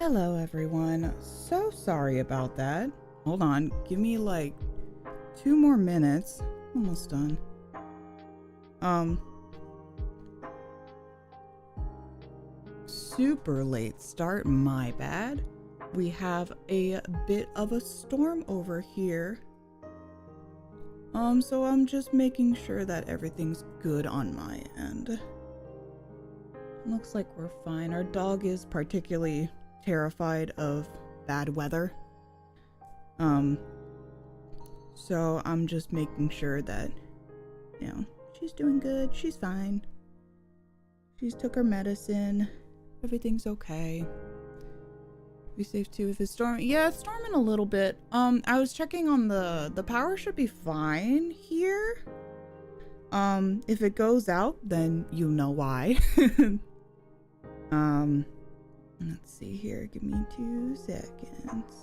Hello everyone, so sorry about that. Hold on, give me like 2 more minutes. Almost done. Super late start, my bad. We have a bit of a storm over here. So I'm just making sure that everything's good on my end. Looks like we're fine. Our dog is particularly terrified of bad weather. So I'm just making sure that, you know, she's doing good, she's fine. She's took her medicine, everything's okay. Be safe too if it's storming. Yeah, it's storming a little bit. I was checking on the power should be fine here. If it goes out, then you know why. Let's see here, give me 2 seconds.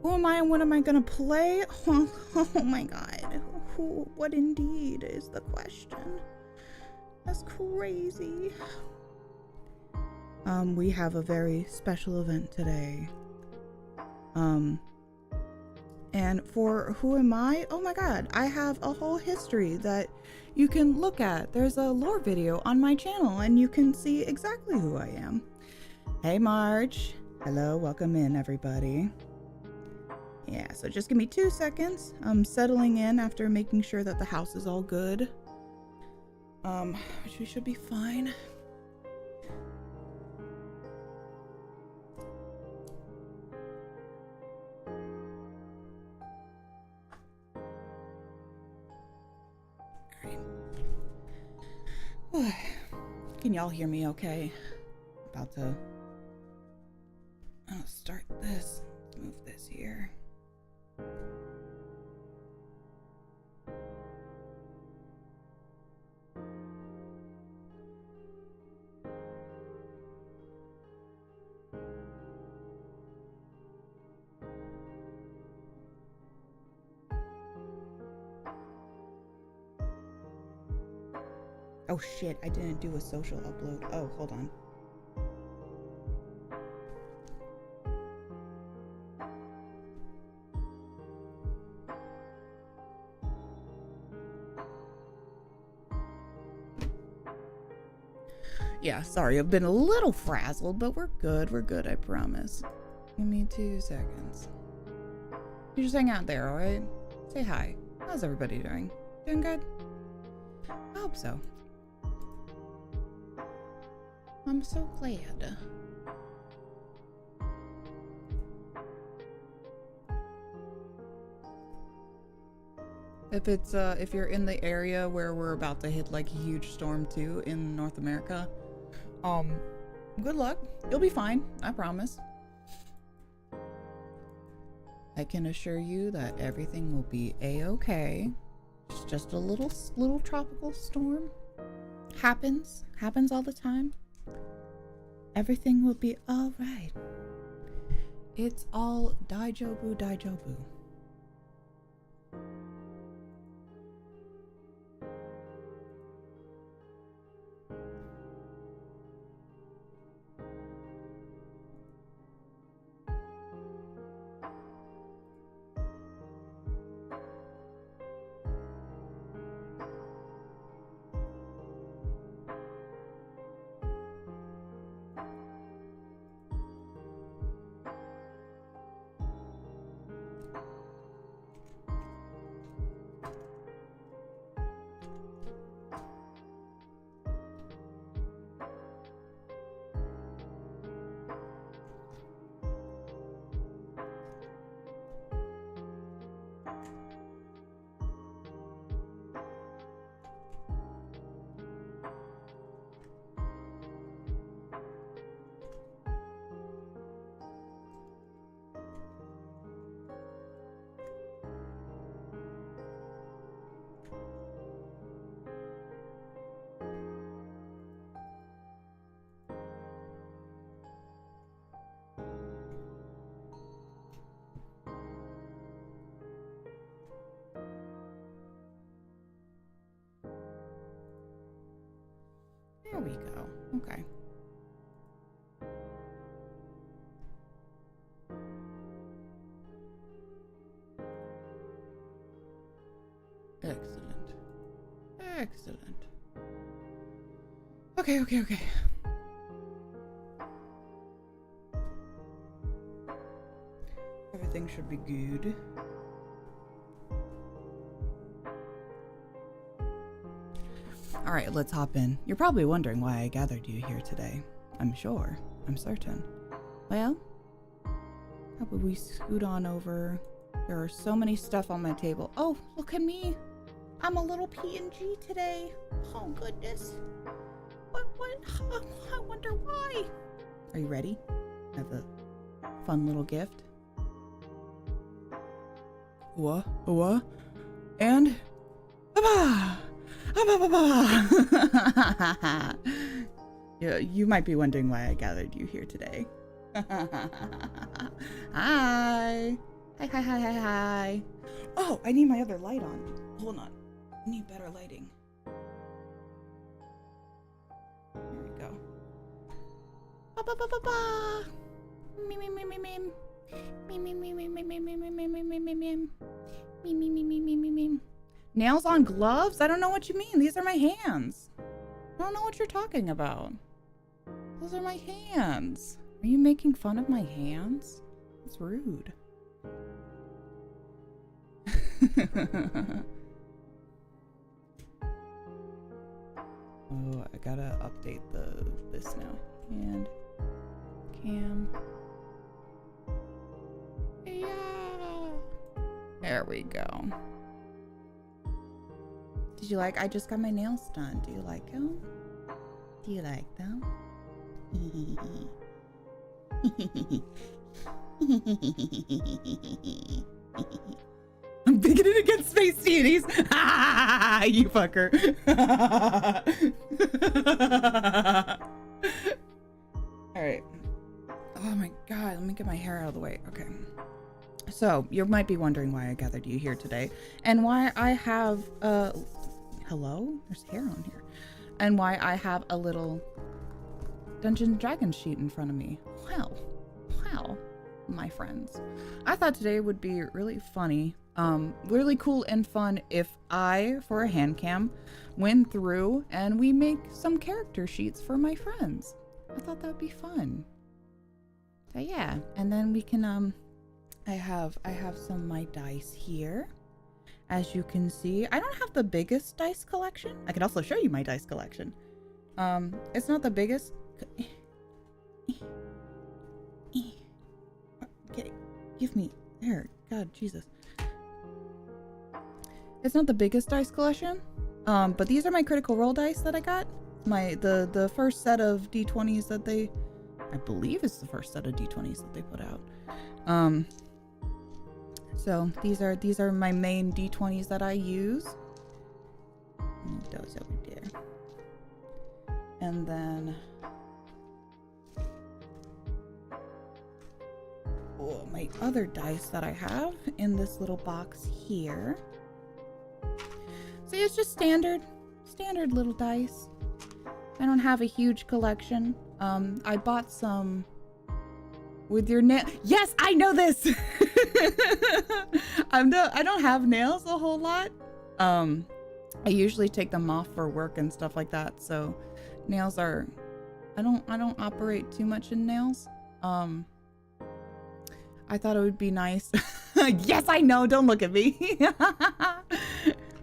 Who am I and what am I gonna play? Oh my god. What indeed is the question? That's crazy. We have a very special event today. And for who am I? Oh my god, I have a whole history that you can look at. There's a lore video on my channel and you can see exactly who I am. Hey Marge. Hello, welcome in everybody. Yeah, so just give me 2 seconds. I'm settling in after making sure that the house is all good. Which we should be fine. Alright. Can y'all hear me okay? About to start this. Let's move this here. Oh shit, I didn't do a social upload. Oh, hold on. Yeah, sorry, I've been a little frazzled, but we're good, I promise. Give me 2 seconds. You just hang out there, alright? Say hi. How's everybody doing? Doing good? I hope so. I'm so glad. If you're in the area where we're about to hit like a huge storm too in North America, good luck. You'll be fine, I promise. I can assure you that everything will be a-okay. It's just a little tropical storm. Happens all the time. Everything will be all right. It's all daijobu, daijobu. There we go. Okay. Excellent. Excellent. Okay. Everything should be good. All right, let's hop in. You're probably wondering why I gathered you here today. I'm sure. I'm certain. Well, how about we scoot on over? There are so many stuff on my table. Oh, look at me. I'm a little P&G today. Oh, goodness. What? I wonder why. Are you ready? I have a fun little gift. What? And? Yeah, you might be wondering why I gathered you here today. Hi. Hi. Oh, I need my other light on. Hold on. I need better lighting. There we go. Nails on gloves? I don't know what you mean. These are my hands. I don't know what you're talking about. Those are my hands. Are you making fun of my hands? That's rude. Oh, I gotta update this now. And cam. Yeah. There we go. Did you like? I just got my nails done. Do you like them? Do you like them? I'm bigoted against space deities. You fucker. All right. Oh my god, let me get my hair out of the way. Okay. So, you might be wondering why I gathered you here today and why I have hello? There's hair on here. And why I have a little Dungeons & Dragons sheet in front of me. Wow, my friends. I thought today would be really funny, really cool and fun if I, for a hand cam, went through and we make some character sheets for my friends. I thought that would be fun. So yeah, and then we can, I have some of my dice here. As you can see, I don't have the biggest dice collection. I can also show you my dice collection. It's not the biggest. Give me there. God, Jesus. It's not the biggest dice collection, but these are my critical role dice that I got. The first set of D20s that they, I believe it's the first set of D20s that they put out. So these are my main D20s that I use. Move those over there. And then my other dice that I have in this little box here. So it's just standard little dice. I don't have a huge collection. I bought some with your nail. Yes, I know this. I don't have nails a whole lot. I usually take them off for work and stuff like that. So nails are, I don't operate too much in nails. I thought it would be nice. Yes, I know. Don't look at me.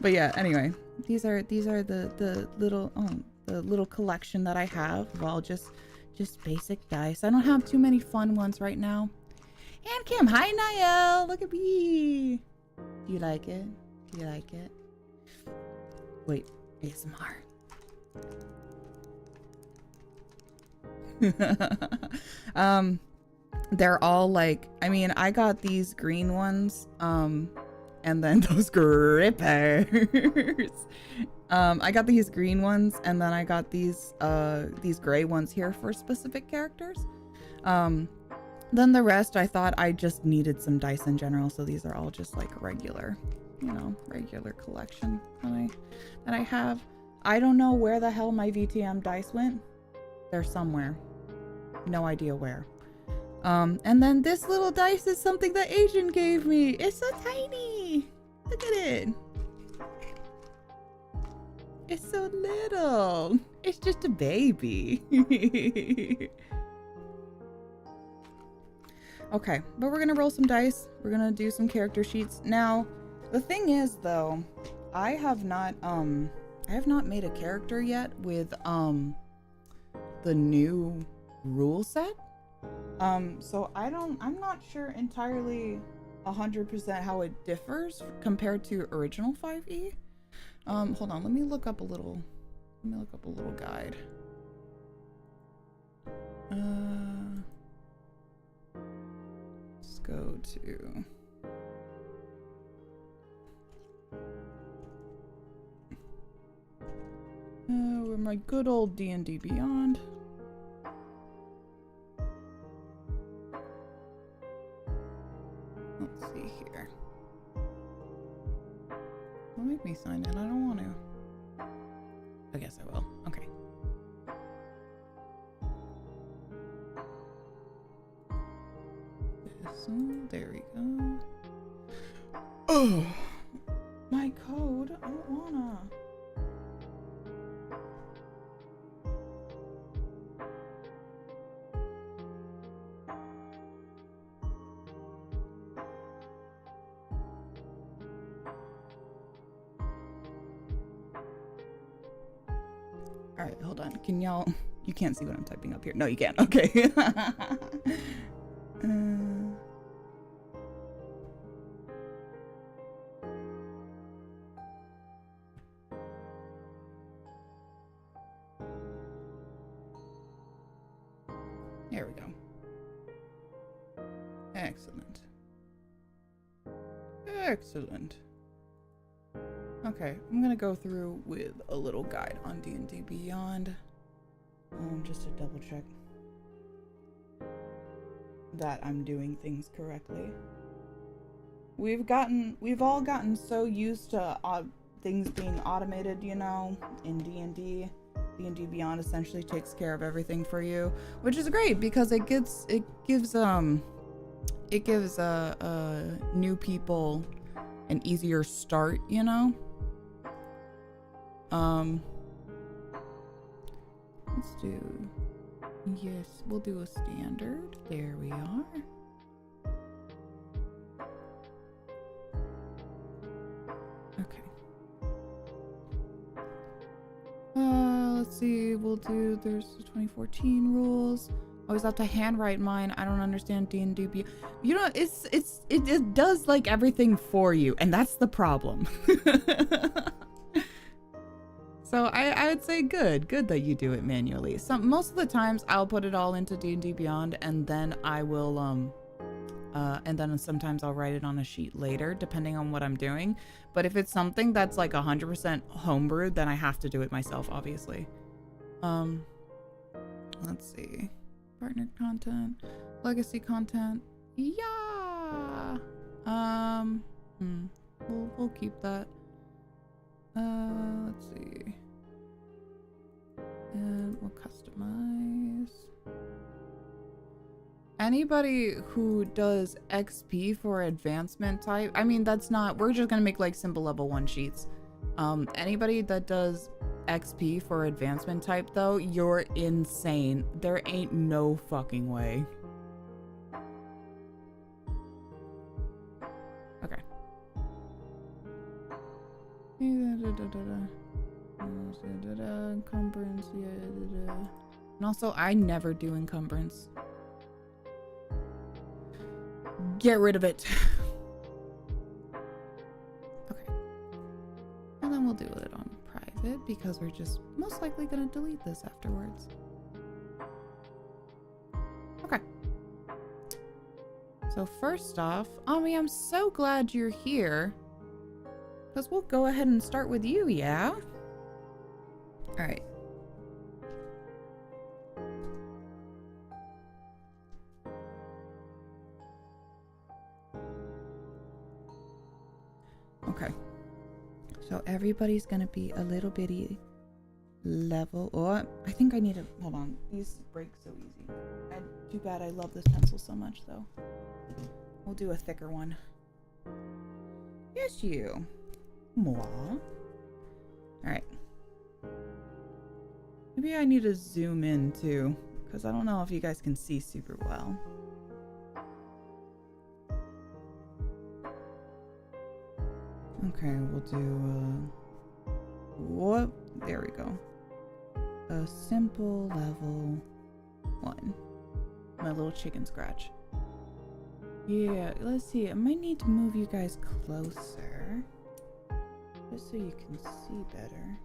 But yeah, anyway, these are the little collection that I have. Well, just basic dice. I don't have too many fun ones right now. Handcam, hi Niall. Look at me. Do you like it? Do you like it? Wait, ASMR. They're all like, I mean, I got these green ones, and then those grippers. I got these green ones, and then I got these gray ones here for specific characters. Then the rest, I thought I just needed some dice in general, so these are all just like regular, regular collection that I have. I don't know where the hell my VTM dice went. They're somewhere. No idea where. And then this little dice is something that Asian gave me. It's so tiny. Look at it. It's so little. It's just a baby. Okay, but we're gonna roll some dice. We're gonna do some character sheets. Now, the thing is though, I have not made a character yet with the new rule set. So I'm not sure entirely 100% how it differs compared to original 5e. Hold on, let me look up a little guide. Let's go to where my good old D&D Beyond. Let's see here. Don't make me sign in. I don't want to. I guess I will. Okay. This one. There we go. Oh, my code. I don't wanna. All right, hold on. Can y'all? You can't see what I'm typing up here. No, you can't. Okay. There we go. Excellent. Excellent. Okay, I'm gonna go through with a little guide on D&D Beyond, just to double check that I'm doing things correctly. We've all gotten so used to things being automated, you know, in D&D. D&D Beyond essentially takes care of everything for you, which is great because it gives new people an easier start, you know. Let's do, yes, we'll do a standard. There we are. Okay. Let's see, we'll do, there's the 2014 rules. I always have to handwrite mine. I don't understand D&D. You know, it does like everything for you, and that's the problem. So I would say good that you do it manually. Most of the times I'll put it all into D&D Beyond, and then I will and then sometimes I'll write it on a sheet later, depending on what I'm doing. But if it's something that's like 100% homebrewed, then I have to do it myself, obviously. Let's see. Partner content, legacy content. Yeah. We'll keep that. Let's see. And we'll customize. Anybody who does XP for advancement type, I mean, that's not, we're just gonna make like simple level 1 sheets. Anybody that does XP for advancement type though, you're insane. There ain't no fucking way. Okay. Encumbrance, yeah. And also, I never do encumbrance. Get rid of it. Okay. And then we'll do it on private because we're just most likely gonna delete this afterwards. Okay. So first off, Ami, I'm so glad you're here. Because we'll go ahead and start with you, yeah? Alright. Okay. So everybody's gonna be a little bitty level. Oh, I think I need to, hold on. These break so easy. Too bad I love this pencil so much though. We'll do a thicker one. Yes, you. Moi. Alright. Maybe I need to zoom in too, because I don't know if you guys can see super well. Okay, we'll do what? There we go. A simple level 1. My little chicken scratch. Yeah, let's see. I might need to move you guys closer, just so you can see better.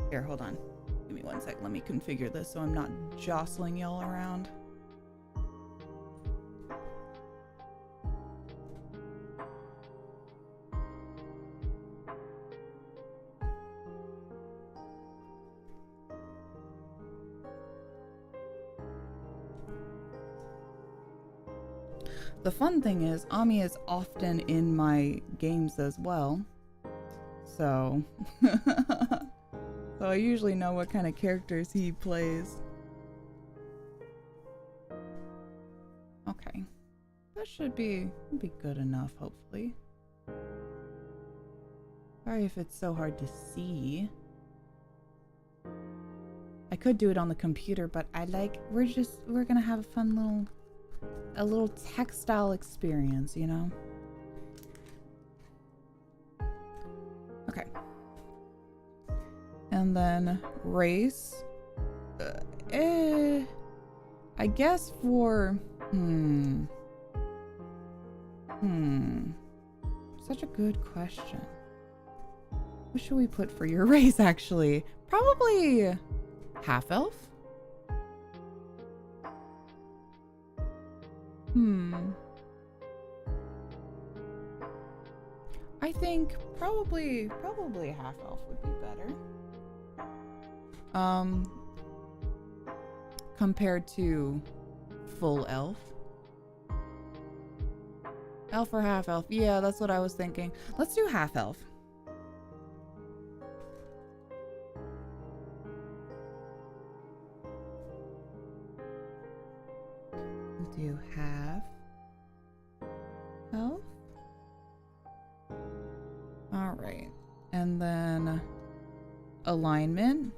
Here, hold on. Give me 1 sec. Let me configure this so I'm not jostling y'all around. The fun thing is, Ami is often in my games as well. So, so I usually know what kind of characters he plays. Okay. That should be good enough, hopefully. Sorry if it's so hard to see. I could do it on the computer, but we're gonna have a fun little textile experience, you know? Okay. And then race. I guess for such a good question. What should we put for your race, actually? Probably half-elf? I think probably half-elf would be better. Compared to full elf. Elf or half-elf? Yeah, that's what I was thinking. Let's do half-elf. We'll do half-elf. Alright. And then alignment.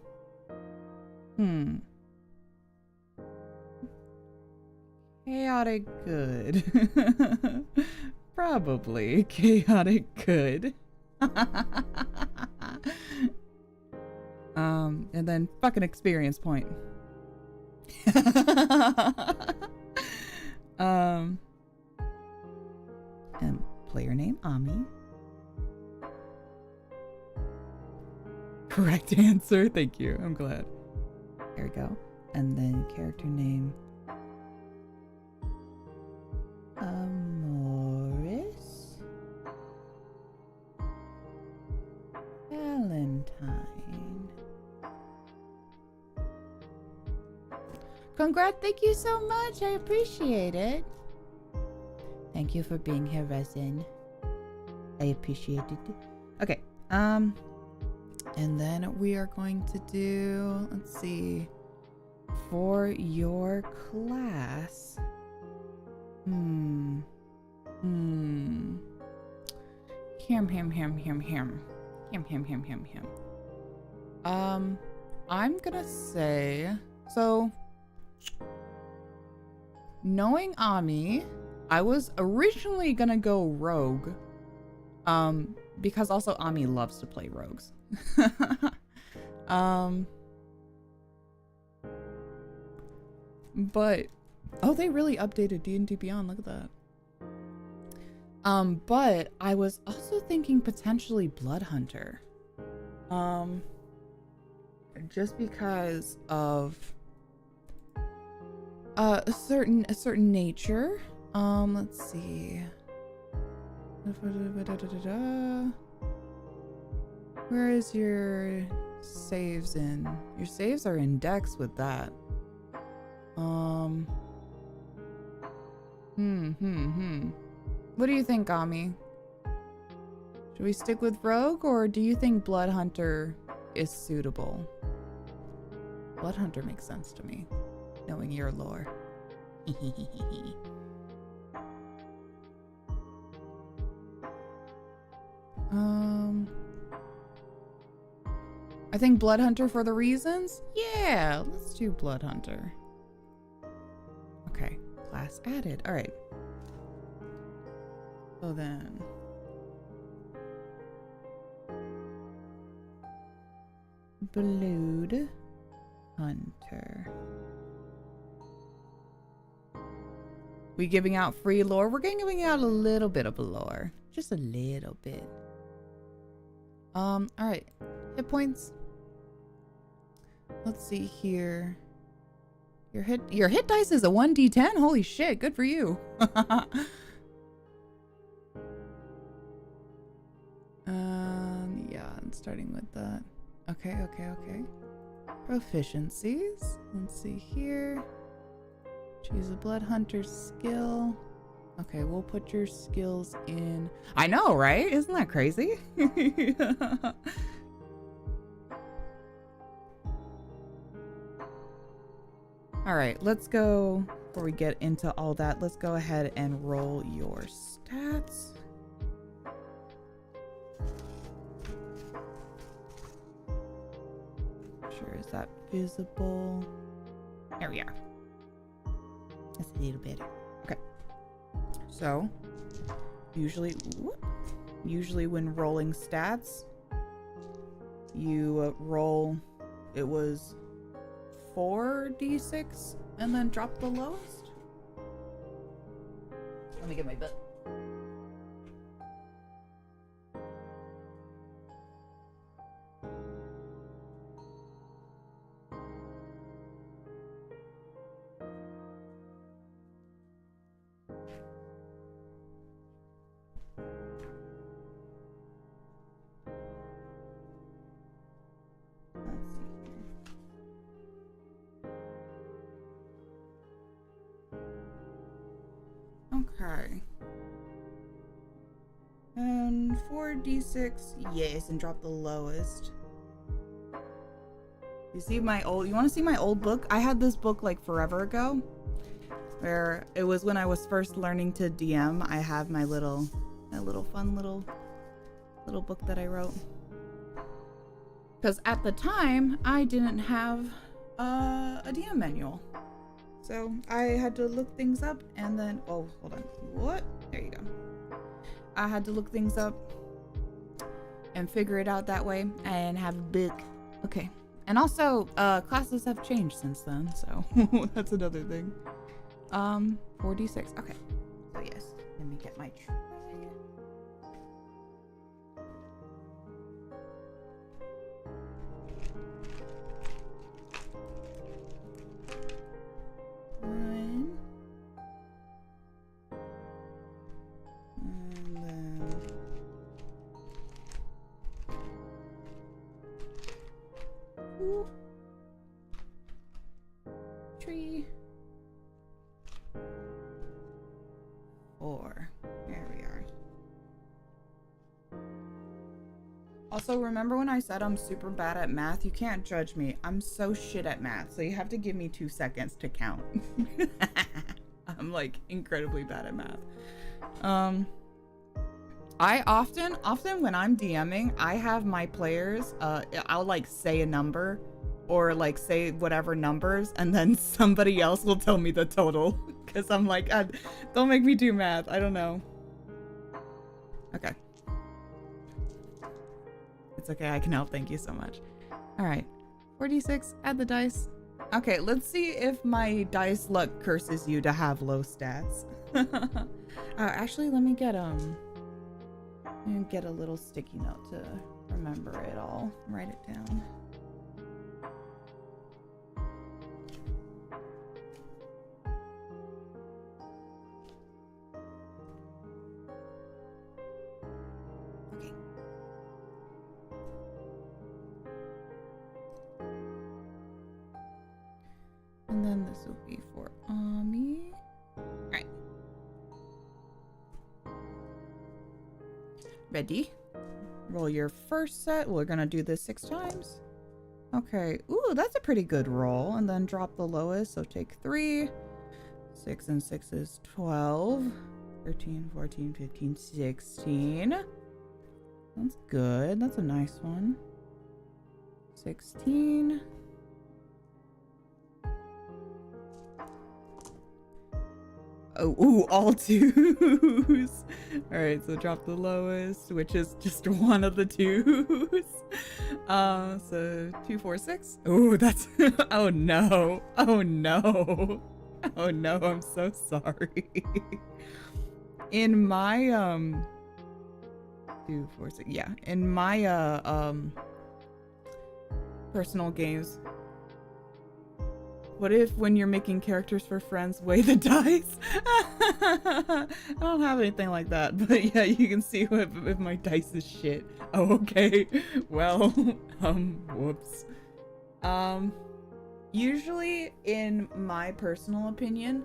Chaotic good. Probably chaotic good. And then fucking experience point. And player name Ami. Correct answer. Thank you. I'm glad. There we go. And then character name Morris Valentine. Congrats. Thank you so much. I appreciate it. Thank you for being here, Resin. I appreciate it. Okay. And then we are going to do, let's see, for your class. Ham. I'm gonna say, so, knowing Ami, I was originally gonna go rogue, because also Ami loves to play rogues. But oh, they really updated D&D Beyond. Look at that. But I was also thinking potentially Blood Hunter. Just because of a certain nature. Let's see. Where is your saves in? Your saves are in Dex with that. What do you think, Ami? Do we stick with Rogue, or do you think Blood Hunter is suitable? Blood Hunter makes sense to me, knowing your lore. I think Blood Hunter for the reasons? Yeah, let's do Blood Hunter. Okay, class added. All right. So then... Blood Hunter. We giving out free lore? We're giving out a little bit of lore. Just a little bit. All right. Hit points. Let's see here. Your hit dice is a 1d10? Holy shit, good for you. Yeah, I'm starting with that. Okay. Proficiencies. Let's see here. Choose a Blood Hunter skill. Okay, we'll put your skills in. I know, right? Isn't that crazy? All right, let's go. Before we get into all that, let's go ahead and roll your stats. Sure, is that visible? There we are. That's a little better. Okay. So, usually when rolling stats, you roll, it was 4d6 and then drop the lowest. Let me get my book. Okay. And 4d6, yes, and drop the lowest. You see my old, you want to see my old book? I had this book like forever ago, where it was when I was first learning to DM. I have my little fun little book that I wrote. Because at the time, I didn't have a DM manual. So I had to look things up and then, oh, hold on. What? There you go. I had to look things up and figure it out that way and have a book. Okay. And also, classes have changed since then, so that's another thing. 4d6. Okay. So yes, let me get my tray. One. And then 2, 3, 4. There we are. Also, remember when I said I'm super bad at math? You can't judge me. I'm so shit at math, so you have to give me 2 seconds to count. I'm like incredibly bad at math. I often when I'm DMing, I have my players, I'll like say a number or like say whatever numbers, and then somebody else will tell me the total because I'm like, don't make me do math. I don't know. Okay. It's okay, I can help. Thank you so much. All right, 4d6, add the dice. Okay, let's see if my dice luck curses you to have low stats. Actually, let me get a little sticky note to remember it all. Write it down. Okay. And then this will be for Ami. All right. Ready? roll your first set. We're gonna do this 6 times. Okay, ooh, that's a pretty good roll. And then drop the lowest, so take 3. 6 and 6 is 12. 13, 14, 15, 16. That's good. That's a nice one. 16. Oh, ooh, all 2s. All right, so drop the lowest, which is just one of the 2s. So 2, 4, 6. Oh, that's, oh no. Oh no. Oh no, I'm so sorry. In my, 2, 4, 6, yeah. In my, personal games, what if when you're making characters for friends, weigh the dice? I don't have anything like that, but yeah, you can see if my dice is shit. Oh, okay. Well, whoops. Usually, in my personal opinion,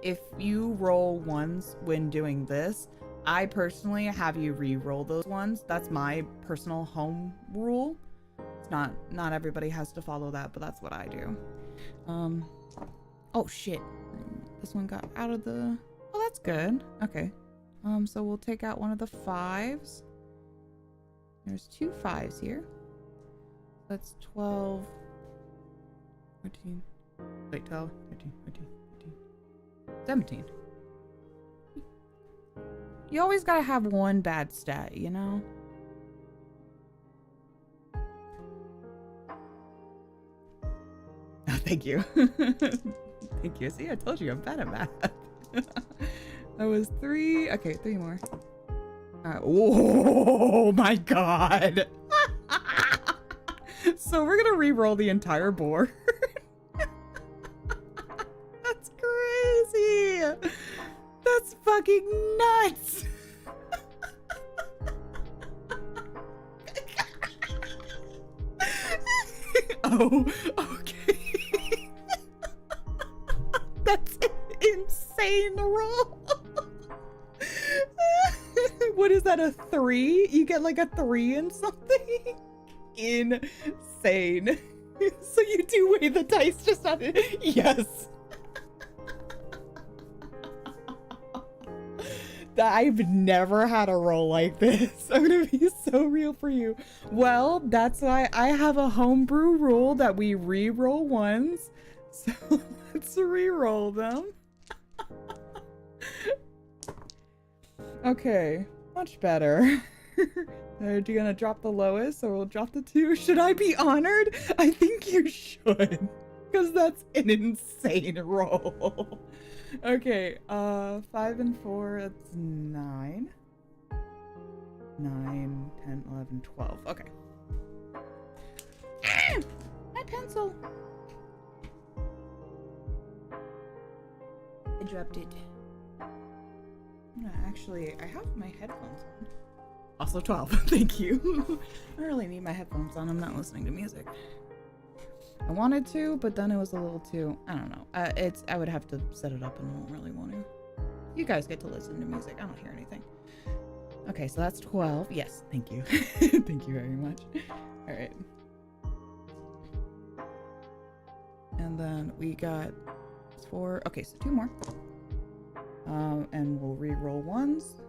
if you roll ones when doing this, I personally have you re-roll those ones. That's my personal home rule. It's not everybody has to follow that, but that's what I do. Oh shit. This one got out of the... Oh, that's good. Okay. So we'll take out one of the 5s. There's 2 5s here. That's 12, 14, wait, 12, 13, 14, 15, 17. You always gotta have one bad stat, you know? Oh, thank you. Thank you. See, I told you I'm bad at math. That was 3. Okay, 3 more. Oh my god. So we're gonna re-roll the entire board. That's crazy. That's fucking nuts. Oh, okay. That's insane roll. What is that, a 3? You get like a 3 in something? Insane. So you do weigh the dice just on it? Yes. I've never had a roll like this. I'm gonna be so real for you. Well, that's why I have a homebrew rule that we re-roll ones. So let's re-roll them. Okay, much better. Are you gonna drop the lowest or we'll drop the 2? Should I be honored? I think you should, because that's an insane roll. Okay, 5 and 4, that's 9. 9, 10, 11, 12. Okay. Ah, my pencil. I dropped it. Actually, I have my headphones on. Also 12, thank you. I really need my headphones on, I'm not listening to music. I wanted to, but then it was a little too, I don't know. I would have to set it up and I don't really want to. You guys get to listen to music, I don't hear anything. Okay, so that's 12. Yes, thank you. Thank you very much. All right. And then we got 4, okay, so 2 more. And we'll re-roll ones.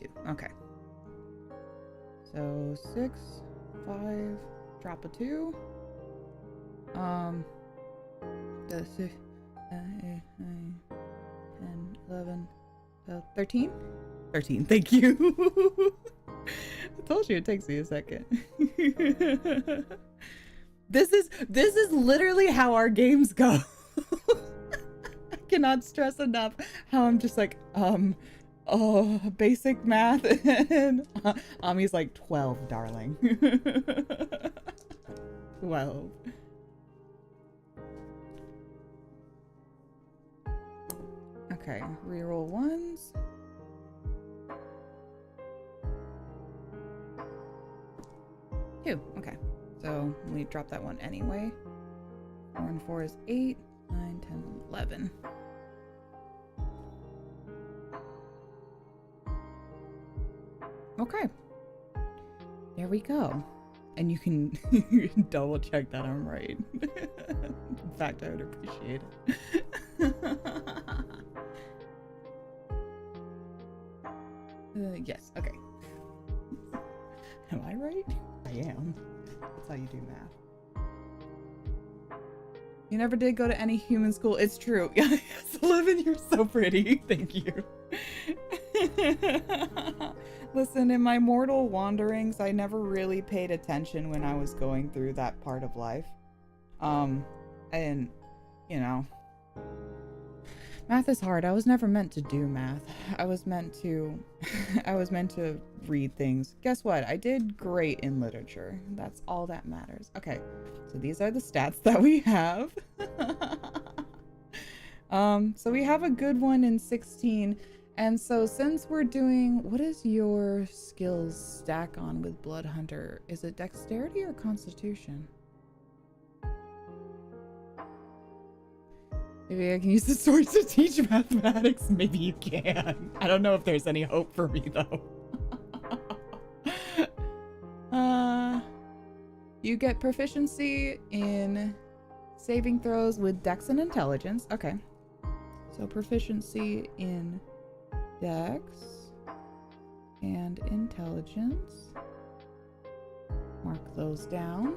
2, okay. So 6, 5, drop a 2. The 6, 8, 9, 10, 11, 12, 13? 13, thank you. I told you it takes me a second. This is literally how our games go. I cannot stress enough how I'm just like, oh, basic math, and Ami's like 12, darling. 12. Okay, reroll ones. Two. Okay, so we drop that one anyway. 4 and 4 is 8, 9, 10, 11. Okay, There we go. And you can double check that I'm right. In fact, I would appreciate it. Yes, okay. Am I right? I am. That's how you do math. You never did go to any human school. It's true. Yes, 11, you're so pretty. Thank you. Listen, in my mortal wanderings, I never really paid attention when I was going through that part of life. And, you know, math is hard. I was never meant to do math. I was meant to read things. Guess what? I did great in literature. That's all that matters. Okay, so these are the stats that we have. So we have a good one in 16. And so since we're doing, what is your skills stack on with Blood Hunter? Is it dexterity or constitution? Maybe I can use the sword to teach mathematics. Maybe you can. I don't know if there's any hope for me though. You get proficiency in saving throws with dex and intelligence. Okay. So proficiency in dex and intelligence. Mark those down.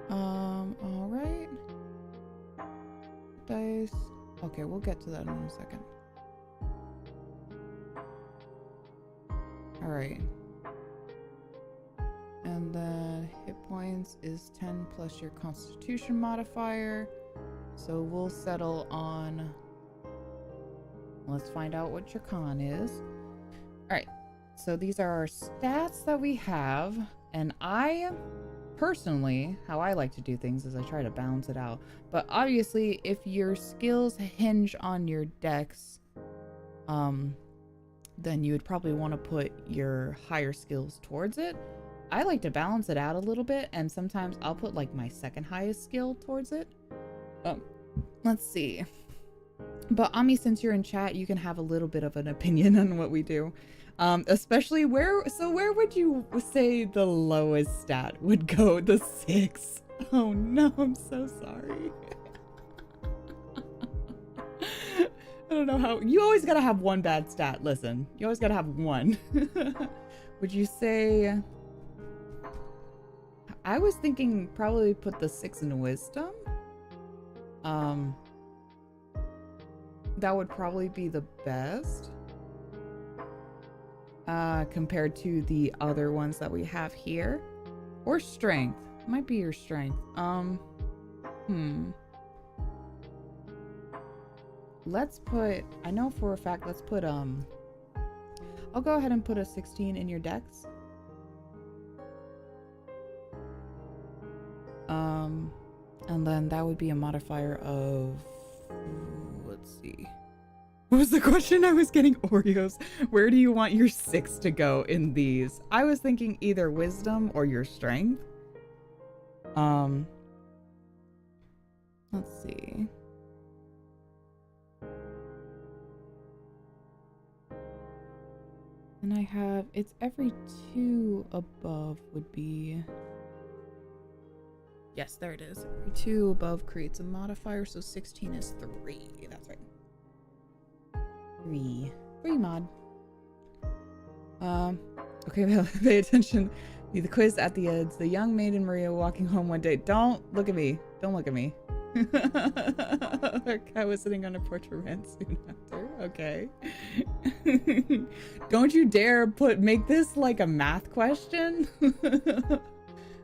All right. Dice. Okay, we'll get to that in a second. All right. And then hit points is 10 plus your constitution modifier. So we'll settle on, let's find out what your con is. All right. So these are our stats that we have. And I personally, how I like to do things is I try to balance it out. But obviously, if your skills hinge on your dex, then you would probably want to put your higher skills towards it. I like to balance it out a little bit, and sometimes I'll put like my second highest skill towards it. Let's see. But Ami, since you're in chat, you can have a little bit of an opinion on what we do. Especially where would you say the lowest stat would go? The 6. Oh no, I'm so sorry. I don't know how, you always gotta have one bad stat. Listen, you always gotta have one. Would you say, I was thinking probably put the 6 in wisdom. That would probably be the best. Compared to the other ones that we have here. Or strength. Might be your strength. Let's put, I know for a fact, let's put, I'll go ahead and put a 16 in your dex. And then that would be a modifier of, let's see. What was the question? I was getting Oreos. Where do you want your 6 to go in these? I was thinking either wisdom or your strength. Let's see. And I have, it's every 2 above would be, yes, there it is. Every 2 above creates a modifier, so 16 is 3. That's right. 3 mod. Okay, pay attention. The quiz at the edge. The young maiden Maria walking home one day. Don't look at me. Don't look at me. I was sitting on a porch for rent soon after. Okay. Don't you dare make this like a math question.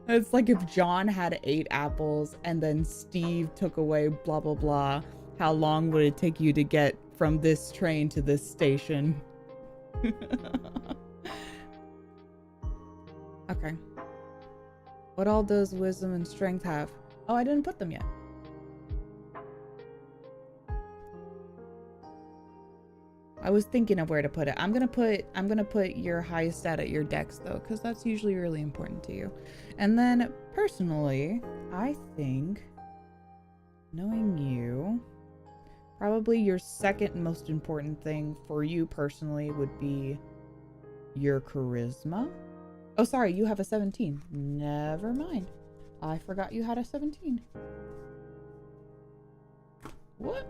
It's like if John had 8 apples and then Steve took away blah blah blah. How long would it take you to get from this train to this station? Okay. What all does wisdom and strength have? Oh, I didn't put them yet. I was thinking of where to put it. I'm gonna put your highest stat at your dex though, because that's usually really important to you. And then personally, I think, knowing you, probably your second most important thing for you personally would be your charisma. Oh, sorry, you have a 17. Never mind. I forgot you had a 17. What?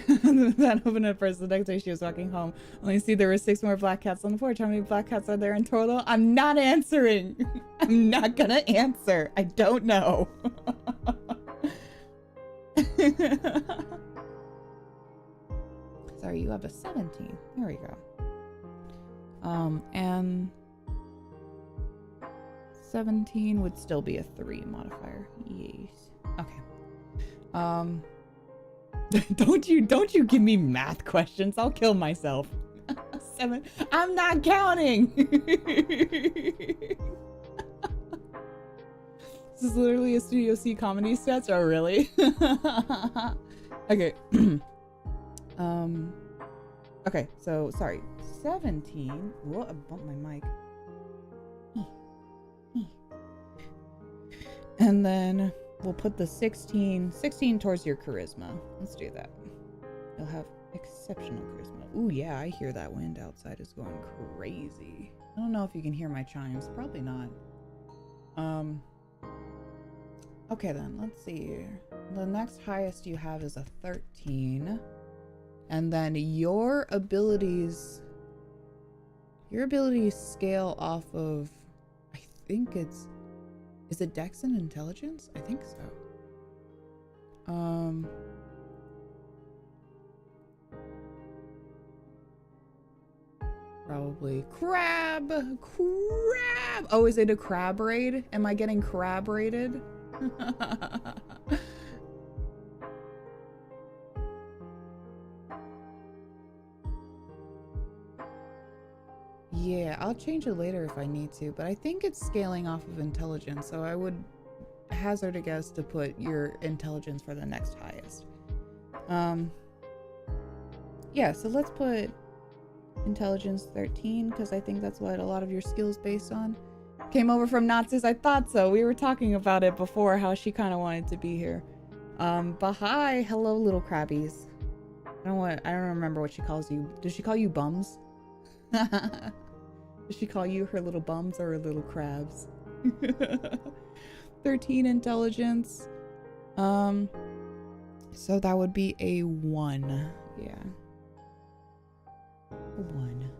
That opened at first. The next day she was walking home. Only see there were 6 more black cats on the porch. How many black cats are there in total? I'm not answering. I'm not gonna answer. I don't know. Sorry, you have a 17. There we go. And 17 would still be a 3 modifier. Yes. Okay. Don't you give me math questions. I'll kill myself. 7. I'm not counting. This is literally a Studio C comedy sketch. Oh, really? Okay. Okay, so sorry. 17. Whoa, I bumped my mic. And then we'll put the 16 towards your charisma. Let's do that. You'll have exceptional charisma. Ooh, yeah, I hear that wind outside is going crazy. I don't know if you can hear my chimes. Probably not. Okay then, let's see. The next highest you have is a 13. And then your abilities scale off of, I think it's, is it Dex and Intelligence? I think so. Probably crab. Oh, is it a crab raid? Am I getting crab raided? Yeah, I'll change it later if I need to, but I think it's scaling off of intelligence, so I would hazard a guess to put your intelligence for the next highest. Yeah, so let's put intelligence 13, because I think that's what a lot of your skills based on. Came over from Nazis, I thought so. We were talking about it before, how she kind of wanted to be here. But hi, hello little crabbies. I don't remember what she calls you. Does she call you bums? Does she call you her little bums or her little crabs? 13 intelligence. So that would be a 1. Yeah. A 1.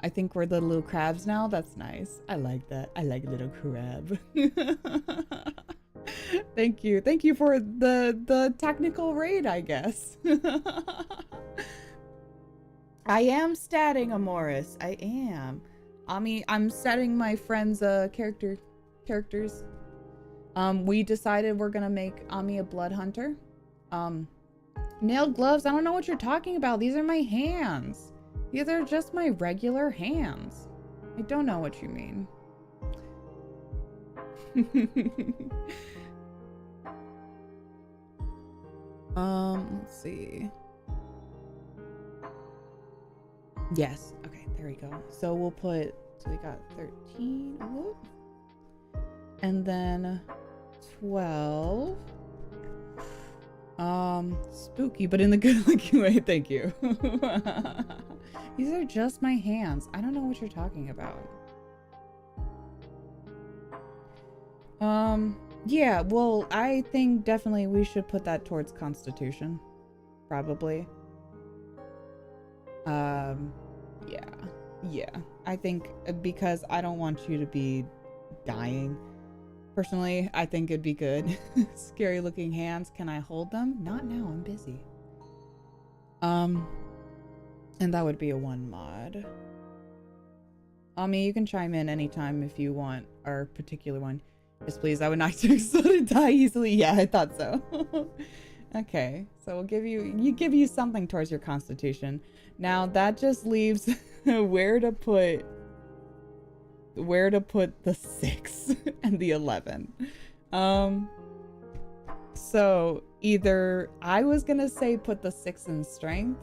I think we're the little crabs now. That's nice. I like that. I like little crab. Thank you. Thank you for the technical raid, I guess. I am statting Amoris. I am. Ami, I'm setting my friend's characters. We decided we're gonna make Ami a blood hunter. Nailed gloves. I don't know what you're talking about. These are my hands. These are just my regular hands. I don't know what you mean. Let's see. Yes. Okay, there we go. So we'll put, so we got 13. Whoop. And then 12. Spooky, but in the good looking way. Thank you. These are just my hands. I don't know what you're talking about. Yeah, well, I think definitely we should put that towards Constitution. Probably. Yeah. I think because I don't want you to be dying. Personally, I think it'd be good. Scary looking hands. Can I hold them? Not now, I'm busy. And that would be a 1 mod. Ami, you can chime in anytime if you want our particular one. Yes, please. I would not expect to die easily. Yeah, I thought so. Okay, so we'll give you something towards your Constitution. Now that just leaves where to put the 6 and the 11. So either I was gonna say put the 6 in strength,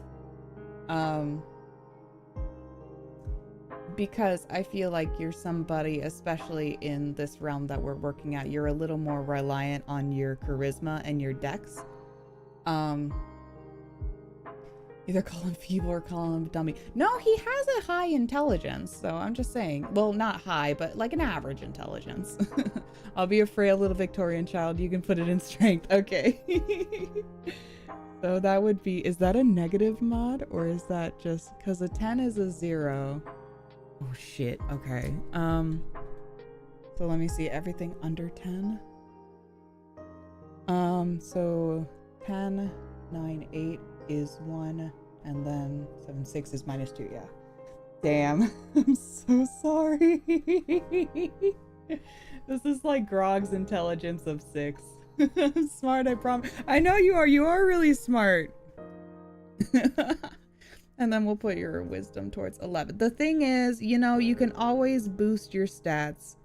because I feel like you're somebody, especially in this realm that we're working at, you're a little more reliant on your charisma and your dex. Either call him feeble or call him dummy. No, he has a high intelligence, so I'm just saying. Well, not high, but like an average intelligence. I'll be a frail little Victorian child. You can put it in strength. Okay. So that would be, is that a negative mod or is that just, because a 10 is a 0. Oh shit, okay. So let me see, everything under 10. So 10, 9, 8 is 1, and then 7, 6 is -2, yeah. Damn, I'm so sorry. This is like Grog's intelligence of 6. I'm smart, I promise. I know you are really smart. And then we'll put your wisdom towards 11. The thing is, you know, you can always boost your stats.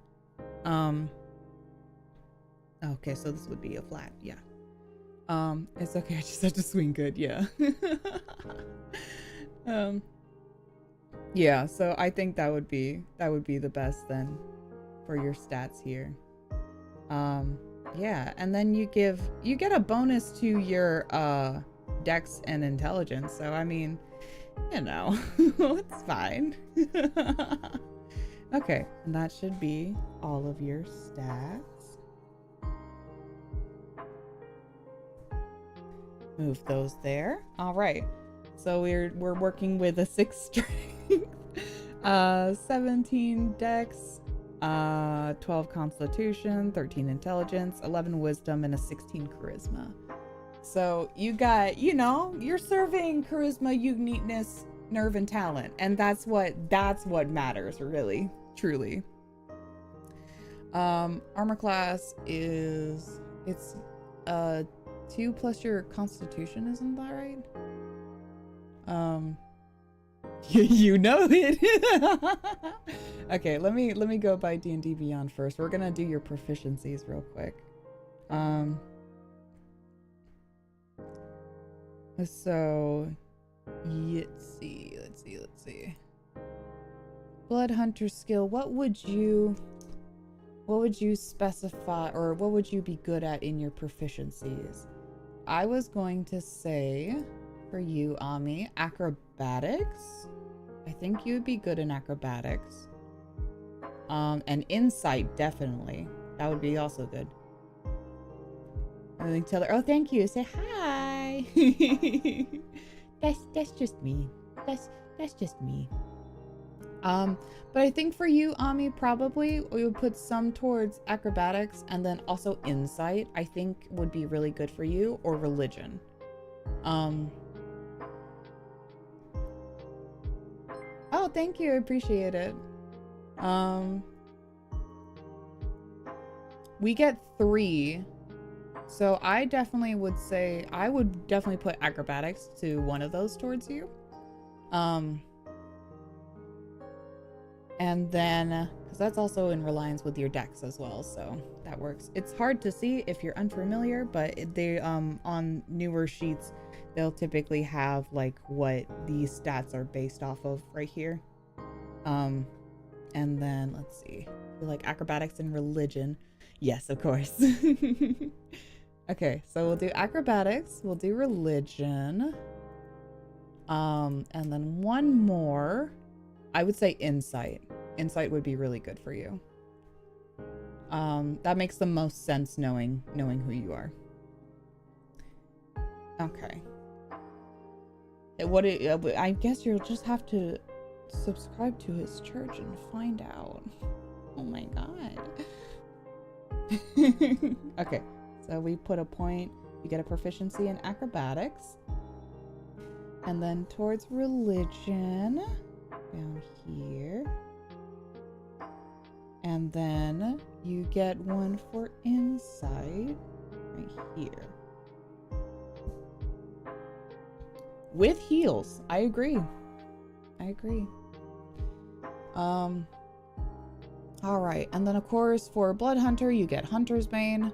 Okay, so this would be a flat, yeah. It's okay, I just have to swing good, yeah. Yeah, so I think that would be the best then for your stats here. Yeah, and then you get a bonus to your dex and intelligence, so I mean, you know, it's fine. Okay, and that should be all of your stats. Move those there. All right, so we're working with a 6 strength, 17 dex, 12 constitution, 13 intelligence, 11 wisdom, and a 16 charisma. So you got, you know, you're serving charisma, uniqueness, nerve, and talent, and that's what matters, really, truly. Armor class is, it's 2 plus your constitution, isn't that right? You know it. Okay, let me go by D&D Beyond first. We're gonna do your proficiencies real quick. So let's see. Blood hunter skill. What would you specify, or what would you be good at in your proficiencies? I was going to say for you, Ami, acrobatics. I think you'd be good in acrobatics. And insight, definitely. That would be also good. I think Taylor. Oh, thank you. Say hi. That's just me. That's just me. But I think for you, Ami, probably we would put some towards acrobatics, and then also insight, I think would be really good for you, or religion. Oh, thank you. I appreciate it. We get 3. So I definitely would say, I would definitely put acrobatics to one of those towards you. And then, because that's also in reliance with your dex as well, so that works. It's hard to see if you're unfamiliar, but they, on newer sheets, they'll typically have like what these stats are based off of right here. And then let's see, like acrobatics and religion. Yes, of course. Okay, so we'll do acrobatics, we'll do religion, and then one more. I would say insight. Insight would be really good for you. That makes the most sense, knowing who you are. Okay. I guess you'll just have to subscribe to his church and find out. Oh my god. Okay, so we put a point. You get a proficiency in acrobatics, and then towards religion down here, and then you get one for insight right here with heals. I agree. All right, and then of course for blood hunter you get hunter's bane.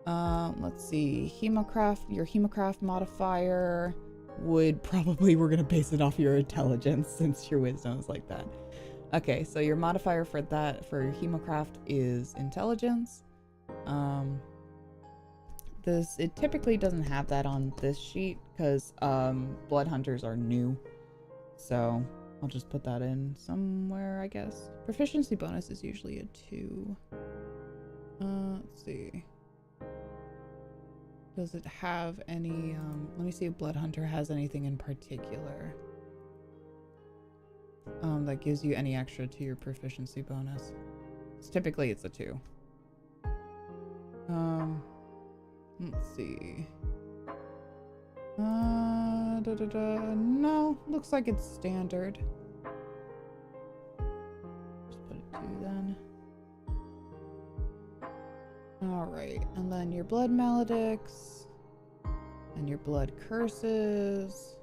Let's see, hemocraft. Your hemocraft modifier would probably, we're gonna base it off your intelligence since your wisdom is like that. Okay, so your modifier for that, for hemocraft, is intelligence. it typically doesn't have that on this sheet because blood hunters are new. So I'll just put that in somewhere, I guess. Proficiency bonus is usually a 2. Let's see. Does it have any, let me see if Blood Hunter has anything in particular that gives you any extra to your proficiency bonus. Typically it's a 2. Let's see. No, looks like it's standard. Just put it 2 then. Alright, and then your blood maledicts and your blood curses.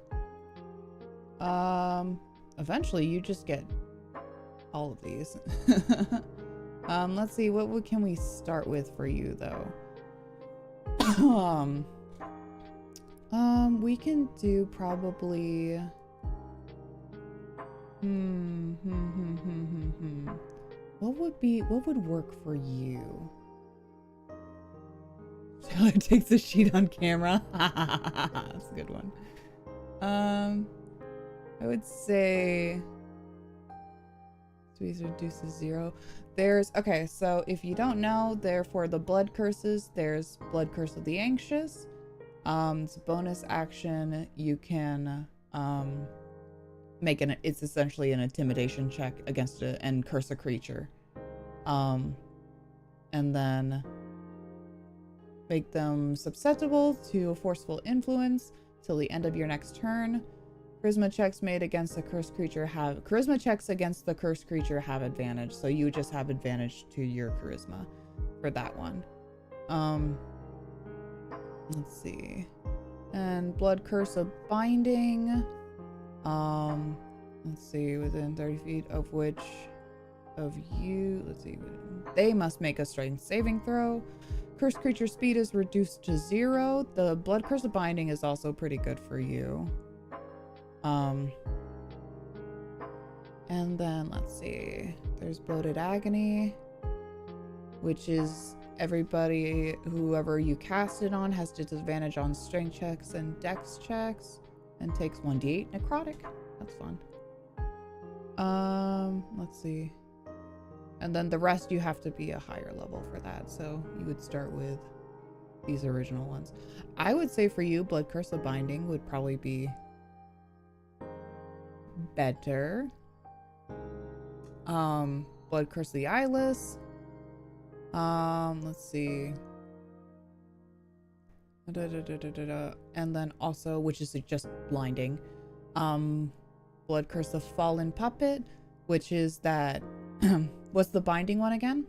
Eventually you just get all of these. Let's see, what can we start with for you though? We can do probably what would work for you? Taylor takes the sheet on camera. That's a good one. I would say squeeze reduces 0. Okay, so if you don't know, for the blood curses, there's Blood Curse of the Anxious. It's a bonus action. You can it's essentially an intimidation check against and curse a creature. And then make them susceptible to a forceful influence till the end of your next turn. Charisma checks made against the cursed creature have advantage, so you just have advantage to your charisma for that one. Let's see. And Blood Curse of Binding. Let's see, within 30 feet of you, let's see, they must make a strength saving throw. Cursed creature speed is reduced to 0. The Blood Curse of Binding is also pretty good for you. And then let's see, there's Bloated Agony, which is whoever you cast it on has disadvantage on strength checks and dex checks and takes 1d8 necrotic. That's fun. Let's see. And then the rest you have to be a higher level for that. So you would start with these original ones. I would say for you, Blood Curse of Binding would probably be better. Blood Curse of the Eyeless. Let's see. And then also, which is just blinding. Blood Curse of Fallen Puppet, which is that what's the binding one again?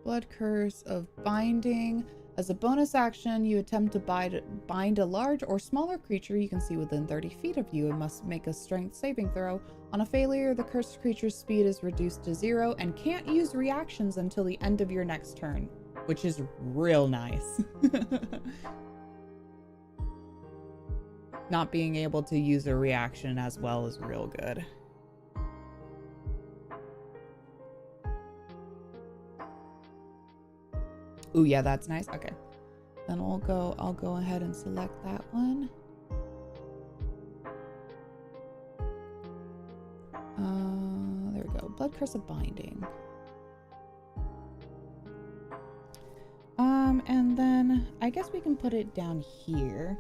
Blood Curse of Binding. As a bonus action, you attempt to bind a large or smaller creature you can see within 30 feet of you and must make a strength saving throw. On a failure, the cursed creature's speed is reduced to 0 and can't use reactions until the end of your next turn, which is real nice. Not being able to use a reaction as well is real good. Ooh, yeah, that's nice. Okay. Then I'll go ahead and select that one. There we go. Blood Curse of Binding. And then I guess we can put it down here.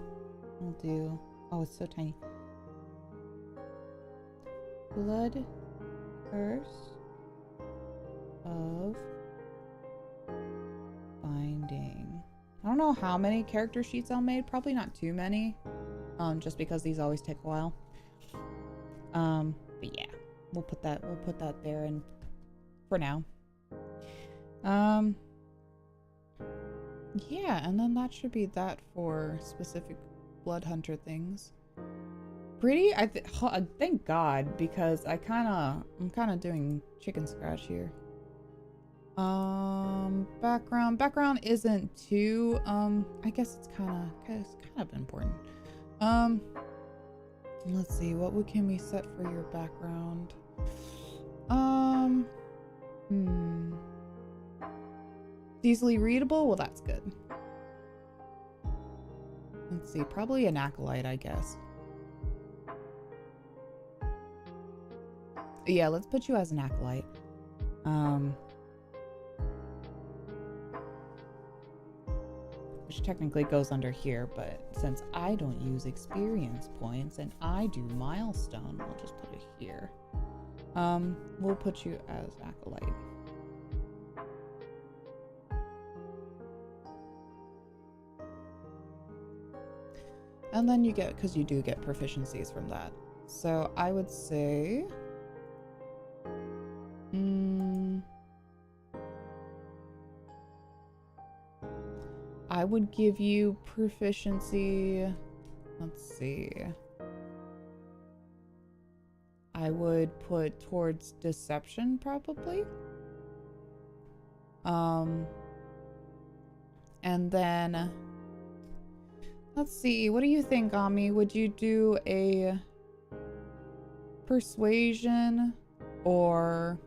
We'll do, oh, it's so tiny. Blood Curse of Binding. I don't know how many character sheets I'll make. Probably not too many. Just because these always take a while. But yeah, we'll put that there and for now. Yeah, and then that should be that for specific blood hunter things. Pretty, thank God, because I'm kind of doing chicken scratch here. Background isn't too, I guess it's kind of important. Let's see, what can we set for your background? Easily readable? Well, that's good. Let's see, probably an acolyte, I guess. Yeah, let's put you as an acolyte. Which technically goes under here, but since I don't use experience points and I do milestone, we'll just put it here. We'll put you as acolyte. And then you get, because you do get proficiencies from that. So I would say... I would give you proficiency... Let's see. I would put towards deception, probably. And then... Let's see, what do you think, Ami? Would you do a persuasion, or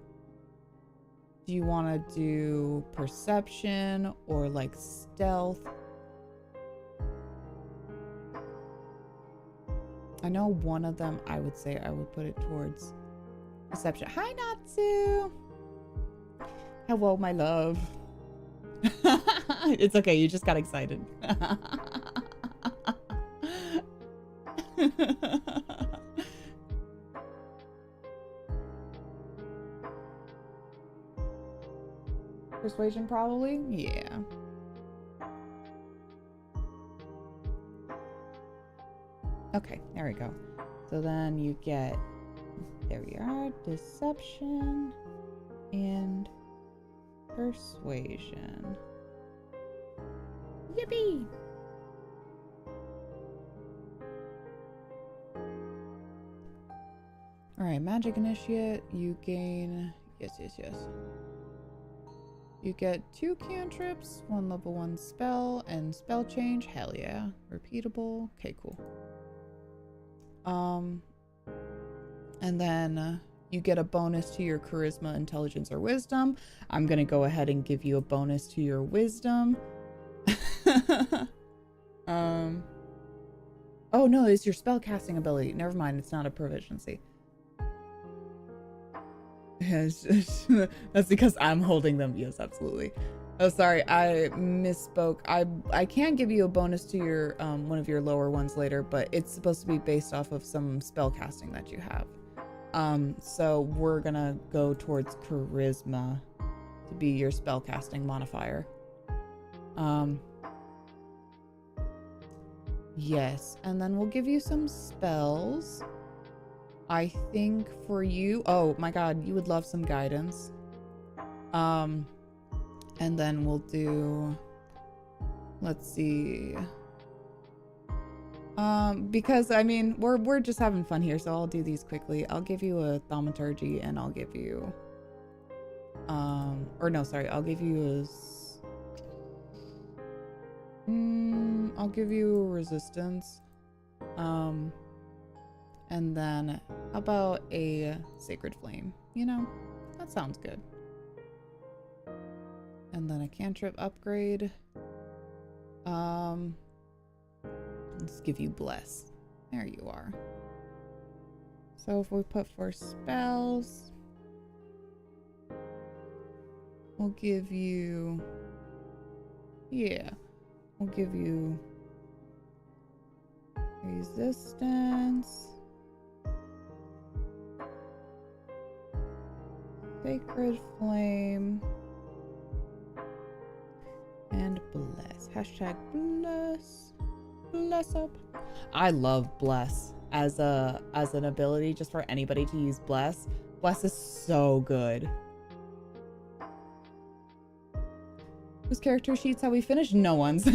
do you want to do perception or like stealth? I know one of them, I would say I would put it towards deception. Hi, Natsu! Hello, my love. It's okay, you just got excited. Persuasion, probably? Yeah. Okay, there we go. So then you get, there we are, deception and persuasion. Yippee! Alright, magic initiate, you gain, yes. You get 2 cantrips, 1 level 1 spell, and spell change, hell yeah. Repeatable, okay, cool. And then you get a bonus to your charisma, intelligence, or wisdom. I'm gonna go ahead and give you a bonus to your wisdom. Oh no, it's your spell casting ability. Never mind, it's not a proficiency. That's because I'm holding them. Yes, absolutely. Oh, sorry, I misspoke. I can give you a bonus to your one of your lower ones later, but it's supposed to be based off of some spell casting that you have. So we're gonna go towards charisma to be your spell casting modifier. Yes, and then we'll give you some spells. I think for you, oh my god, you would love some guidance. And then we'll do, let's see. Because I mean, we're just having fun here, so I'll do these quickly. I'll give you a thaumaturgy, and I'll give you, or no, sorry, I'll give you I'll give you a resistance. And then how about a sacred flame? You know, that sounds good. And then a cantrip upgrade. Let's give you bless. There you are. So if we put for spells, we'll give you, yeah, we'll give you resistance, sacred flame, and bless. Hashtag bless. Bless up. I love bless as an ability, just for anybody to use bless. Bless is so good. Whose character sheets have we finished? No one's.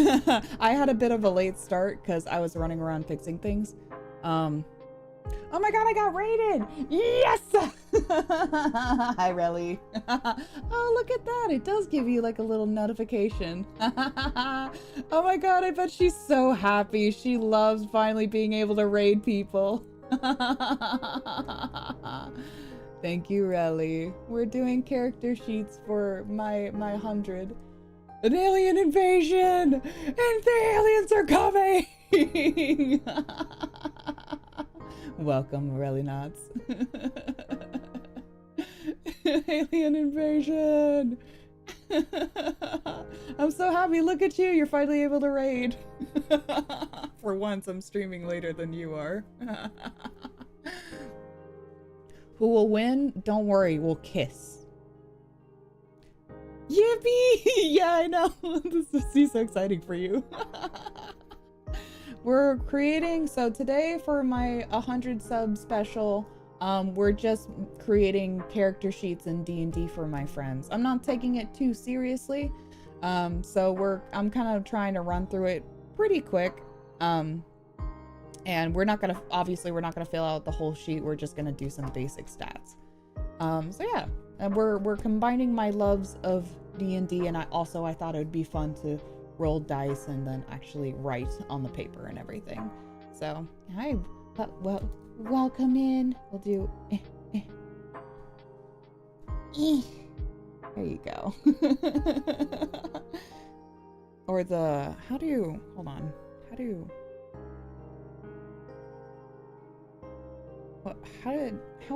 I had a bit of a late start because I was running around fixing things. Oh my god, I got rated! Yes! Hi, Relly. Oh, look at that. It does give you like a little notification. Oh my god, I bet she's so happy. She loves finally being able to raid people. Thank you, Relly. We're doing character sheets for my 100. An alien invasion! And the aliens are coming! Welcome, Aurelionauts. Alien invasion! I'm so happy. Look at you. You're finally able to raid. For once, I'm streaming later than you are. Who will win? Don't worry. We'll kiss. Yippee! Yeah, I know. This is so exciting for you. We're creating, so today for my 100 sub special, we're just creating character sheets in D&D for my friends. I'm not taking it too seriously. So I'm kind of trying to run through it pretty quick. And obviously we're not gonna fill out the whole sheet. We're just gonna do some basic stats. So yeah, and we're combining my loves of D&D, and I thought it would be fun to roll dice and then actually write on the paper and everything. So hi, well, welcome in. We'll do there you go. Or the how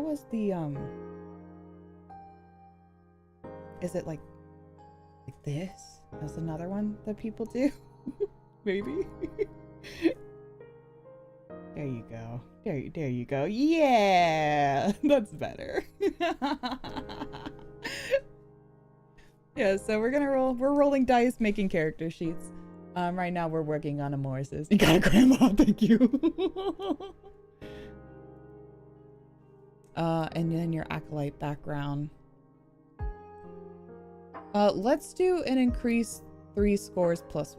was the is it like this? That's another one that people do. Maybe. There you go. There you go. Yeah, that's better. Yeah, so we're rolling dice, making character sheets. Right now we're working on Amorsis. You got a grandma, thank you. And then your acolyte background. Let's do an increase 3 scores plus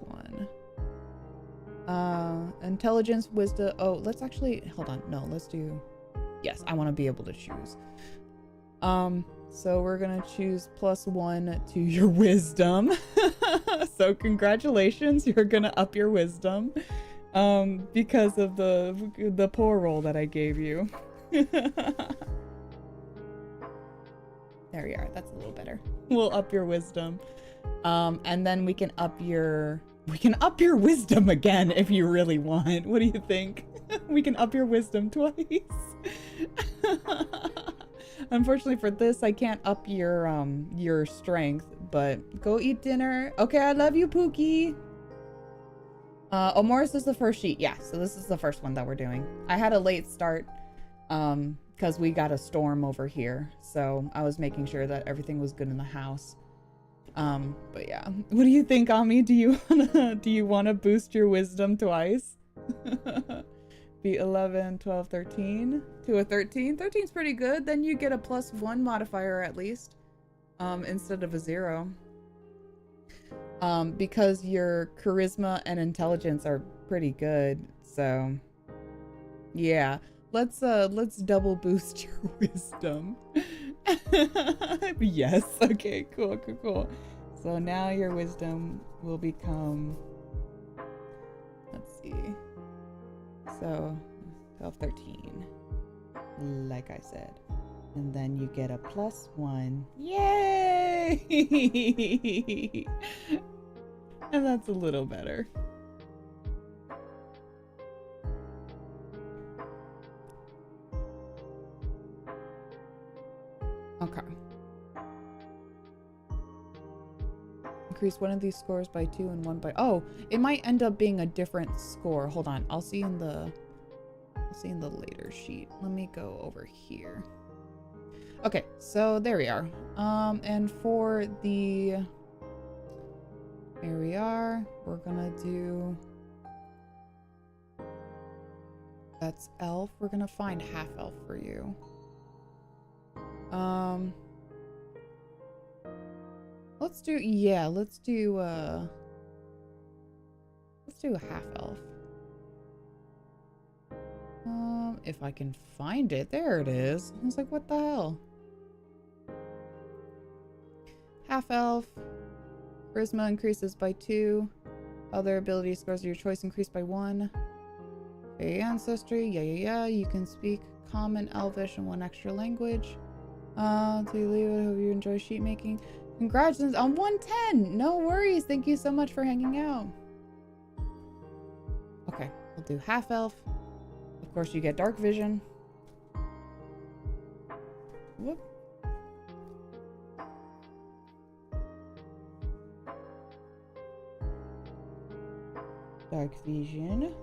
1. Intelligence, wisdom. Oh, let's actually, hold on. No, let's do, yes, I want to be able to choose. So we're gonna choose +1 to your wisdom. So congratulations, you're gonna up your wisdom. Because of the poor roll that I gave you. There we are. That's a little better. We'll up your wisdom. And then we can up your wisdom again if you really want. What do you think? We can up your wisdom twice. Unfortunately for this, I can't up your strength, but go eat dinner. Okay, I love you, Pookie. Morris is the first sheet. Yeah, so this is the first one that we're doing. I had a late start because we got a storm over here, so I was making sure that everything was good in the house. But yeah, what do you think, Ami? Do you wanna boost your wisdom twice? Be 11, 12, 13 to a 13. 13's pretty good. Then you get a +1 modifier at least, instead of a 0. Because your charisma and intelligence are pretty good. So yeah, let's double boost your wisdom. Yes. Okay, cool. So now your wisdom will become, let's see, so 12, 13, like I said, and then you get a +1. Yay! And that's a little better. Okay. Increase one of these scores by 2 and 1 by... Oh, it might end up being a different score. Hold on. I'll see in the later sheet. Let me go over here. Okay, so there we are. And for the... Here we are. We're gonna do... That's elf. We're gonna find half elf for you. Let's do half elf. If I can find it. There it is. I was like, what the hell? Half elf. Charisma increases by 2. Other ability scores of your choice increase by 1. Okay, ancestry. Yeah. You can speak Common, Elvish, and 1 extra language. To leave it, hope you enjoy sheet making. Congrats on 110. No worries. Thank you so much for hanging out. Okay, we'll do half elf. Of course, you get dark vision. Whoop. Dark vision.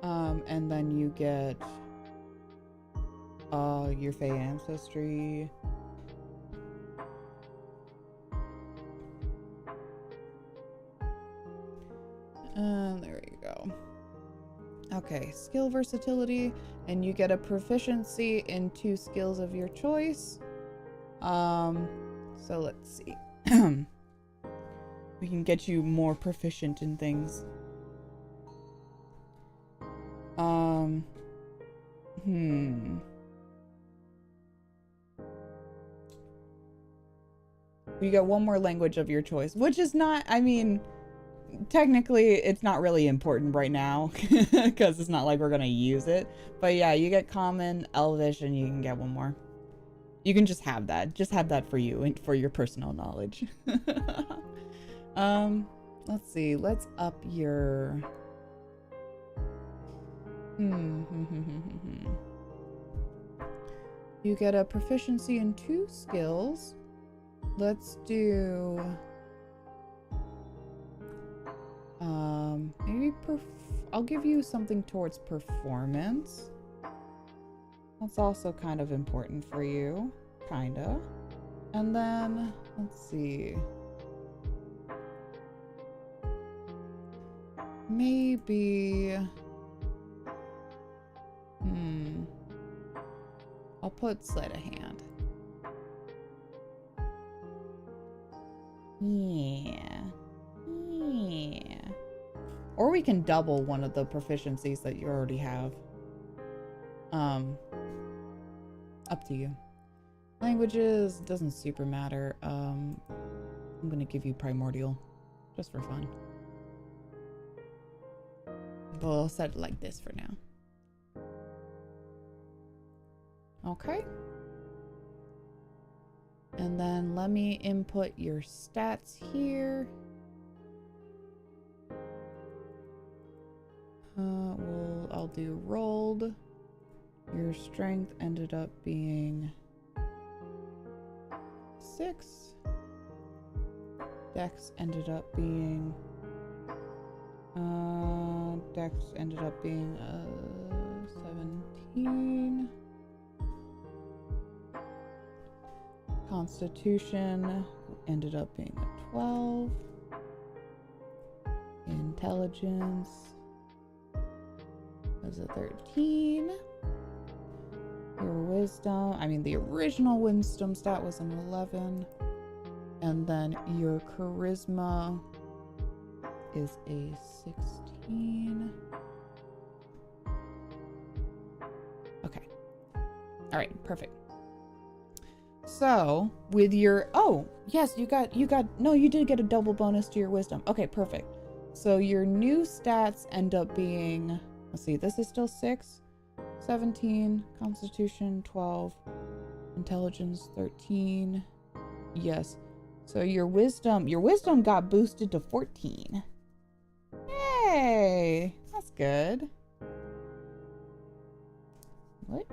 And then you get your Fey ancestry. There you go. Okay, skill versatility, and you get a proficiency in 2 skills of your choice. So let's see. We can get you more proficient in things. You get 1 more language of your choice, which is not, I mean, technically it's not really important right now because it's not like we're gonna use it. But yeah, you get common, elvish, and you can get 1 more. You can just have that. Just have that for you and for your personal knowledge. Let's see. Let's up your... You get a proficiency in 2 skills. Let's do... maybe I'll give you something towards performance. That's also kind of important for you. Kinda. And then, let's see. Maybe... I'll put sleight of hand. Yeah. Or we can double one of the proficiencies that you already have. Up to you. Languages doesn't super matter. I'm gonna give you primordial, just for fun. We'll set it like this for now. Okay. And then let me input your stats here. I'll do rolled. Your strength ended up being 6. Dex ended up being 17. Constitution ended up being a 12. Intelligence was a 13. Your wisdom, I mean the original wisdom stat was an 11. And then your charisma is a 16. Okay. All right, perfect. So with your, oh yes, you did get a double bonus to your wisdom. Okay, perfect. So your new stats end up being, let's see, this is still 6, 17, constitution 12, intelligence 13. Yes. So your wisdom got boosted to 14. Yay! That's good. What?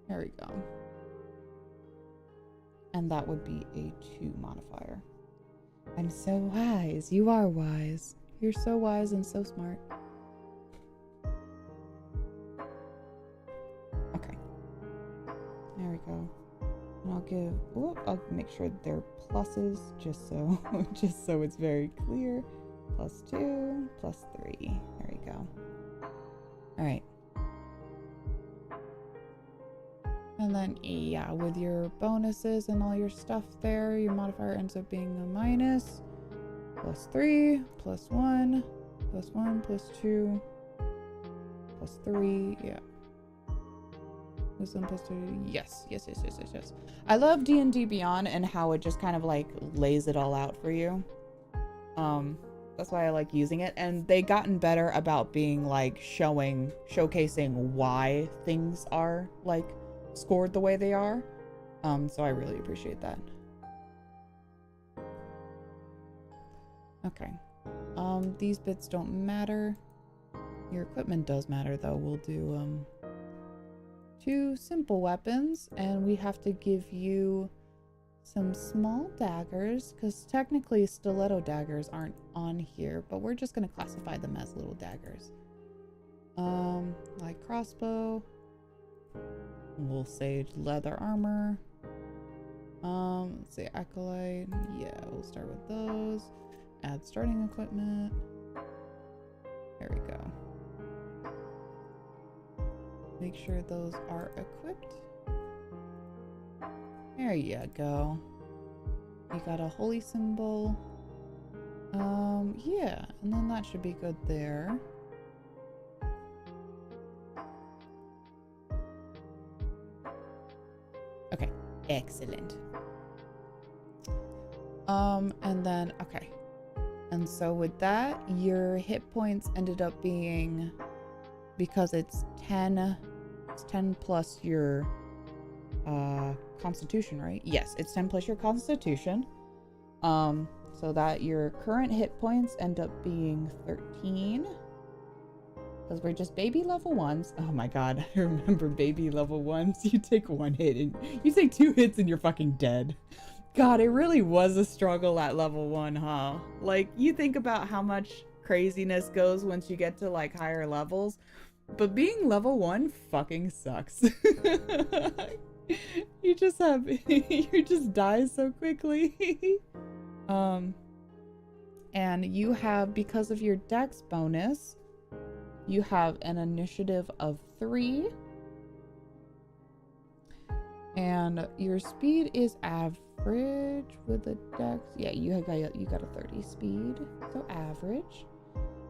There we go. And that would be a 2 modifier. I'm so wise. You are wise. You're so wise and so smart. Okay. There we go. And I'll make sure they're pluses just so it's very clear. +2, +3. There we go. All right. And then, yeah, with your bonuses and all your stuff there, your modifier ends up being a minus. +3, +1, +1, +2, +3, yeah. Wisdom +2, yes. I love D&D Beyond and how it just kind of like lays it all out for you. That's why I like using it. And they gotten better about being like showcasing why things are like scored the way they are. So I really appreciate that. Okay. These bits don't matter. Your equipment does matter though. We'll do 2 simple weapons, and we have to give you some small daggers, because technically stiletto daggers aren't on here, but we're just going to classify them as little daggers. Like crossbow. We'll say leather armor. Let's say acolyte. Yeah, we'll start with those. Add starting equipment. There we go. Make sure those are equipped. There you go. You got a holy symbol. Yeah, and then that should be good there. Okay, excellent. And then, okay. And so with that, your hit points ended up being, because it's 10 plus your constitution, right? Yes, it's 10 plus your constitution. So that your current hit points end up being 13. Because we're just baby level 1s. Oh my god, I remember baby level 1s. You take 1 hit and you take 2 hits and you're fucking dead. God, it really was a struggle at level 1, huh? Like, you think about how much craziness goes once you get to like higher levels, but being level 1 fucking sucks. You just die so quickly. And you have, because of your dex bonus, you have an initiative of 3. And your speed is average with a dex. Yeah, you got a 30 speed, so average.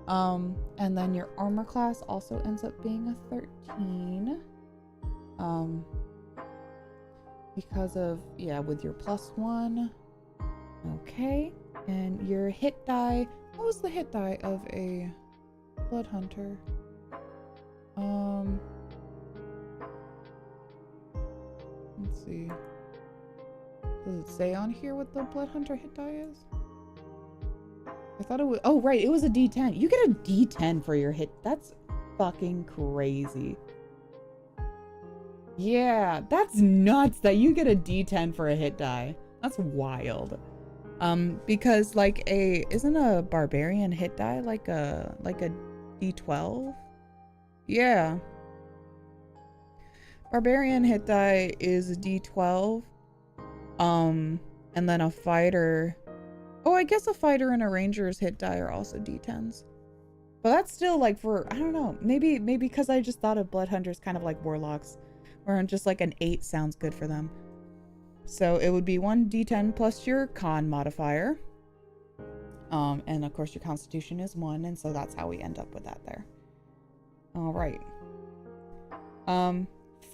And then your armor class also ends up being a 13. Because of, yeah, with your +1. Okay. And your hit die, what was the hit die of a blood hunter? Let's see. Does it say on here what the blood hunter hit die is? I thought it was, oh right, it was a D10. You get a D10 for your hit. That's fucking crazy. Yeah, that's nuts that you get a D10 for a hit die. That's wild. Because like isn't a barbarian hit die like a D12? Yeah. Barbarian hit die is a D12. And then a fighter. Oh, I guess a fighter and a ranger's hit die are also D10s. But that's still like for, I don't know, maybe because I just thought of blood hunters kind of like warlocks, where just like an 8 sounds good for them. So it would be 1 D10 plus your con modifier. And of course your constitution is 1, and so that's how we end up with that there. All right.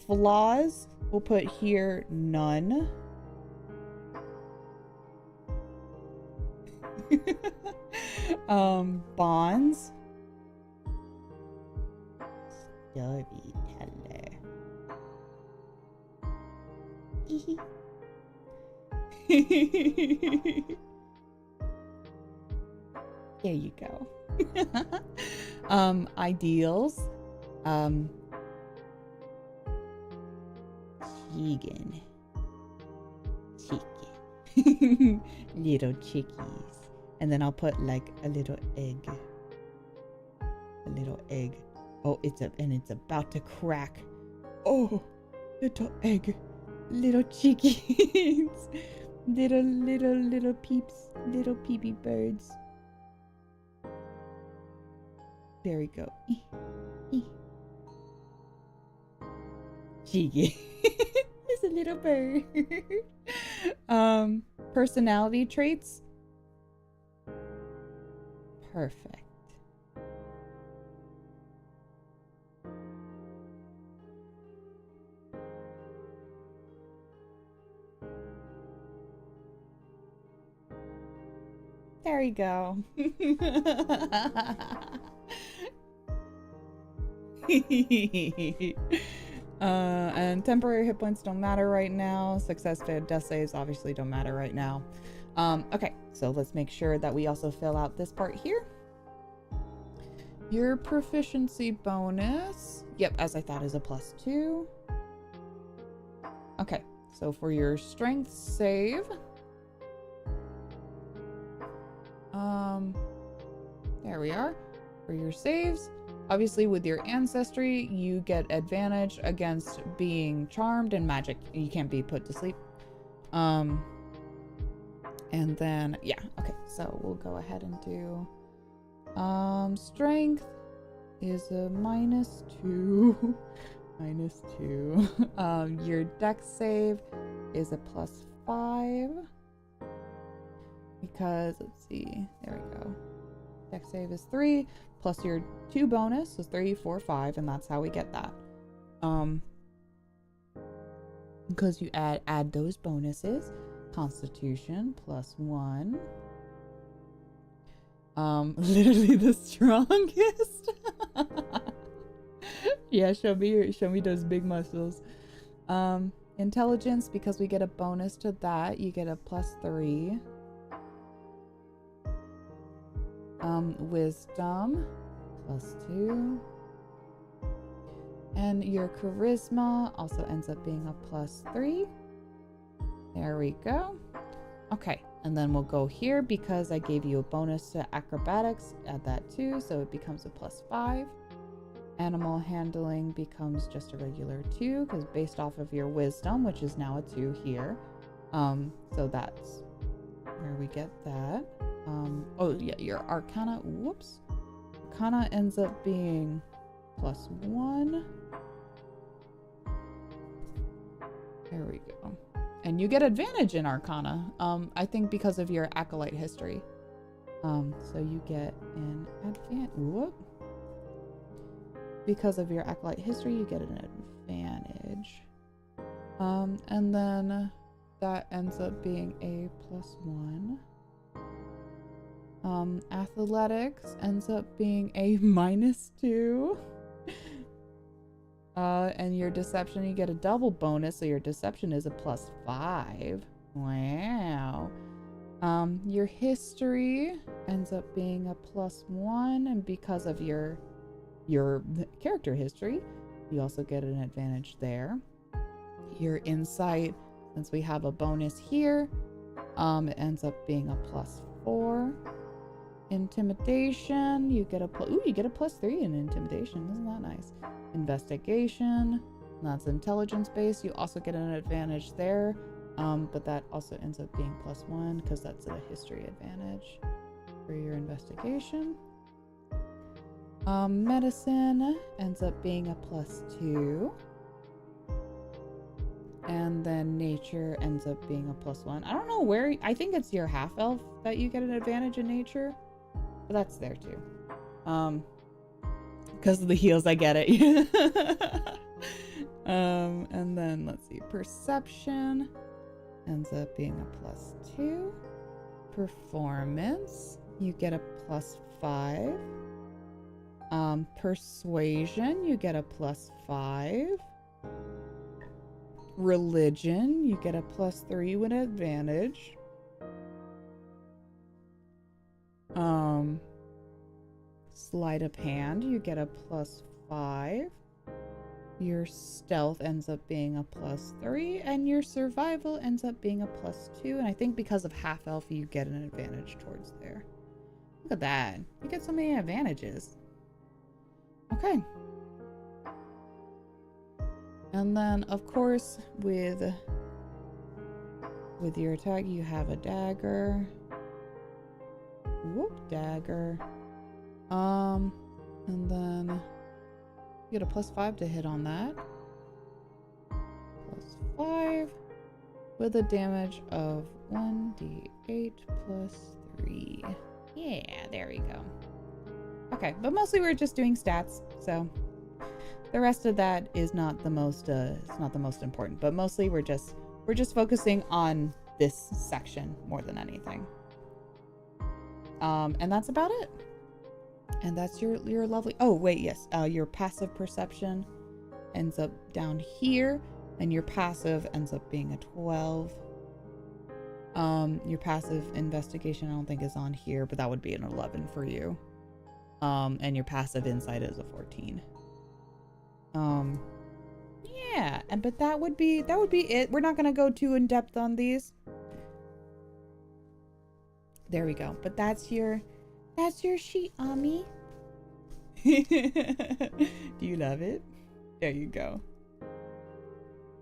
Flaws, we'll put here none. Bonds. Storyteller. There you go. Ideals. Chicken. Little chickies. And then I'll put like a little egg. A little egg. Oh, it's about to crack. Oh, little egg. Little chickies. little peeps. Little peepee birds. There we go. Chicken. It's a little bird. Personality traits. Perfect. There you go. And temporary hit points don't matter right now. Success failed death saves obviously don't matter right now. Okay, so let's make sure that we also fill out this part here. Your proficiency bonus, yep, as I thought, is a +2. Okay, so for your strength save, there we are. For your saves, obviously with your ancestry, you get advantage against being charmed and magic. You can't be put to sleep. And then, yeah, okay, so we'll go ahead and do, strength is a -2. -2. Your dex save is a +5. Because, let's see, there we go. Dex save is 3, plus your 2 bonus, so 3, 4, 5, and that's how we get that. Because you add those bonuses. Constitution +1. Literally the strongest. Yeah, show me those big muscles. Intelligence, because we get a bonus to that, you get a +3. Wisdom +2. And your charisma also ends up being a +3. There we go. Okay, and then we'll go here because I gave you a bonus to acrobatics. Add that too, so it becomes a +5. Animal handling becomes just a regular 2 because based off of your wisdom, which is now a 2 here. So that's where we get that. Oh yeah, your arcana, whoops. Arcana ends up being +1. There we go. And you get advantage in arcana, I think because of your acolyte history. So you get an advantage, because of your acolyte history, you get an advantage. And then that ends up being a +1. Athletics ends up being a -2. And your deception, you get a double bonus, so your deception is a +5. Wow. Your history ends up being a +1, and because of your character history, you also get an advantage there. Your insight, since we have a bonus here, it ends up being a +4. Intimidation, you get a +3 in intimidation. Isn't that nice? Investigation, that's intelligence based. You also get an advantage there, but that also ends up being +1 because that's a history advantage for your investigation. Medicine ends up being a +2. And then nature ends up being a +1. I don't know where, I think it's your half-elf that you get an advantage in nature. But that's there too. Because of the heals, I get it. And then let's see, perception ends up being a +2. Performance, you get a +5. Persuasion, you get a +5. Religion, you get a +3 with advantage. Sleight of hand, you get a +5. Your stealth ends up being a +3, and your survival ends up being a +2. And I think because of half elf, you get an advantage towards there. Look at that, you get so many advantages. Okay. And then, of course, with your attack, you have a dagger. Whoop, dagger. And then you get a +5 to hit on that. +5 with a damage of 1d8 +3. Yeah, there we go. Okay, but mostly we're just doing stats, so the rest of that is not the most it's not the most important, but mostly we're just focusing on this section more than anything. And that's about it. And that's your lovely, oh wait, yes, your passive perception ends up down here, and your passive ends up being a 12. Your passive investigation I don't think is on here, but that would be an 11 for you. And your passive insight is a 14. Yeah, but that would be it. We're not gonna go too in depth on these. There we go. But that's your sheet, Ami. Do you love it? There you go.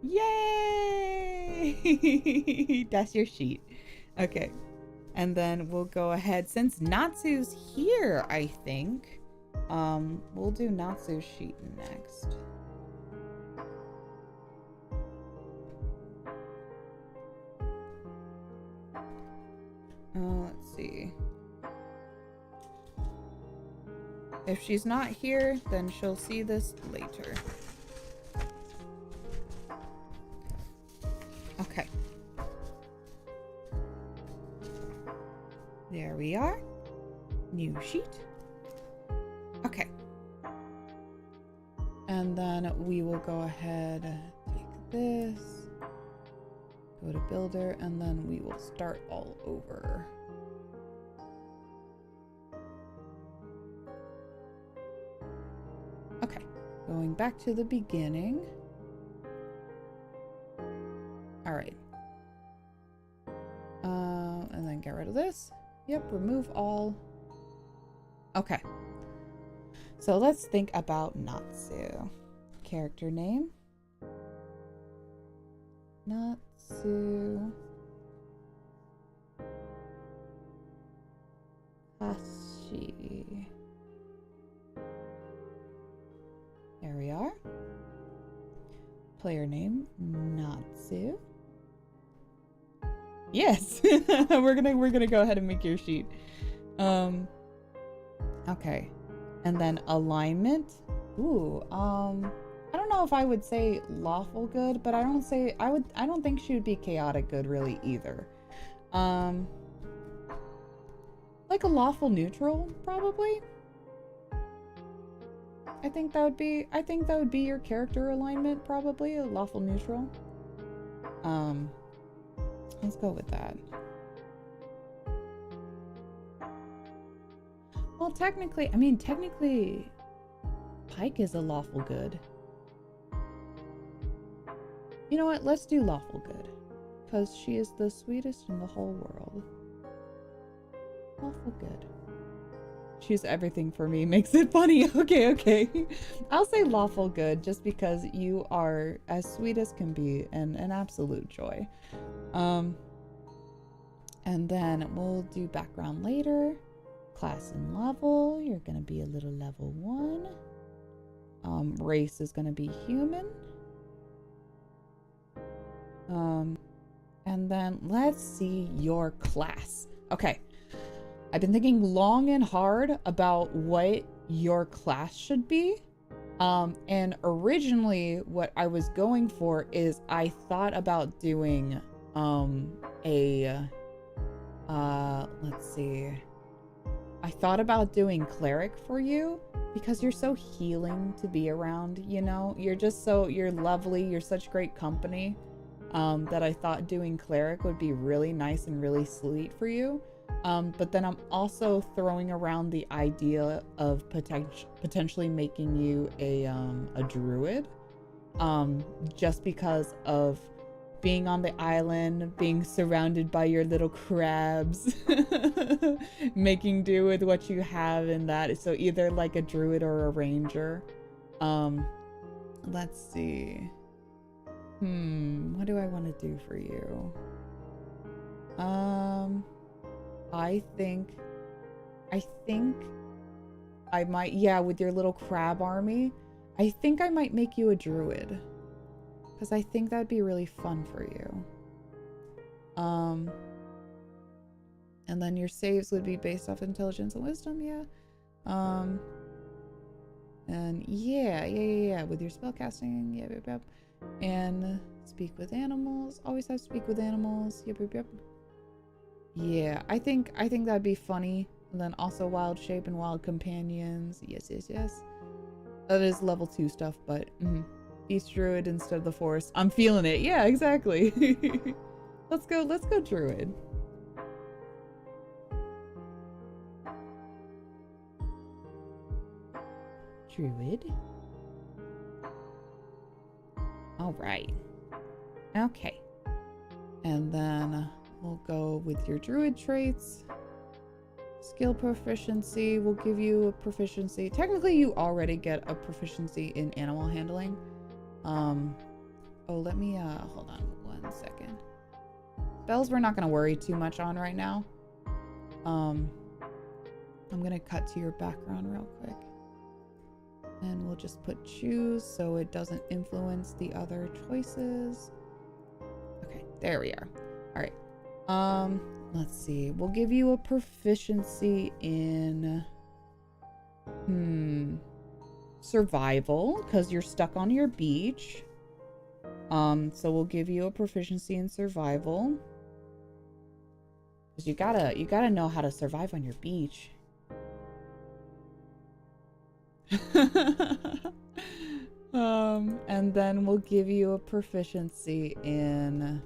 Yay! That's your sheet. Okay. And then we'll go ahead, since Natsu's here, I think, we'll do Natsu's sheet next. Let's see. If she's not here, then she'll see this later. Okay. There we are. New sheet. Okay. And then we will go ahead, take this, go to builder, and then we will start all over. Okay, going back to the beginning. All right. And then get rid of this. Yep, remove all. Okay. So let's think about Natsu. Character name. Natsu. Hashi. There we are. Player name, Natsu. Yes. we're gonna go ahead and make your sheet. Okay. And then alignment. Ooh, I don't know if I would say lawful good, but I don't think she would be chaotic good really either. Like a lawful neutral, probably. I think that would be your character alignment, probably, a lawful neutral. Let's go with that. Well, technically, Pike is a lawful good. You know what? Let's do lawful good. Because she is the sweetest in the whole world. Lawful good. Choose everything for me makes it funny. Okay. I'll say lawful good just because you are as sweet as can be and an absolute joy. And then we'll do background later. Class and level. You're going to be a little level 1. Race is going to be human. And then let's see your class. Okay. I've been thinking long and hard about what your class should be. And originally what I was going for is I thought about doing let's see. I thought about doing cleric for you because you're so healing to be around, you know? You're lovely, you're such great company. That I thought doing cleric would be really nice and really sweet for you. But then I'm also throwing around the idea of potentially making you a druid. Just because of being on the island, being surrounded by your little crabs, making do with what you have in that. So either like a druid or a ranger. Let's see. What do I want to do for you? I think I might, yeah, with your little crab army, I think I might make you a druid. Because I think that'd be really fun for you. And then your saves would be based off intelligence and wisdom, yeah. And yeah, with your spellcasting, yep. And speak with animals, always have speak with animals, yep. Yeah, I think that'd be funny. And then also wild shape and wild companions. Yes, yes, yes. That is level 2 stuff, but Beast Druid instead of the Forest. I'm feeling it. Yeah, exactly. Let's go Druid. Druid. All right. Okay. And then we'll go with your Druid traits. Skill proficiency will give you a proficiency. Technically, you already get a proficiency in animal handling. Oh, let me, hold on 1 second. Spells we're not going to worry too much on right now. I'm going to cut to your background real quick. And we'll just put choose so it doesn't influence the other choices. Okay, there we are. All right. Let's see. We'll give you a proficiency in survival because you're stuck on your beach. So we'll give you a proficiency in survival. Because you gotta know how to survive on your beach. And then we'll give you a proficiency in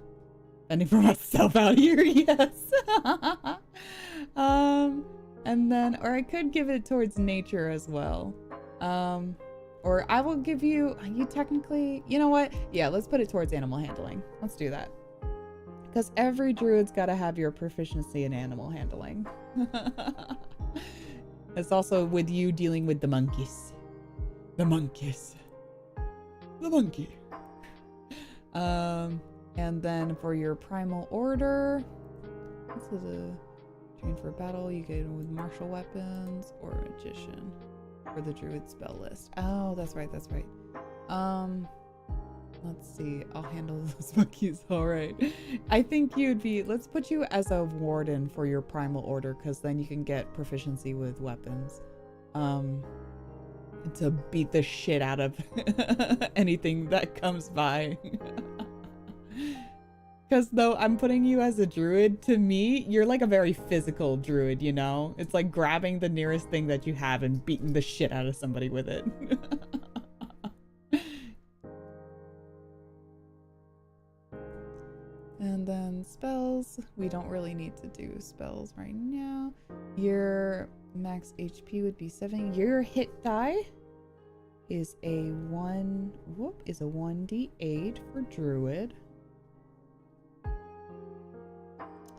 fending for myself out here. Yes. And then, or I could give it towards nature as well. Or I will give you technically, you know what? Yeah, let's put it towards animal handling. Let's do that. Because every druid's got to have your proficiency in animal handling. It's also with you dealing with the monkeys. The monkeys. The monkey. And then for your primal order, this is a train for battle. You get it with martial weapons or magician for the druid spell list. Oh, that's right. That's right. Let's see. I'll handle those monkeys. All right. I think you'd be, let's put you as a warden for your primal order, because then you can get proficiency with weapons. To beat the shit out of anything that comes by. Because though I'm putting you as a druid, to me, you're like a very physical druid, you know? It's like grabbing the nearest thing that you have and beating the shit out of somebody with it. And then spells. We don't really need to do spells right now. Your max HP would be 7. Your hit die is a 1d8 for druid.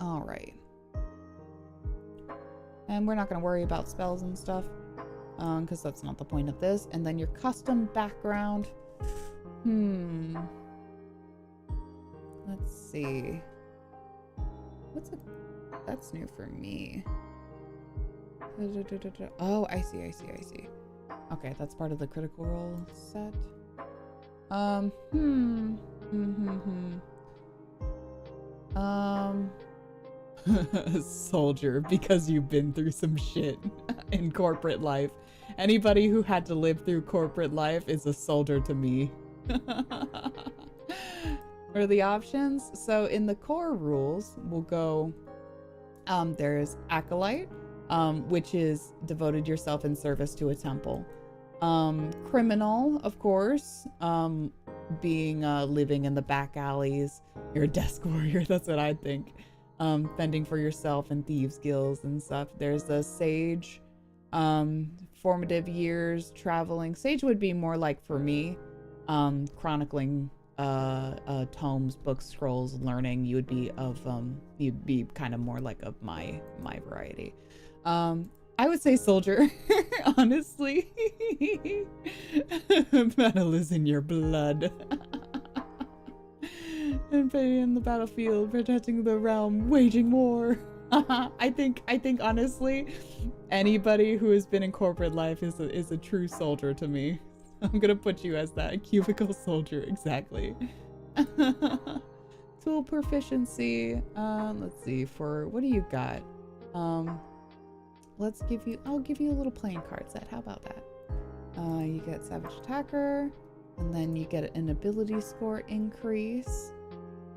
All right. And we're not going to worry about spells and stuff, because that's not the point of this. And then your custom background. Let's see. That's new for me. Oh, I see. Okay, that's part of the critical role set. Soldier, because you've been through some shit in corporate life. Anybody who had to live through corporate life is a soldier to me. What are the options? So in the core rules, we'll go, there's acolyte, which is devoted yourself in service to a temple. Criminal, of course, being living in the back alleys. You're a desk warrior, that's what I think. Fending for yourself and thieves guilds and stuff. There's a sage, formative years, traveling. Sage would be more like, for me, chronicling tomes, books, scrolls, learning. You'd be kind of more like of my variety. I would say soldier, honestly. Battle is in your blood. And in the battlefield, protecting the realm, waging war. I think honestly, anybody who has been in corporate life is a true soldier to me. I'm gonna put you as that cubicle soldier, exactly. Tool proficiency. Let's see, for what do you got? I'll give you a little playing card set. How about that? You get Savage Attacker, and then you get an ability score increase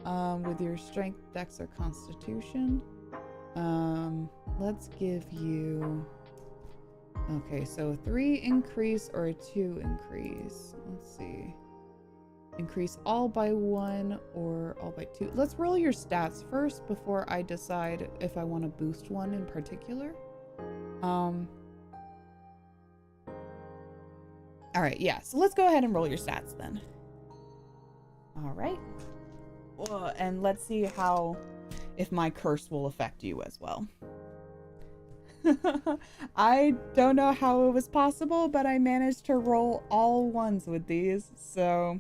with your Strength, Dex, or Constitution. Let's give you... Okay, so a 3 increase or a 2 increase. Let's see. Increase all by 1 or all by 2. Let's roll your stats first before I decide if I want to boost one in particular. Alright, yeah. So let's go ahead and roll your stats then. Alright. Well, and let's see if my curse will affect you as well. I don't know how it was possible, but I managed to roll all ones with these, so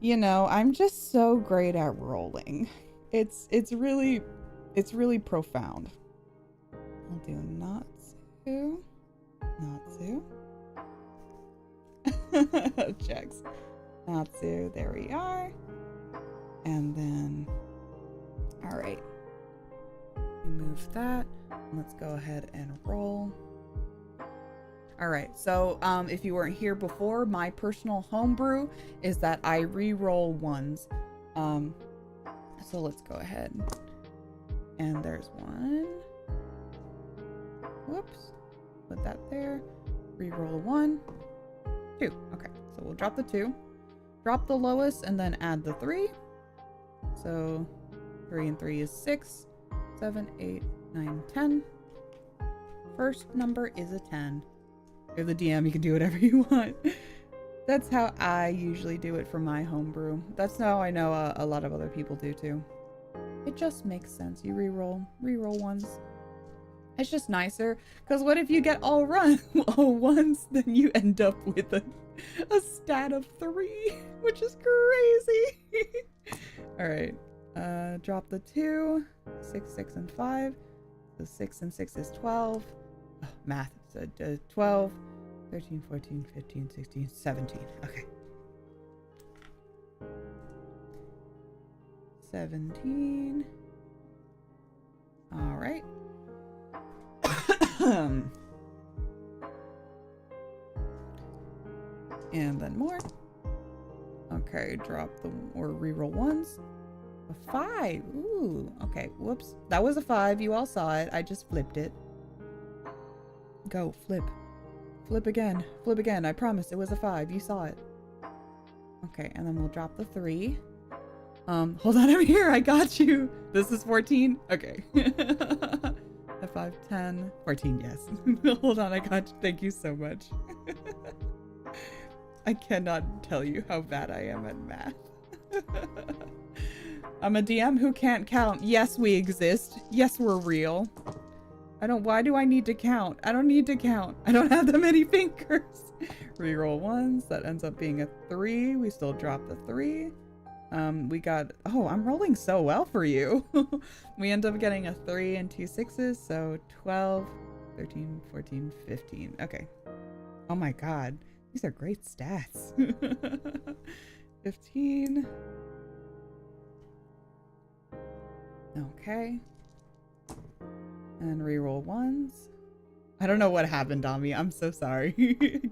you know, I'm just so great at rolling. It's really profound. I'll do Natsu. Checks. Natsu, there we are. And then, all right. Remove that. Let's go ahead and roll. All right, so if you weren't here before, my personal homebrew is that I re-roll ones. So let's go ahead. And there's one. Whoops. Put that there. Re-roll 1. 2. Okay, so we'll drop the 2. Drop the lowest and then add the 3. So 3 and 3 is 6. 7, 8, 9, 10. First number is a 10. You're the DM, you can do whatever you want. That's how I usually do it for my homebrew. That's how I know a lot of other people do too. It just makes sense. You re-roll ones. It's just nicer, because what if you get all ones, then you end up with a stat of 3, which is crazy. All right. Drop the 2, 6, 6, and 5. So 6 and 6 is 12. Oh, math. So 12, 13, 14, 15, 16, 17. Okay. 17. All right. And then more. Okay, drop them or reroll ones. A 5. Ooh, okay. Whoops. That was a 5. You all saw it. I just flipped it. Go, flip. Flip again. Flip again. I promise it was a 5. You saw it. Okay, and then we'll drop the 3. Hold on, I'm here. I got you. This is 14. Okay. A 5, 10, 14, yes. Hold on, I got you. Thank you so much. I cannot tell you how bad I am at math. I'm a DM who can't count. Yes, we exist. Yes, we're real. Why do I need to count? I don't need to count. I don't have that many fingers. Reroll ones. That ends up being a 3. We still drop the 3. We got, oh, I'm rolling so well for you. We end up getting a 3 and 2 6s. So 12, 13, 14, 15. Okay. Oh my God. These are great stats. 15. Okay. And reroll ones. I don't know what happened, Dami. I'm so sorry.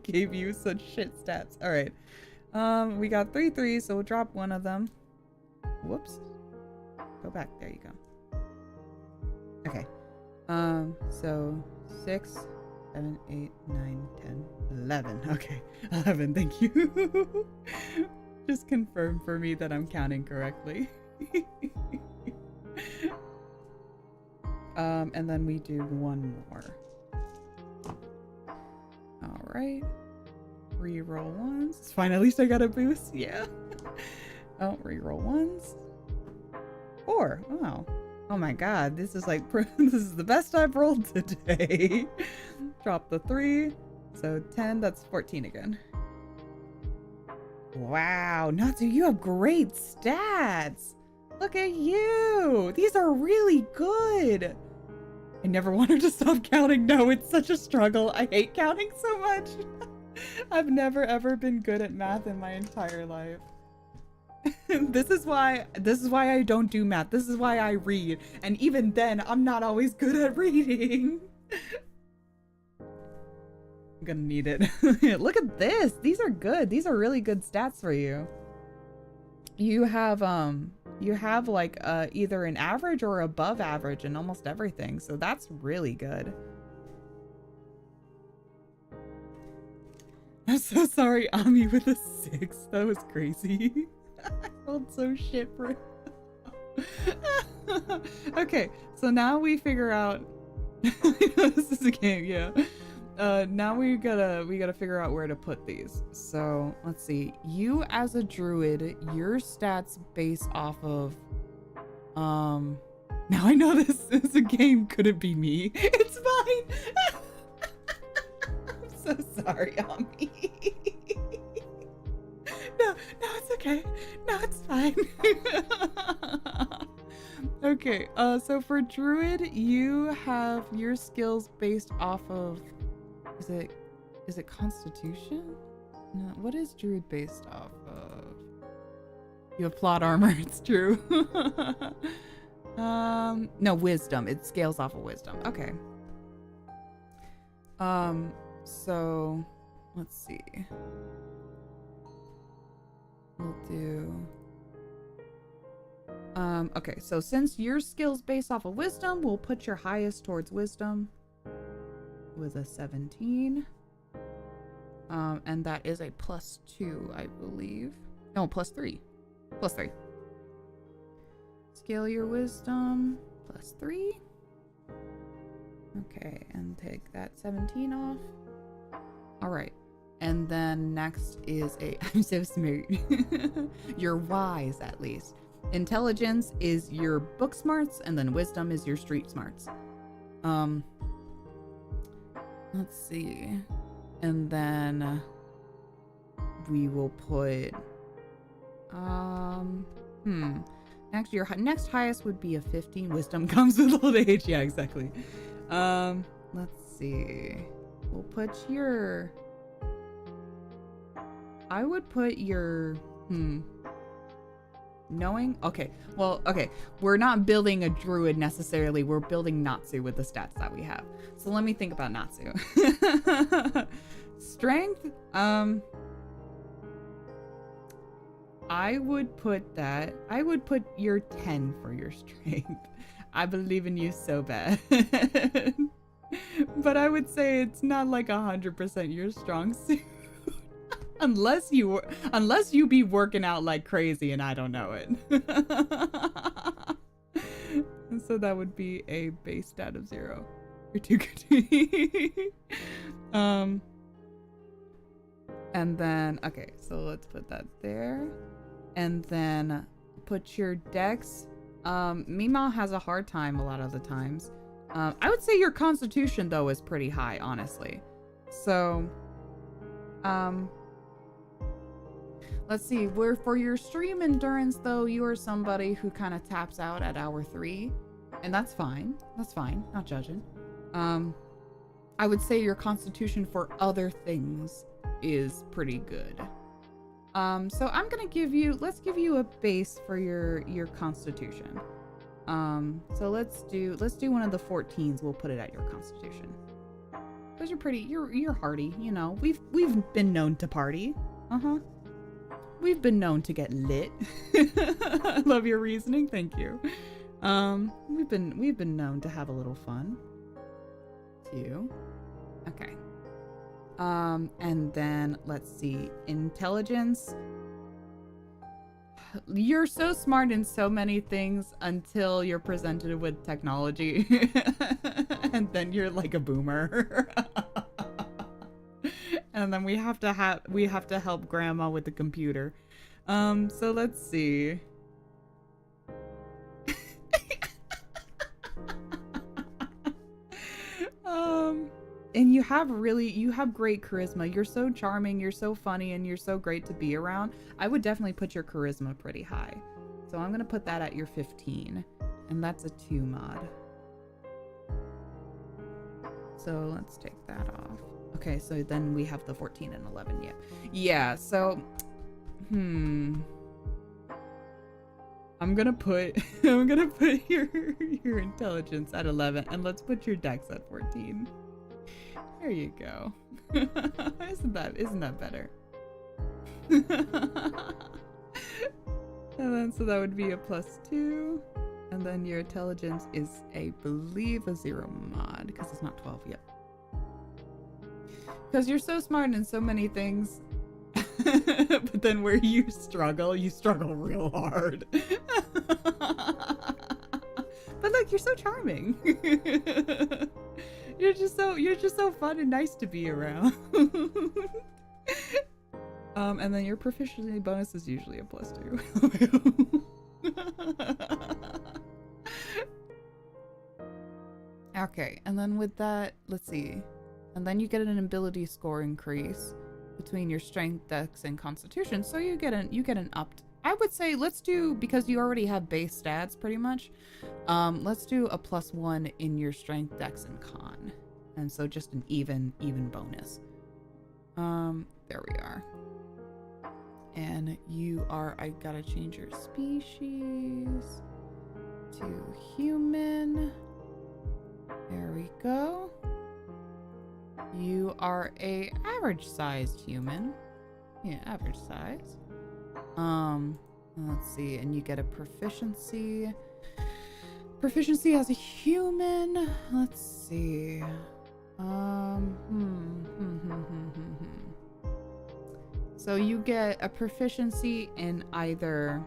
Gave you such shit stats. All right. We got 3 3s, so we'll drop one of them. Whoops. Go back. There you go. Okay. So 6, 7, 8, 9, 10, 11. Okay. 11. Thank you. Just confirm for me that I'm counting correctly. And then we do one more. All right. Reroll ones. It's fine. At least I got a boost. Yeah. Oh, reroll ones. 4. Wow. Oh my God. This is like, this is the best I've rolled today. Drop the 3. So 10. That's 14 again. Wow. Natsu, you have great stats. Look at you. These are really good. I never wanted to stop counting. No, it's such a struggle. I hate counting so much. I've never ever been good at math in my entire life. This is why I don't do math. This is why I read. And even then, I'm not always good at reading. I'm gonna need it. Look at this. These are good. These are really good stats for you. You have You have like either an average or above average in almost everything, so that's really good. I'm so sorry, Ami with a 6. That was crazy. I felt so shit for it. Okay, so now we figure out this is a game, yeah. Now we gotta figure out where to put these. So let's see. You as a druid, your stats base off of now I know this is a game, couldn't be me. It's fine. I'm so sorry, Ami. No, it's okay. No, it's fine. Okay, so for druid, you have your skills based off of, is it constitution? No, what is druid based off of? You have plot armor, it's true. No, wisdom. It scales off of wisdom. Okay. So let's see. We'll do okay, so since your skill's based off of wisdom, we'll put your highest towards wisdom with a 17. And that is a +2, I believe. No, +3. +3. Scale your wisdom, +3. Okay, and take that 17 off. Alright. And then next is a I'm so smart. You're wise, at least. Intelligence is your book smarts, and then wisdom is your street smarts. Let's see. And then we will put next, your next highest would be a 15. Wisdom comes with old age. Yeah, exactly. Let's see. We'll put your, I would put your knowing. Okay, well, okay, we're not building a druid necessarily, we're building Natsu with the stats that we have. So let me think about Natsu. Strength, I would put your 10 for your strength. I believe in you so bad. But I would say it's not like 100% your strong suit. Unless you be working out like crazy and I don't know it. And so that would be a base stat of 0. You're too good to me. And then, okay, so let's put that there. And then put your dex. Mima has a hard time a lot of the times. I would say your constitution, though, is pretty high, honestly. So, let's see, for your stream endurance, though, you are somebody who kind of taps out at hour 3. And that's fine. That's fine. Not judging. I would say your constitution for other things is pretty good. So I'm gonna let's give you a base for your constitution. So let's do one of the 14s. We'll put it at your constitution. Because you're hardy, you know. We've been known to party. We've been known to get lit. I love your reasoning, thank you. We've been known to have a little fun too. Okay. And then let's see, intelligence. You're so smart in so many things until you're presented with technology. And then you're like a boomer. And then we have to help grandma with the computer. So let's see. And you have great charisma. You're so charming, you're so funny, and you're so great to be around. I would definitely put your charisma pretty high. So I'm gonna put that at your 15. And that's a 2 mod. So let's take that off. Okay, so then we have the 14 and 11, yeah. Yeah, so, I'm gonna put your intelligence at 11, and let's put your dex at 14. There you go. Isn't that better? And then, so that would be a +2. And then your intelligence is, I believe, a 0 mod, because it's not 12 yet. Because you're so smart in so many things. But then where you struggle real hard. But look, you're so charming. You're just so fun and nice to be around. And then your proficiency bonus is usually a +2. Okay, and then with that, let's see. And then you get an ability score increase between your strength, dex, and constitution. So you get an upped. I would say let's do, because you already have base stats pretty much. Let's do a +1 in your strength, dex, and con. And so just an even bonus. There we are. And you are, I gotta change your species to human. There we go. You are a average sized human. Yeah, average size. Let's see, and you get a proficiency. Proficiency as a human. Let's see. So you get a proficiency in either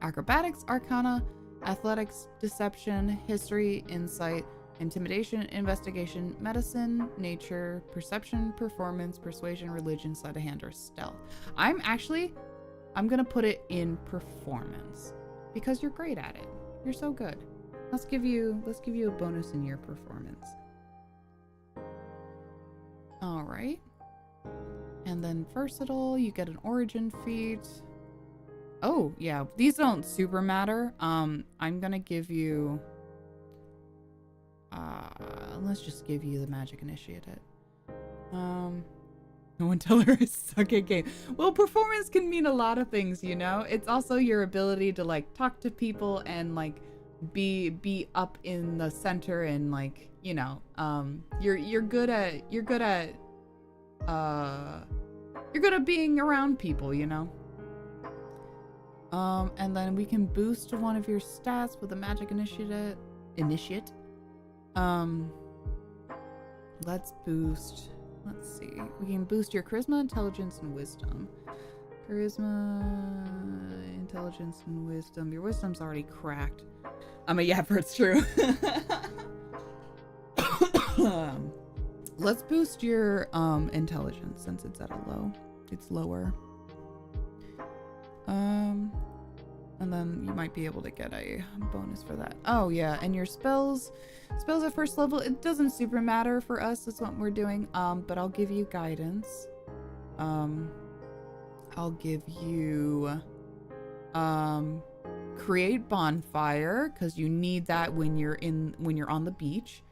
acrobatics, arcana, athletics, deception, history, insight, intimidation, investigation, medicine, nature, perception, performance, persuasion, religion, sleight of hand, or stealth. I'm gonna put it in performance because you're great at it. You're so good. Let's give you a bonus in your performance. All right. And then versatile, you get an origin feat. Oh yeah, these don't super matter. I'm gonna give you. Let's just give you the magic initiate. No one tell her I suck at game. Well, performance can mean a lot of things, you know. It's also your ability to like talk to people and like be up in the center and like, you know, you're good at being around people, you know. And then we can boost one of your stats with a magic initiate. Let's see. We can boost your charisma, intelligence, and wisdom. Charisma, intelligence, and wisdom. Your wisdom's already cracked. Yeah, it's true. Let's boost your intelligence since it's at a low. It's lower. And then you might be able to get a bonus for that. Oh yeah, and your spells at first level, it doesn't super matter for us. That's what we're doing. But I'll give you guidance. I'll give you create bonfire, because you need that when you're on the beach.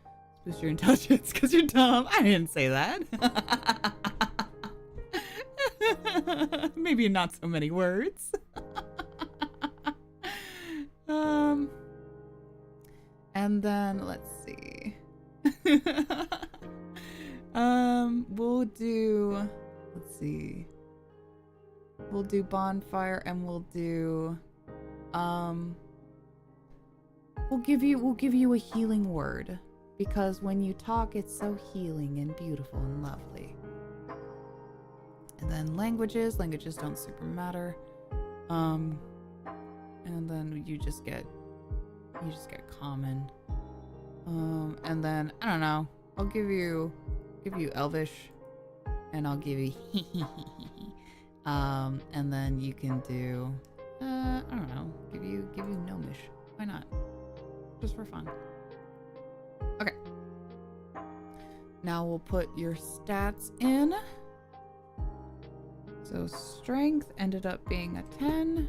Boost your intelligence because you're dumb. I didn't say that. Maybe not so many words. And then let's see. We'll do, let's see. We'll do bonfire, and we'll do we'll give you a healing word, because when you talk it's so healing and beautiful and lovely. And then languages don't super matter. And then you just get common. And then I don't know, I'll give you Elvish, and I'll give you and then you can do I don't know, give you Gnomish. Why not? Just for fun. Okay. Now we'll put your stats in. So strength ended up being a 10.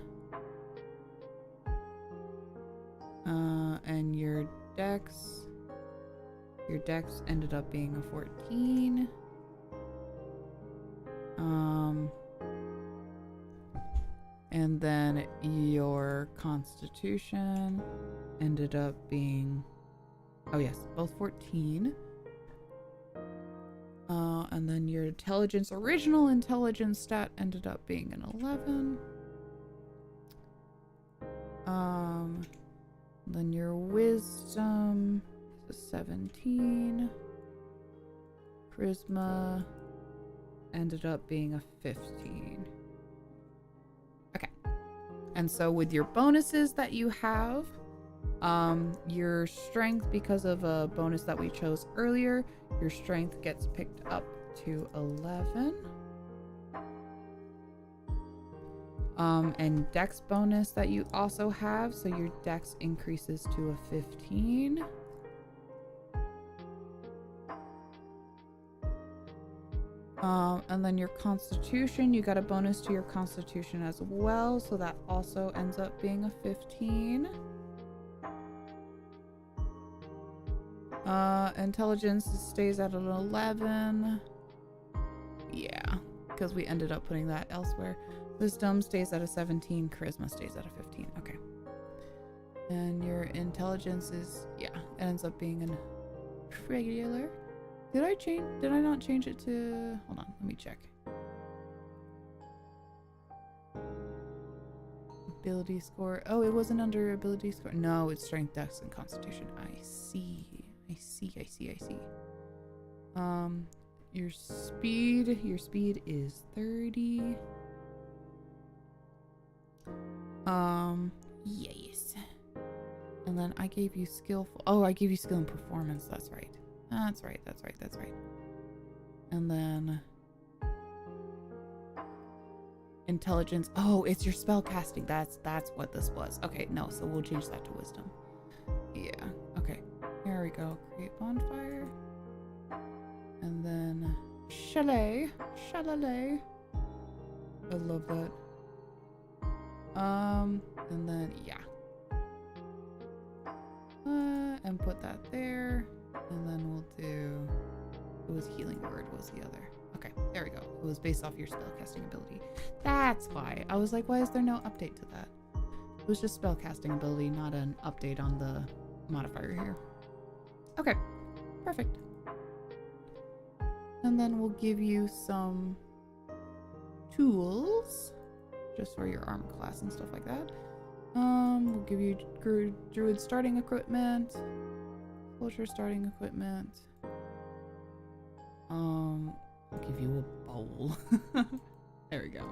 And your dex ended up being a 14. And then your constitution ended up being, oh yes, both 14. And then your original intelligence stat ended up being an 11. Then your wisdom is a 17. Charisma ended up being a 15. Okay. And so with your bonuses that you have, your strength, because of a bonus that we chose earlier, your strength gets picked up to 11. And dex bonus that you also have, so your dex increases to a 15. And then your constitution, you got a bonus to your constitution as well, so that also ends up being a 15. Intelligence stays at an 11. Yeah, because we ended up putting that elsewhere. Wisdom stays at a 17. Charisma stays at a 15. Okay. And your intelligence is, yeah, it ends up being an regular. Did I not change it to, hold on, let me check. Ability score. Oh, it wasn't under ability score. No, it's strength, dex, and constitution. I see. Your speed is 30. Yes. And then I gave you skillful. Oh, I gave you skill and performance. That's right. That's right. And then intelligence. Oh, it's your spell casting. That's what this was. Okay, no, so we'll change that to wisdom. Yeah. Okay. Here we go. Create bonfire. And then chalet. I love that. And then yeah. And put that there. And then we'll do, it was healing word was the other. Okay, there we go. It was based off your spellcasting ability. That's why. I was like, why is there no update to that? It was just spellcasting ability, not an update on the modifier here. Okay, perfect. And then we'll give you some tools just for your armor class and stuff like that. We'll give you druid starting equipment, soldier starting equipment. I'll give you a bowl. There we go.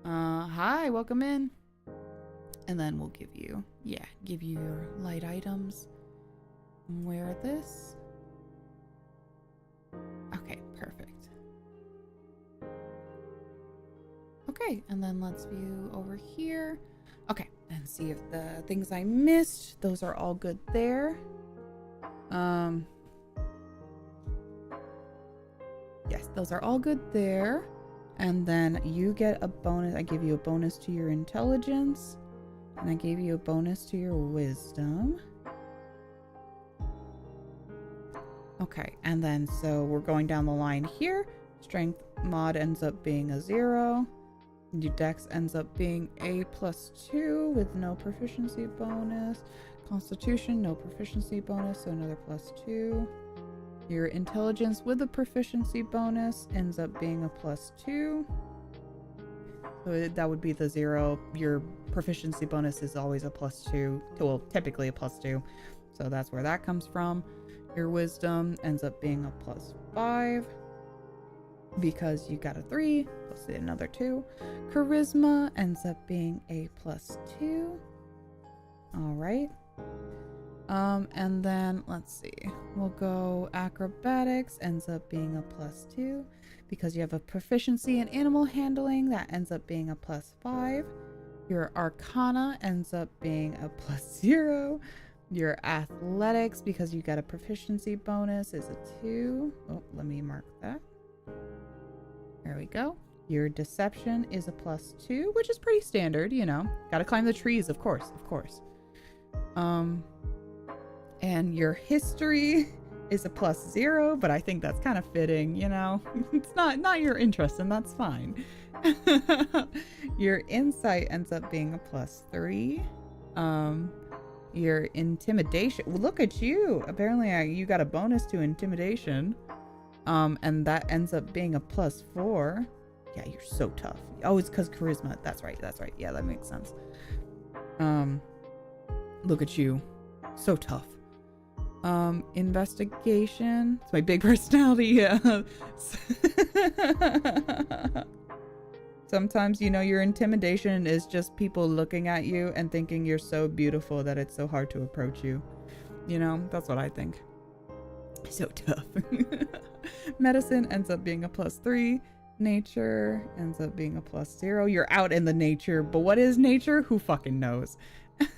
Hi, welcome in. And then we'll give you your light items. Wear this. Okay, perfect. Okay, and then let's view over here. Okay, and see if the things I missed, those are all good there. Yes, those are all good there. And then you get a bonus. I give you a bonus to your intelligence. And I gave you a bonus to your wisdom. Okay, and then so we're going down the line here. Strength mod ends up being a 0. Your dex ends up being a +2 with no proficiency bonus. Constitution, no proficiency bonus, so another +2. Your intelligence with a proficiency bonus ends up being a +2. So that would be the 0. Your proficiency bonus is always a +2. Well, typically a +2. So that's where that comes from. Your wisdom ends up being a +5. Because you got a 3, plus another 2. Charisma ends up being a +2. All right. And then let's see. We'll go acrobatics ends up being a +2 because you have a proficiency in animal handling that ends up being a +5. Your arcana ends up being a +0. Your athletics, because you got a proficiency bonus, is a 2. Oh, let me mark that. There we go. Your deception is a +2, which is pretty standard, you know. Gotta climb the trees, of course. And your history is a +0, but I think that's kind of fitting, you know. It's not your interest, and that's fine. Your insight ends up being a +3. Your intimidation, well, look at you. Apparently you got a bonus to intimidation. And that ends up being a +4. Yeah, you're so tough. Oh, it's because charisma. That's right. That's right. Yeah, that makes sense. Look at you. So tough. Investigation. It's my big personality. Yeah. Sometimes, you know, your intimidation is just people looking at you and thinking you're so beautiful that it's so hard to approach you. You know, that's what I think. So tough. Medicine ends up being a +3. Nature ends up being a +0. You're out in the nature, but what is nature? Who fucking knows?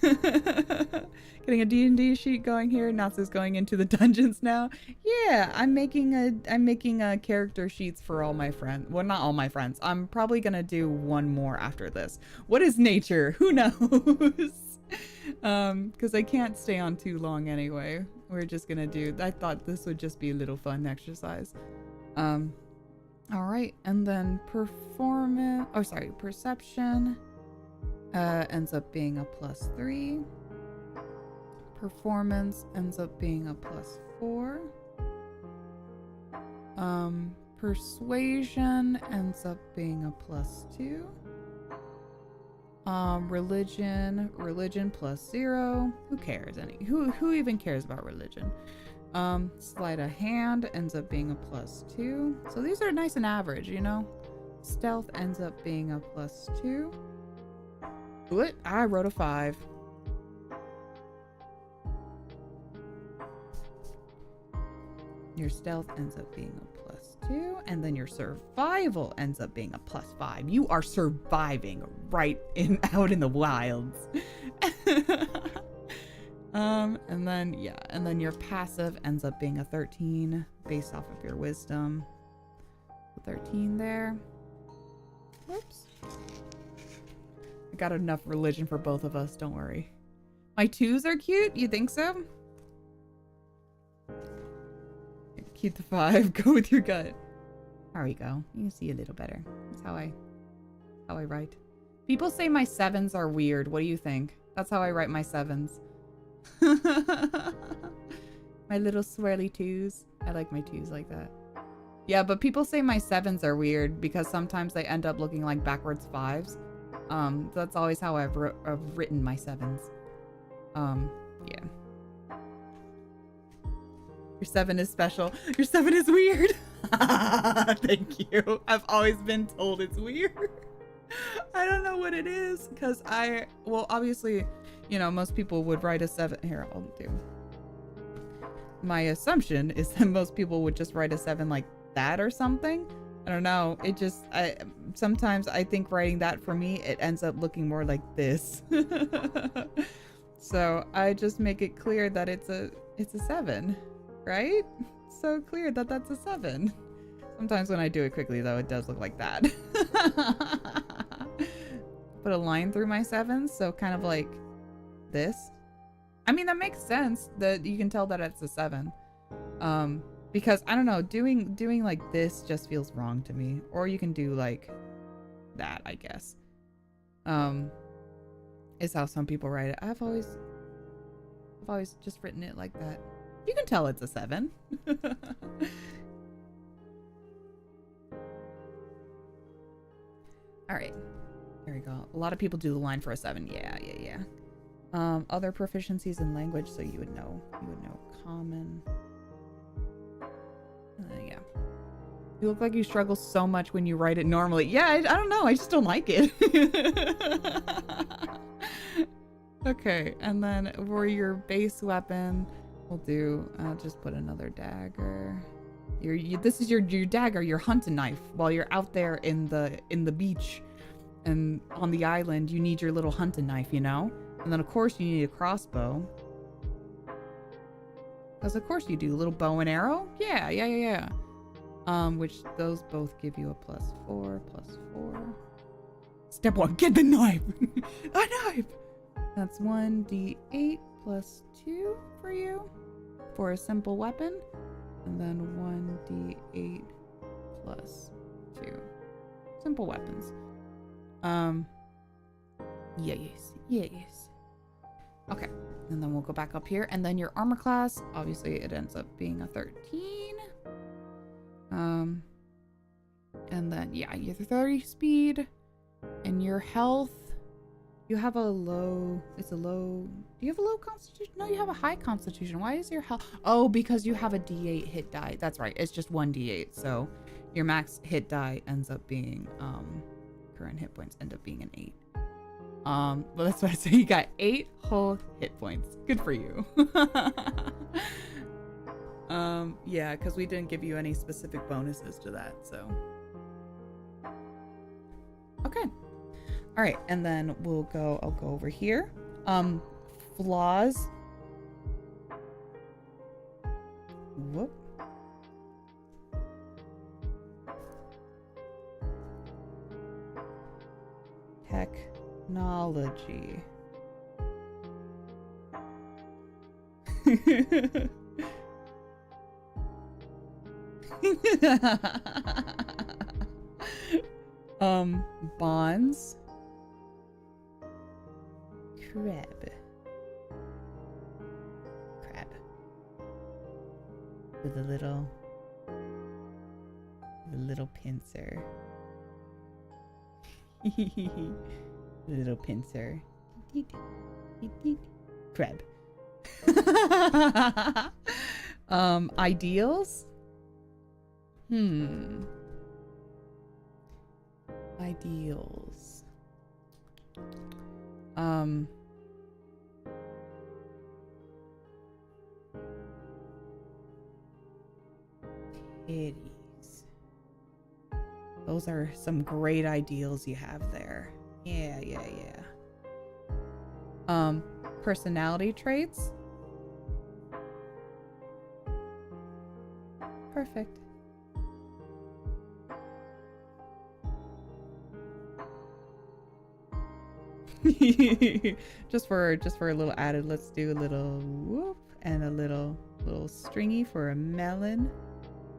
Getting a D&D sheet going here. Natsu's going into the dungeons now. Yeah, I'm making a character sheets for all my friends. Well, not all my friends. I'm probably gonna do one more after this. What is nature? Who knows? Because I can't stay on too long anyway. We're just gonna do. I thought this would just be a little fun exercise. All right, and then performance. Oh, sorry, perception. Ends up being a +3. Performance ends up being a +4. Persuasion ends up being a +2. Religion +0. Who cares? Who even cares about religion? Sleight of hand ends up being a +2. So these are nice and average, you know. Stealth ends up being a +2. What? I wrote a 5. Your stealth ends up being a +2, and then your survival ends up being a +5. You are surviving right out in the wilds. And then your passive ends up being a 13 based off of your wisdom. 13 there. Whoops. I got enough religion for both of us, don't worry. My 2s are cute? You think so? Keep the 5. Go with your gut. There we go. You can see a little better. That's how I write. People say my 7s are weird. What do you think? That's how I write my 7s. My little swirly 2s. I like my 2s like that. Yeah, but people say my 7s are weird because sometimes they end up looking like backwards 5s. That's always how I've written my 7s. Yeah. Your 7 is special. Your 7 is weird. Thank you. I've always been told it's weird. I don't know what it is because well, obviously, you know, most people would write a 7. Here, I'll do. My assumption is that most people would just write a 7 like that or something. I don't know. It just, sometimes I think writing that for me, it ends up looking more like this. So I just make it clear that it's a 7, right? So clear that that's a 7. Sometimes when I do it quickly though, it does look like that. Put a line through my 7s, so kind of like this. I mean, that makes sense that you can tell that it's a 7. Because I don't know, doing like this just feels wrong to me. Or you can do like that, I guess. Is how some people write it. I've always just written it like that. You can tell it's a 7. All right, there we go. A lot of people do the line for a 7. Yeah. Other proficiencies in language, so you would know common. Yeah. You look like you struggle so much when you write it normally. Yeah, I don't know. I just don't like it. Okay, and then for your base weapon, we'll do, just put another dagger. This is your dagger, your hunting knife. While you're out there in the beach and on the island, you need your little hunting knife, you know? And then of course you need a crossbow. Because of course you do. A little bow and arrow? Yeah. Which those both give you a +4. Step 1, get the knife! A knife! That's 1d8 +2 for you for a simple weapon. And then 1d8 +2. Simple weapons. Yes. Okay, and then we'll go back up here, and then your armor class, obviously it ends up being a 13. And then, yeah, your 30 speed and your health. You have a low, it's a low, do you have a low constitution? No, you have a high constitution. Why is your health? Oh, because you have a D8 hit die. That's right. It's just one D8. So your max hit die ends up being, current hit points end up being an 8. Well, that's what I say. You got 8 whole hit points. Good for you. Yeah, because we didn't give you any specific bonuses to that, so. Okay. All right, and then I'll go over here. Flaws. Whoop. Technology. Bonds. Crab. With a little pincer. Little pincer. Crab. Ideals? Ideals. Titties. Those are some great ideals you have there. Yeah. Personality traits. Perfect. just for a little added, let's do a little whoop and a little stringy for a melon.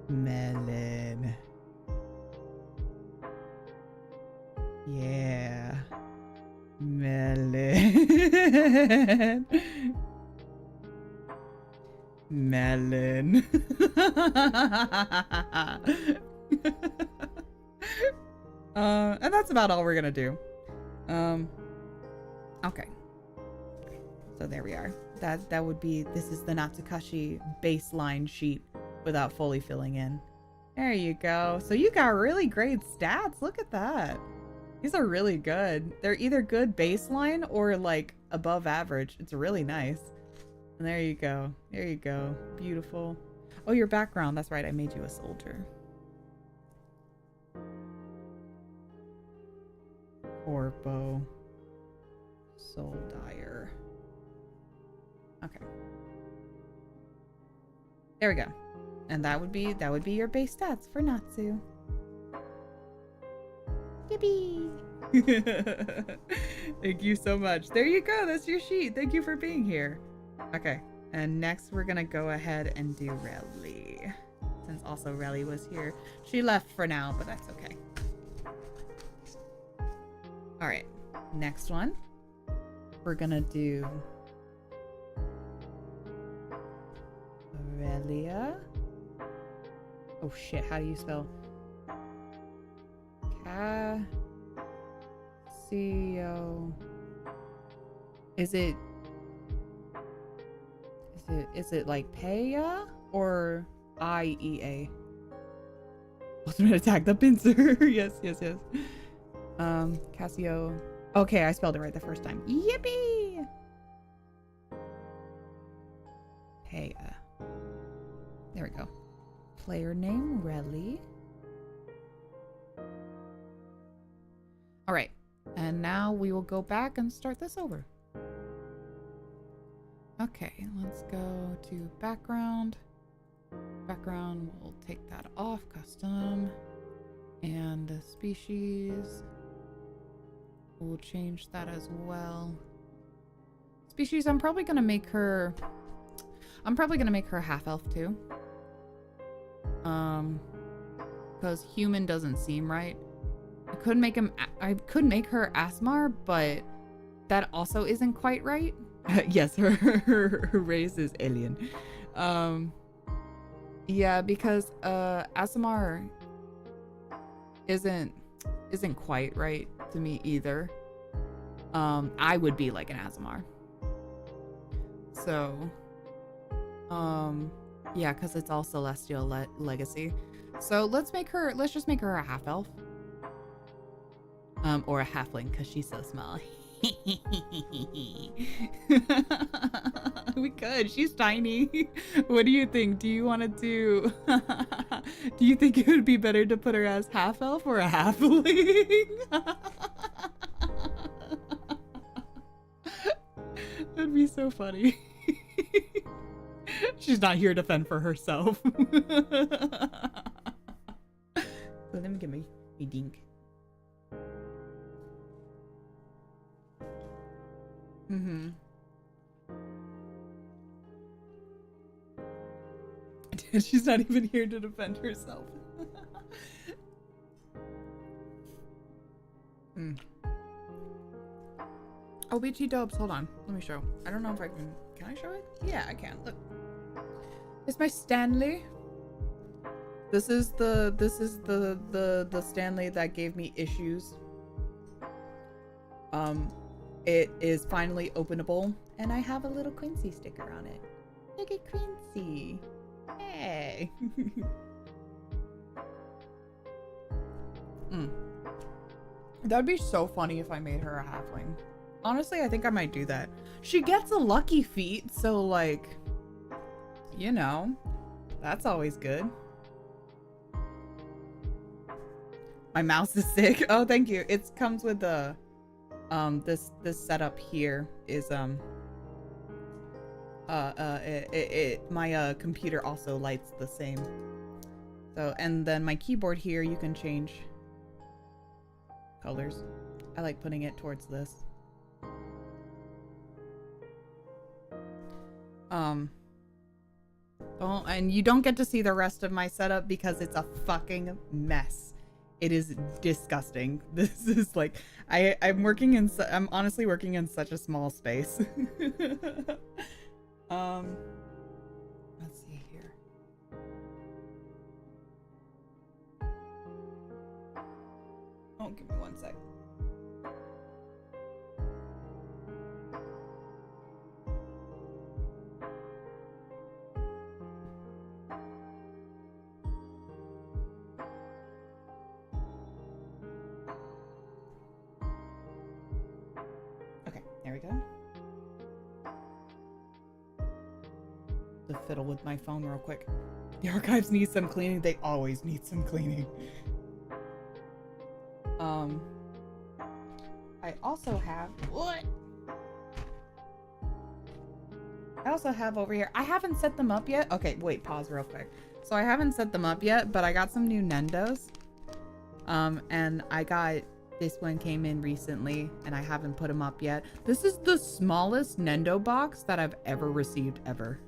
Melon. Yeah. Melon. Melon. And that's about all we're gonna do. Okay. So there we are. That would be, this is the Natsukashi baseline sheet without fully filling in. There you go. So you got really great stats. Look at that. These are really good. They're either good baseline or like above average. It's really nice. And there you go. There you go. Beautiful. Oh, your background. That's right. I made you a soldier. Corpo. Soul Dyer. Okay. There we go. And that would be your base stats for Natsu. Yippee! Thank you so much. There you go. That's your sheet. Thank you for being here. Okay. And next we're gonna go ahead and do Relly. Since also Relly was here. She left for now, but that's okay. Alright. Next one. We're gonna do Aurelia. Oh shit, how do you spell? Casio. Is it like Paya or IEA? Ultimate attack, the pincer. yes. Casio. Okay, I spelled it right the first time. Yippee! Paya. There we go. Player name, Relly. All right, and now we will go back and start this over. Okay, let's go to background. Background, we'll take that off, custom. And species. We'll change that as well. Species, I'm probably gonna make her half elf too. Because human doesn't seem right. I could make her Asmar, but that also isn't quite right. Yes, her race is alien. Yeah, because Asmar isn't quite right to me either. I would be like an Azamar. So, yeah, because it's all Celestial Legacy. So let's just make her a half elf. Or a halfling, because she's so small. We could. She's tiny. What do you think? Do you want to do... Do you think it would be better to put her as half elf or a halfling? That'd be so funny. She's not here to fend for herself. So let me get my dink. Mm-hmm. She's not even here to defend herself. Oh, BT dubs, hold on. Let me show. I don't know if I can I show it? Yeah, I can. Look. It's my Stanley. This is the Stanley that gave me issues. It is finally openable, and I have a little Quincy sticker on it. Look at Quincy. Hey. That'd be so funny if I made her a halfling. Honestly, I think I might do that. She gets a lucky feat, so like, you know, that's always good. My mouse is sick. Oh, thank you. It comes with the this setup here is my computer also lights the same. So, and then my keyboard here, you can change colors. I like putting it towards this. Oh, and you don't get to see the rest of my setup because it's a fucking mess. It is disgusting. This is like, I'm honestly working in such a small space. Let's see here. Oh, give me one sec. There we go. To fiddle with my phone real quick. The archives need some cleaning. They always need some cleaning. I also have what? I also have over here. I haven't set them up yet. Okay, wait, pause real quick. So I haven't set them up yet, but I got some new Nendos. And I got this one came in recently, and I haven't put them up yet. This is the smallest Nendo box that I've ever received ever.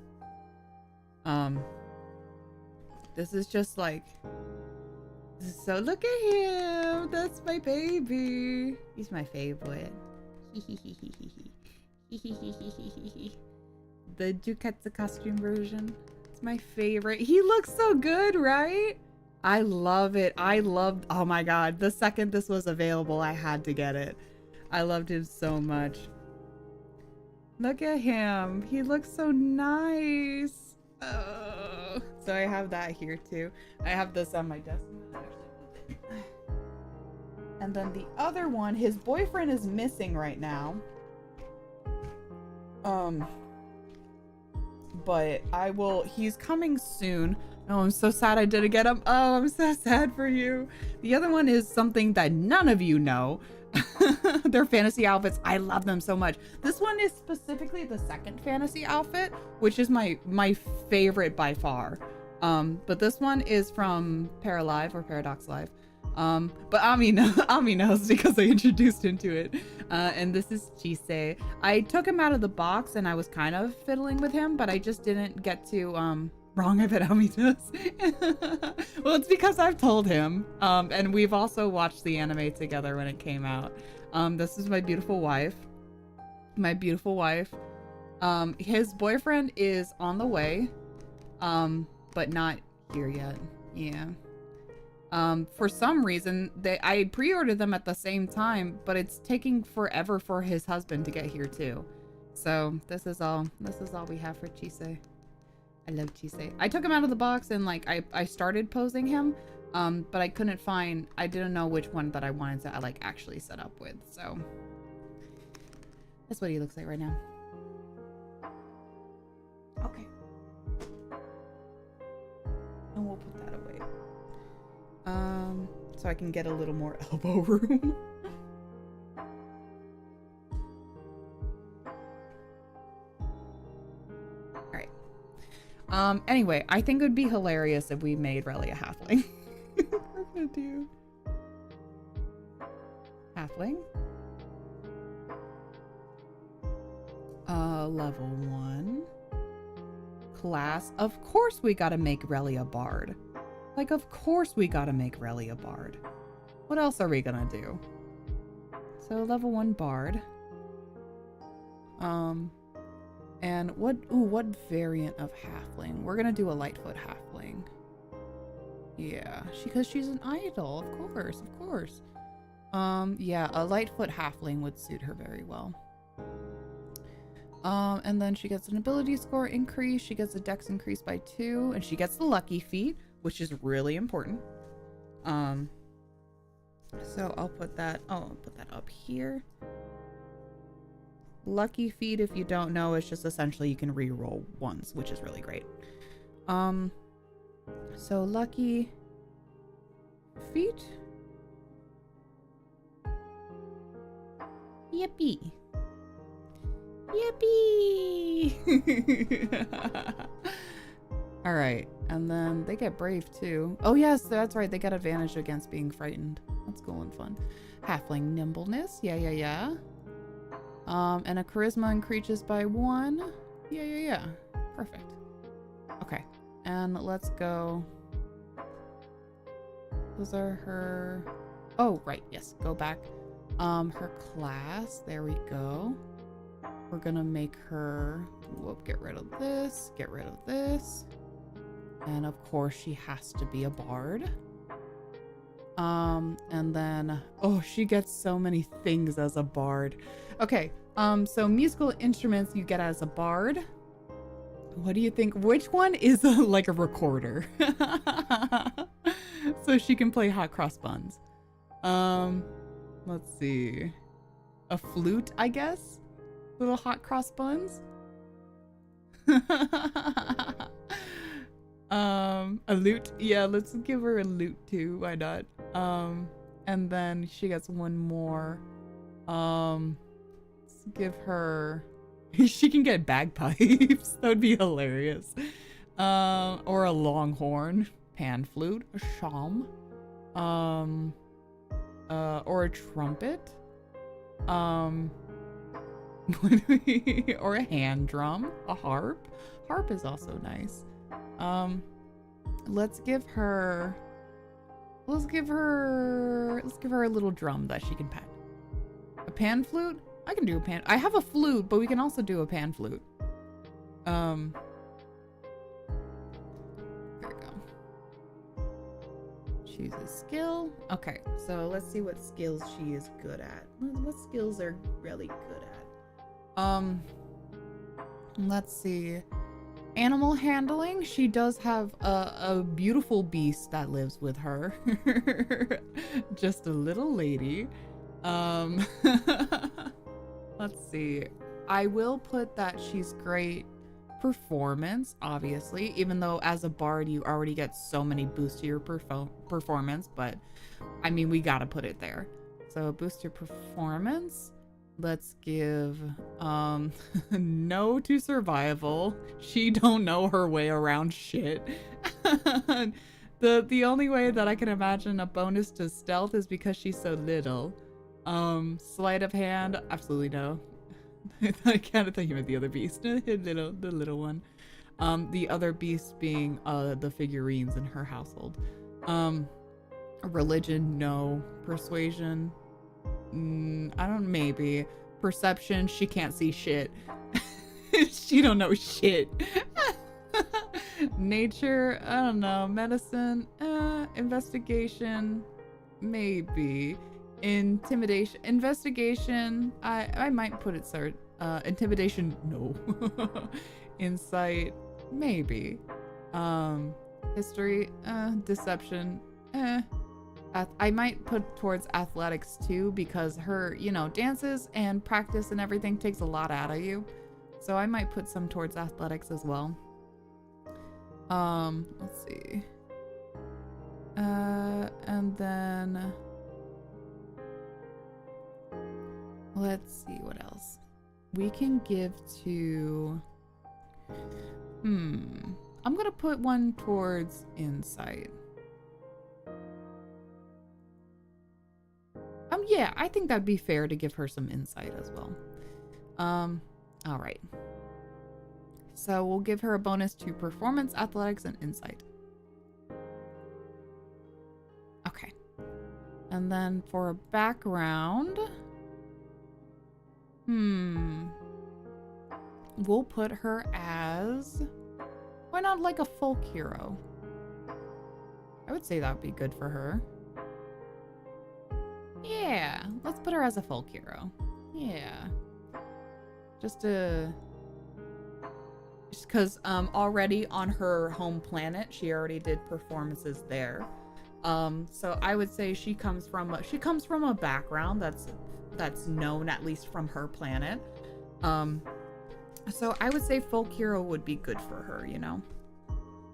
This is just like, so look at him. That's my baby. He's my favorite. The Juketsu costume version. It's my favorite. He looks so good, right? I love it. Oh my god. The second this was available, I had to get it. I loved him so much. Look at him. He looks so nice. Oh. So I have that here too. I have this on my desk. And then the other one, his boyfriend is missing right now. But he's coming soon. Oh, I'm so sad I didn't get him. Oh, I'm so sad for you. The other one is something that none of you know. They're fantasy outfits. I love them so much. This one is specifically the second fantasy outfit, which is my favorite by far. But this one is from Paralive or Paradox Live. But Ami knows because I introduced him to it. And this is Chise. I took him out of the box and I was kind of fiddling with him, but I just didn't get to, wrong, I bet Ami does. Well, it's because I've told him. And we've also watched the anime together when it came out. This is my beautiful wife. My beautiful wife. His boyfriend is on the way. But not here yet. Yeah. For some reason, I pre-ordered them at the same time, but it's taking forever for his husband to get here too. So this is all we have for Chise. I love Chise. I took him out of the box and like I started posing him, but I didn't know which one that I wanted to like actually set up with. So that's what he looks like right now. Okay. And we'll put that away. So I can get a little more elbow room. Alright. Anyway, I think it would be hilarious if we made Relly a halfling. We're gonna do halfling. Level 1. Class. Of course we gotta make Relly a bard. Like, of course we gotta make Relly a bard. What else are we gonna do? So, level 1 bard. And what variant of halfling? We're gonna do a Lightfoot halfling. Yeah, because she's an idol, of course. Yeah, a Lightfoot halfling would suit her very well. And then she gets an ability score increase, she gets a dex increase by 2, and she gets the lucky feat, which is really important. So I'll put that up here. Lucky feat, if you don't know, is just essentially you can re-roll once, which is really great. So lucky feat. Yippee. Yippee! All right, and then they get brave too. Oh yes, that's right. They get advantage against being frightened. That's cool and fun. Halfling nimbleness. Yeah. And a charisma increases by 1. Yeah. Perfect. Okay, and let's go. Those are her. Oh right, yes. Go back. Her class. There we go. We're gonna make her. Whoop. Get rid of this. Get rid of this. And of course she has to be a bard. And then, oh, she gets so many things as a bard. Okay, so musical instruments you get as a bard. What do you think? Which one is like a recorder? So she can play hot cross buns. Let's see. A flute, I guess? Little hot cross buns? A lute. Yeah, let's give her a lute too. Why not? And then she gets one more. Let's give her. She can get bagpipes. That would be hilarious. Or a longhorn, pan flute, a shawm, or a trumpet, or a hand drum, a harp. Harp is also nice. Let's give her a little drum that she can pat. A pan flute? I can do a pan. I have a flute, but we can also do a pan flute. There we go. Choose a skill. Okay, so let's see what skills she is good at. What skills are really good at? Let's see. Animal handling. She does have a beautiful beast that lives with her. Just a little lady. Let's see. I will put that she's great performance, obviously, even though as a bard you already get so many boosts to your performance, but I mean, we gotta put it there. So boost your performance. Let's give no to survival. She don't know her way around shit. The only way that I can imagine a bonus to stealth is because she's so little. Sleight of hand, absolutely no. I kind of thought you meant the other beast. the little one. The other beast being the figurines in her household. Religion, no. Persuasion, I don't, maybe. Perception, she can't see shit. She don't know shit. Nature, I don't know. Medicine, investigation, maybe. Intimidation, investigation, I might put it third. Intimidation, no. Insight, maybe. History, deception, I might put towards athletics too, because her, you know, dances and practice and everything takes a lot out of you. So I might put some towards athletics as well. Let's see. And then let's see what else we can give to. I'm gonna put one towards insight. Yeah, I think that'd be fair to give her some insight as well. All right. So we'll give her a bonus to performance, athletics, and insight. Okay. And then for a background, we'll put her as, why not like a folk hero? I would say that would be good for her. Yeah, let's put her as a folk hero. Yeah. Just because already on her home planet, she already did performances there. So I would say she comes from a background that's known, at least from her planet. So I would say folk hero would be good for her, you know.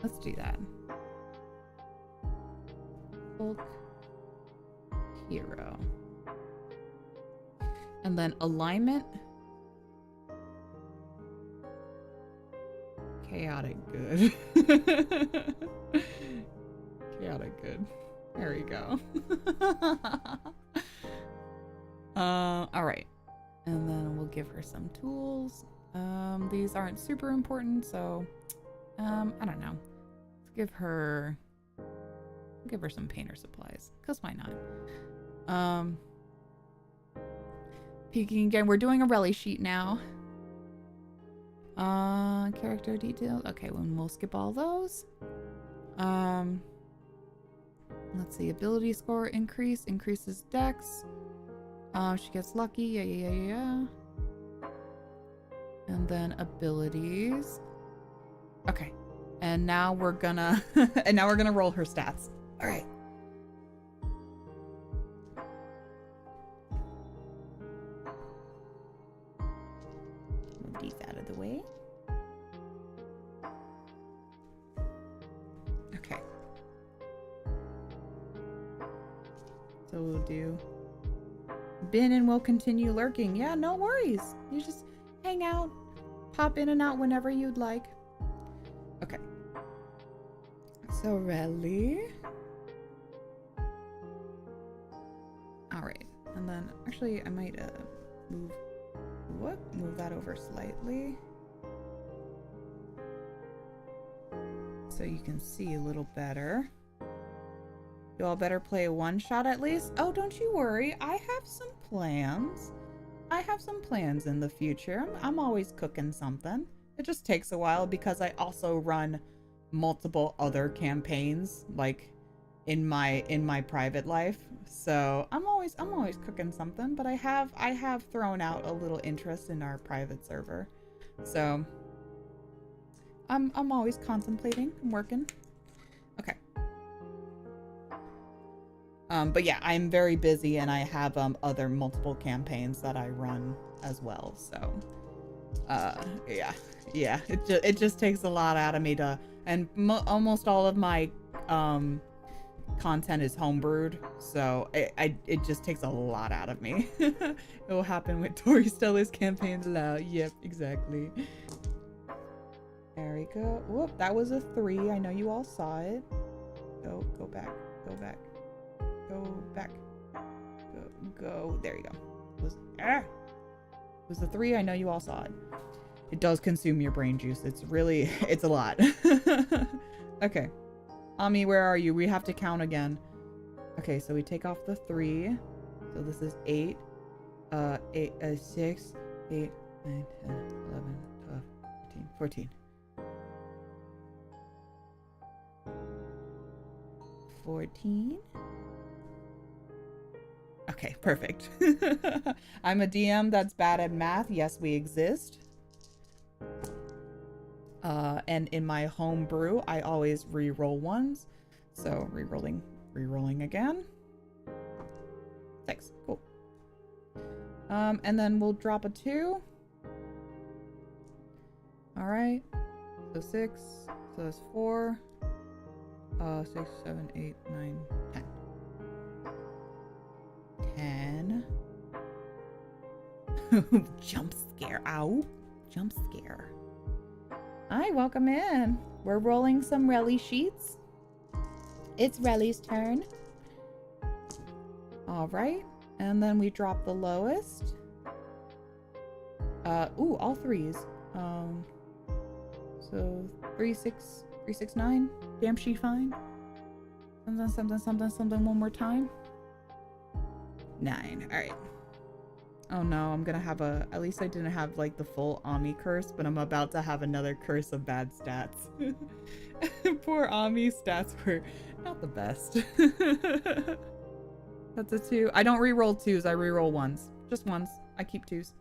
Let's do that. Folk hero. And then alignment. Chaotic good. Chaotic good. There we go. All right. And then we'll give her some tools. These aren't super important, so I don't know. Let's give her some painter supplies, cause why not? Peeking again. We're doing a rally sheet now. Character details. Okay, we'll skip all those. Let's see. Ability score increases dex. She gets lucky. Yeah. And then abilities. Okay. And now we're gonna roll her stats. All right. Move these out of the way. Okay. So we'll do bin and we'll continue lurking. Yeah, no worries. You just hang out, pop in and out whenever you'd like. Okay. So rally. All right. And then actually I might move that over slightly so you can see a little better. You all better play a one shot at least. Oh, don't you worry. I have some plans. I have some plans in the future. I'm always cooking something. It just takes a while because I also run multiple other campaigns like in my private life. So I'm always cooking something, but I have thrown out a little interest in our private server. So I'm always contemplating. I'm working. Okay. But yeah, I'm very busy and I have other multiple campaigns that I run as well. So yeah, it just takes a lot out of me to, and almost all of my content is homebrewed, so it just takes a lot out of me. It will happen with Storyteller's campaigns loud. Yep, exactly. There we go. Whoop, that was a 3. I know you all saw it. Go back. Go. There you go. It was a 3. I know you all saw it. It does consume your brain juice. It's a lot. Okay. Ami, where are you? We have to count again. Okay, so we take off the 3. So this is 8. 6, 8, 9, 10, 11, 12, 13, 14. 14. Okay, perfect. I'm a DM that's bad at math. Yes, we exist. And in my home brew, I always re-roll ones. So re-rolling again. 6, cool. And then we'll drop a 2. All right, so 6, so that's 4, 6, 7, 8, 9, 10. 10. Jump scare, ow, jump scare. Hi, welcome in. We're rolling some Relly sheets. It's Relly's turn. All right, and then we drop the lowest. Ooh, all 3s. So 3, 6, 3, 6, 9. Damn, she fine. Something one more time. 9. All right. Oh no, I'm gonna have at least I didn't have like the full Ami curse, but I'm about to have another curse of bad stats. Poor Ami stats were not the best. That's a 2. I don't re-roll 2s, I re-roll 1s. Just 1s. I keep 2s.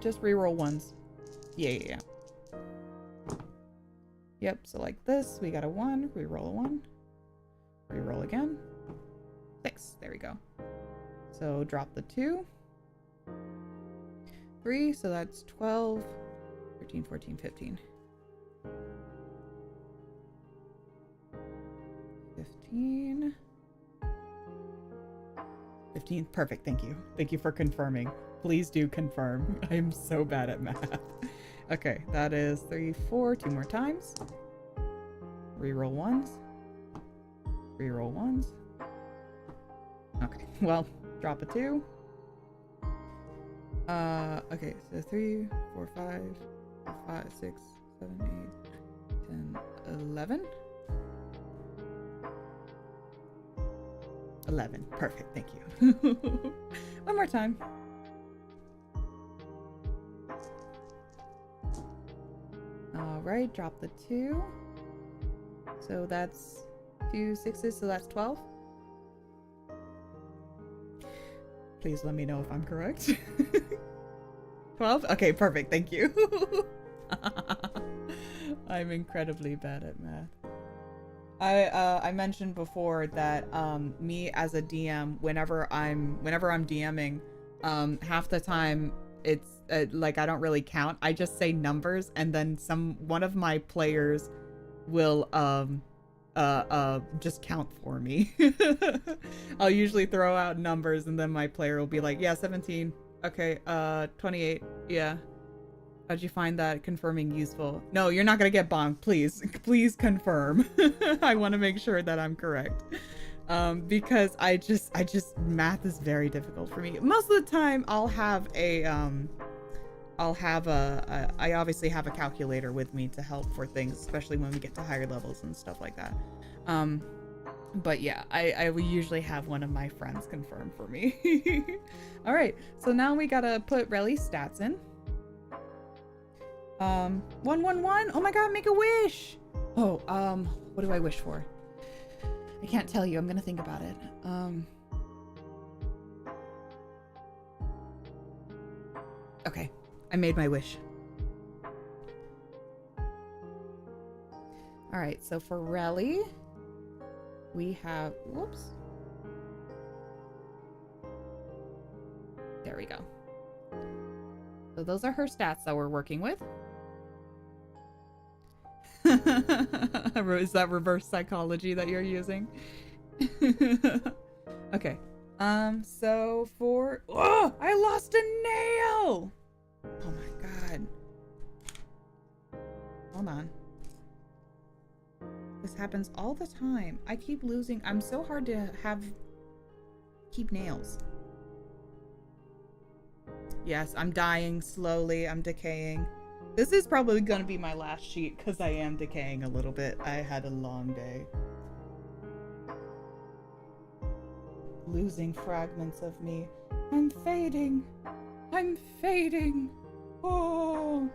Just re-roll 1s. Yeah. Yep, so like this, we got a 1, re-roll a 1. Re-roll again. 6, there we go. So drop the 2. 3, so that's 12, 13, 14, 15. 15. 15, perfect, thank you. Thank you for confirming. Please do confirm. I'm so bad at math. Okay, that is 3, 4, 2 more times. Reroll 1s. Reroll 1s. Okay, well, drop a 2. Okay, so 3, 4, 5, 6, 7, 8, 10, 11. 11, perfect, thank you. One more time. All right, drop the 2. So that's 2 6s, so that's 12. Please let me know if I'm correct. 12? Okay, perfect, thank you. I'm incredibly bad at math. I mentioned before that me as a DM, whenever I'm DMing, half the time it's like I don't really count. I just say numbers, and then one of my players will just count for me. I'll usually throw out numbers, and then my player will be like, yeah, 17. Okay, 28. Yeah. How'd you find that confirming useful? No, you're not gonna get bonked. Please confirm. I want to make sure that I'm correct. Because I just math is very difficult for me. Most of the time I obviously have a calculator with me to help for things, especially when we get to higher levels and stuff like that. But yeah, I will usually have one of my friends confirm for me. All right, so now we gotta put Relly's stats in. 111. Oh my god, make a wish. Oh, what do I wish for? I can't tell you. I'm gonna think about it. Okay, I made my wish. All right, so for Relly, we have, whoops. There we go. So those are her stats that we're working with. Is that reverse psychology that you're using? Okay. So for, oh, I lost a nail. Oh my god. Hold on. This happens all the time. I keep losing. I'm so hard to keep nails. Yes, I'm dying slowly. I'm decaying. This is probably going to be my last sheet because I am decaying a little bit. I had a long day. Losing fragments of me. I'm fading. I'm fading. Oh.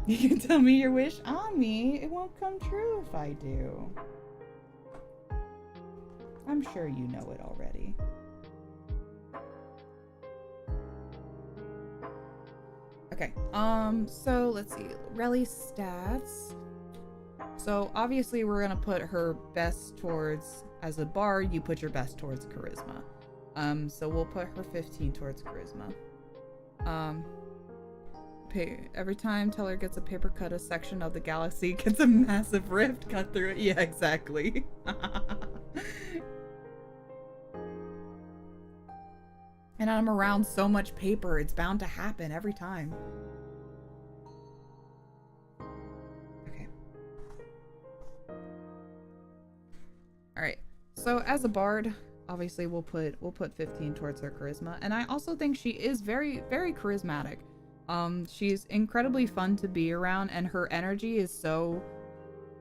You can tell me your wish on me. It won't come true if I do. I'm sure you know it already. Okay, so let's see. Relly's stats. So obviously we're gonna put her best towards, as a bard, you put your best towards charisma. So we'll put her 15 towards charisma. Every time Teller gets a paper cut, a section of the galaxy gets a massive rift cut through it. Yeah, exactly. And I'm around so much paper, it's bound to happen every time. Okay. Alright, so as a bard, obviously we'll put 15 towards her charisma. And I also think she is very, very charismatic. She's incredibly fun to be around, and her energy is so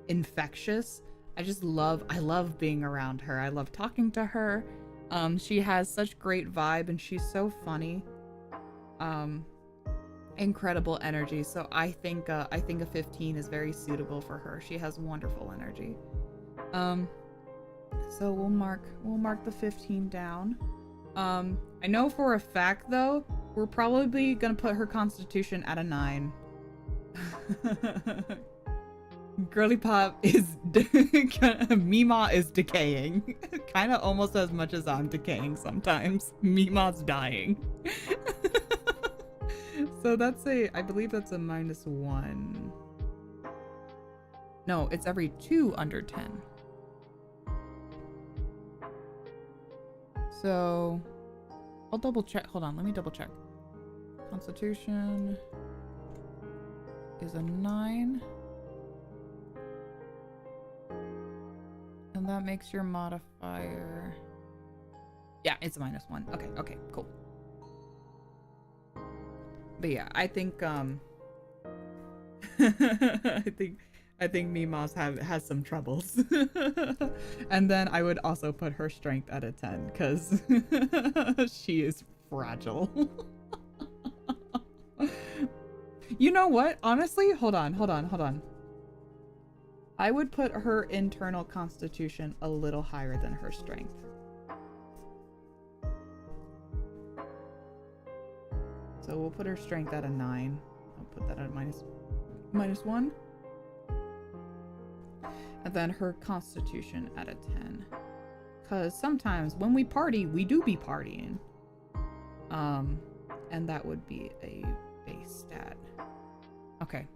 infectious. I love being around her. I love talking to her. She has such great vibe, and she's so funny. Incredible energy. So I think a 15 is very suitable for her. She has wonderful energy. So we'll mark the 15 down. I know for a fact though, we're probably gonna put her constitution at a 9. Girly Pop is Mima is decaying. Kind of almost as much as I'm decaying sometimes. Mima's dying. So that's I believe that's a -1. No, it's every 2 under 10. So I'll double check. Hold on, let me double check. Constitution is a 9. And that makes your modifier... Yeah, it's a -1. Okay, cool. But yeah, I think I think Mima's has some troubles. And then I would also put her strength at a 10 because she is fragile. You know what? Honestly, hold on. I would put her internal constitution a little higher than her strength. So we'll put her strength at a 9. I'll put that at a -1. And then her constitution at a 10. Because sometimes when we party, we do be partying. And that would be a base stat. Okay.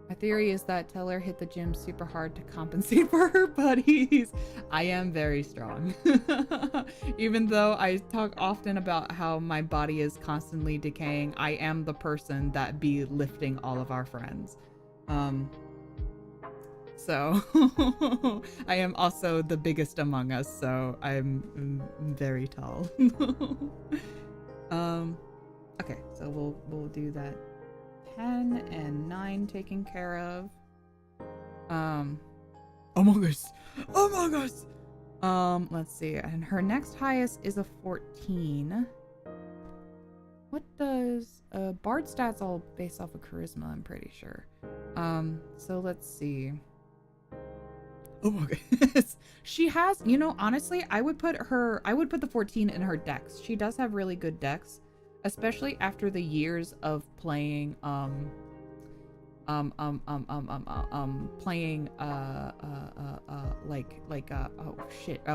My theory is that Teller hit the gym super hard to compensate for her buddies. I am very strong. Even though I talk often about how my body is constantly decaying, I am the person that be lifting all of our friends. So I am also the biggest among us, so I'm very tall. Okay, so we'll do that. 10 and 9 taken care of. Among Us. Let's see. And her next highest is a 14. What does Bard stats all based off of charisma, I'm pretty sure. So let's see. Oh my goodness. She has, you know, honestly, I would put the 14 in her dex. She does have really good dex, especially after the years of playing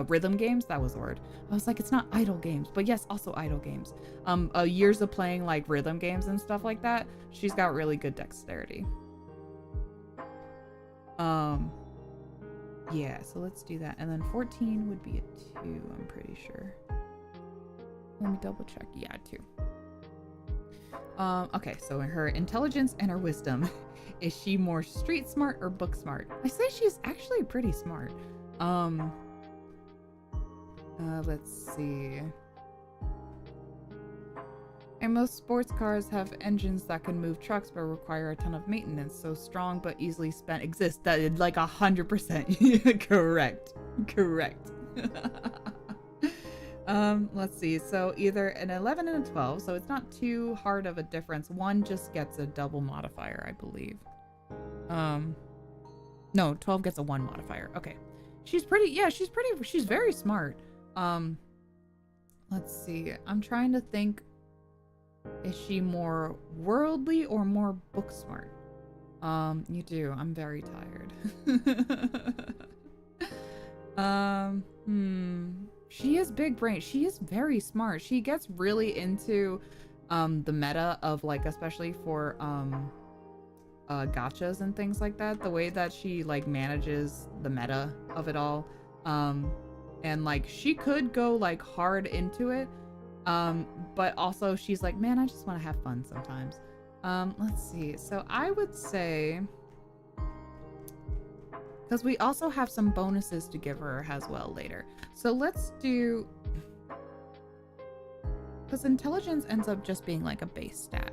rhythm games. That was the word. I was like, it's not idle games, but yes, also idle games. Years of playing like rhythm games and stuff like that. She's got really good dexterity. Yeah, so let's do that. And then 14 would be a 2, I'm pretty sure. Let me double check. Yeah, 2. Okay, so her intelligence and her wisdom. Is she more street smart or book smart? I say she's actually pretty smart. Let's see. And most sports cars have engines that can move trucks but require a ton of maintenance. So strong but easily spent exists. That is like 100% correct. Let's see. So either an 11 and a 12, so it's not too hard of a difference. One just gets a double modifier, I believe. No, 12 gets a 1 modifier. Okay. She's very smart. Let's see. I'm trying to think, is she more worldly or more book smart? You do. I'm very tired. She is big brain. She is very smart. She gets really into the meta of, like, especially for gotchas and things like that, the way that she like manages the meta of it all. And like she could go like hard into it, but also she's like, man, I just want to have fun sometimes. Let's see. So I would say, because we also have some bonuses to give her as well later. So let's do, because intelligence ends up just being like a base stat.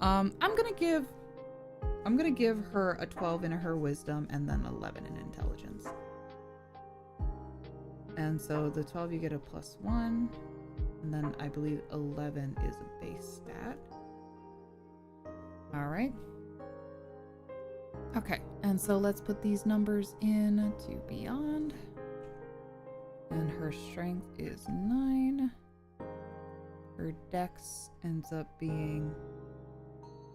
I'm gonna give her a 12 in her wisdom and then 11 in intelligence. And so the 12 you get a +1, and then I believe 11 is a base stat. All right. Okay, and so let's put these numbers in to beyond. And her strength is 9. Her dex ends up being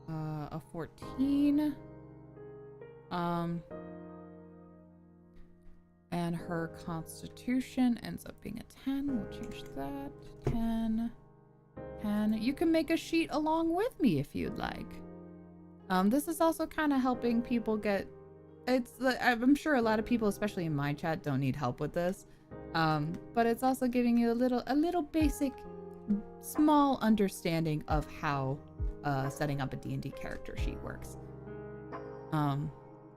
a 14. And her constitution ends up being a 10. We'll change that. 10. You can make a sheet along with me if you'd like. This is also kind of helping people get, I'm sure a lot of people, especially in my chat, don't need help with this. But it's also giving you a little basic, small understanding of how setting up a D&D character sheet works.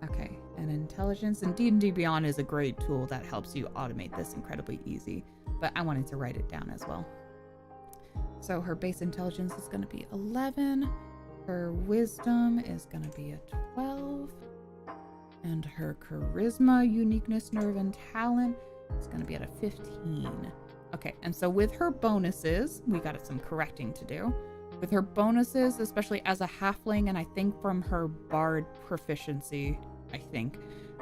Okay, and intelligence and D&D Beyond is a great tool that helps you automate this incredibly easy, but I wanted to write it down as well. So her base intelligence is going to be 11, her wisdom is going to be a 12, and her charisma, uniqueness, nerve, and talent is going to be at a 15. Okay, and so with her bonuses, we got some correcting to do. With her bonuses, especially as a halfling, and I think from her bard proficiency, I think,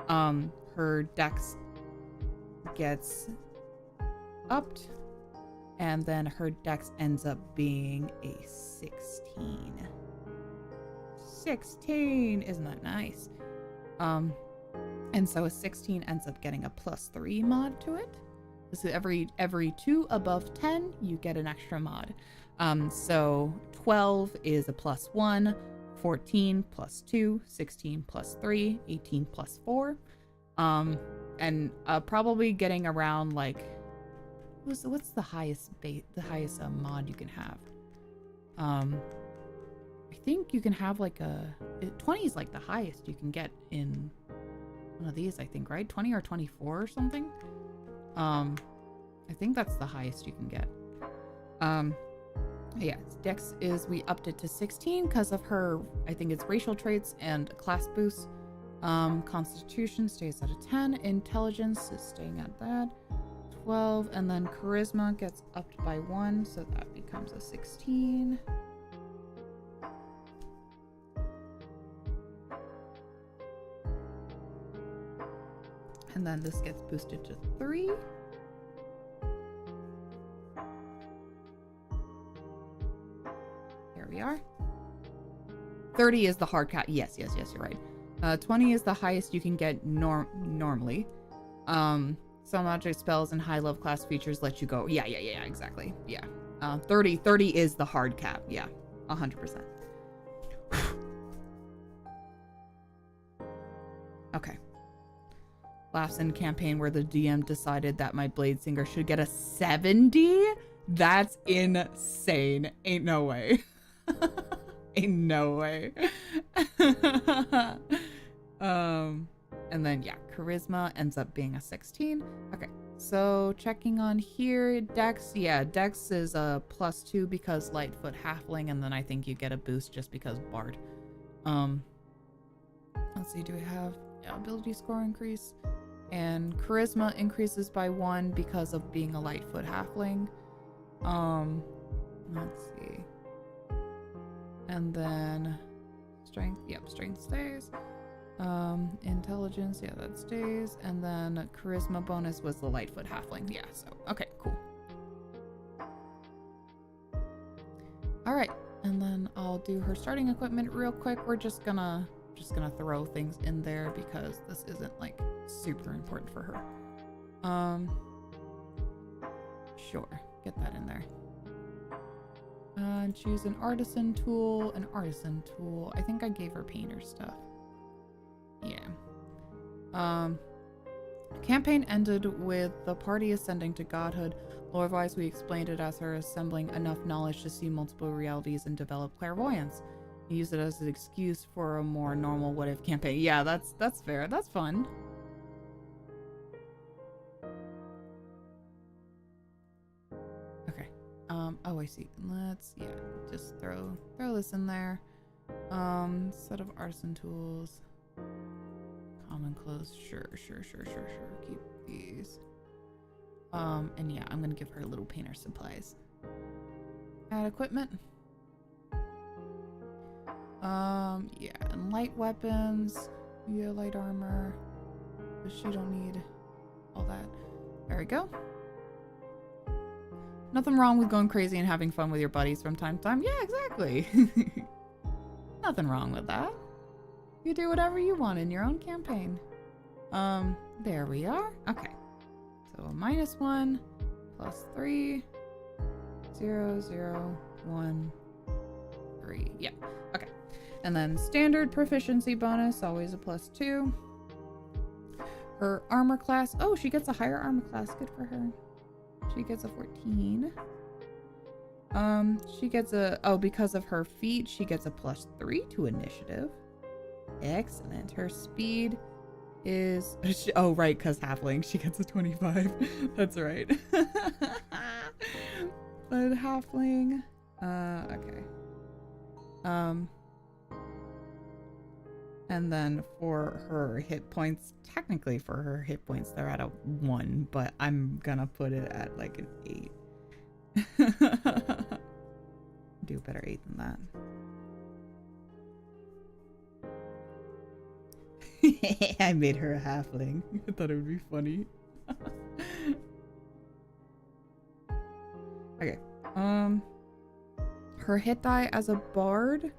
her dex gets upped, and then her dex ends up being a 16. 16! Isn't that nice? And so a 16 ends up getting a +3 mod to it. So every 2 above 10, you get an extra mod. So 12 is a +1, 14 +2, 16 +3, 18 +4. And probably getting around like, what's the highest mod you can have? I think you can have like 20 is like the highest you can get in one of these, I think, right? 20 or 24 or something. I think that's the highest you can get. Yeah, dex we upped it to 16 because of her, I think it's racial traits and class boost. Constitution stays at a 10. Intelligence is staying at that. 12, and then charisma gets upped by 1, so that becomes a 16. And then this gets boosted to 3. There we are. 30 is the hard cap. Yes, you're right. 20 is the highest you can get normally. Some magic spells and high level class features let you go. Yeah, exactly. Yeah. 30 is the hard cap. Yeah, 100%. Okay. Laughs in campaign where the DM decided that my blade singer should get a 70? That's insane. Ain't no way. Ain't no way. And then yeah, charisma ends up being a 16. Okay, so checking on here, dex, yeah, dex is a +2 because lightfoot halfling, and then I think you get a boost just because bard. Let's see, do we have ability score increase? And charisma increases by 1 because of being a lightfoot halfling. Let's see. And then strength, yep, strength stays. Intelligence, yeah, that stays. And then charisma bonus was the Lightfoot halfling. Yeah, so okay, cool. All right, and then I'll do her starting equipment real quick. We're just gonna throw things in there because this isn't like super important for her. Sure, get that in there. And choose an artisan tool. I think I gave her painter stuff. Yeah. Campaign ended with the party ascending to godhood. Lore-wise, we explained it as her assembling enough knowledge to see multiple realities and develop clairvoyance. We use it as an excuse for a more normal what-if campaign. Yeah, that's fair. That's fun. Okay. Oh, I see. Let's, yeah, just throw this in there. Set of artisan tools. Common clothes. Sure. Keep these. And yeah, I'm gonna give her little painter supplies. Add equipment. Yeah, and light weapons. Yeah, light armor. But she don't need all that. There we go. Nothing wrong with going crazy and having fun with your buddies from time to time. Yeah, exactly. Nothing wrong with that. You do whatever you want in your own campaign. There we are. Okay. So -1 +3 0 0 1 3. Yeah. Okay. And then standard proficiency bonus, always a +2. Her armor class. Oh, she gets a higher armor class. Good for her. She gets a 14. She gets a, oh, because of her feat, she gets a +3 to initiative. Excellent. Her speed is, oh, right, because halfling, she gets a 25. That's right. But halfling, okay. And then for her hit points, technically for her hit points, they're at a 1, but I'm gonna put it at like an 8. Do a better 8 than that. I made her a halfling. I thought it would be funny. Okay. Her hit die as a bard.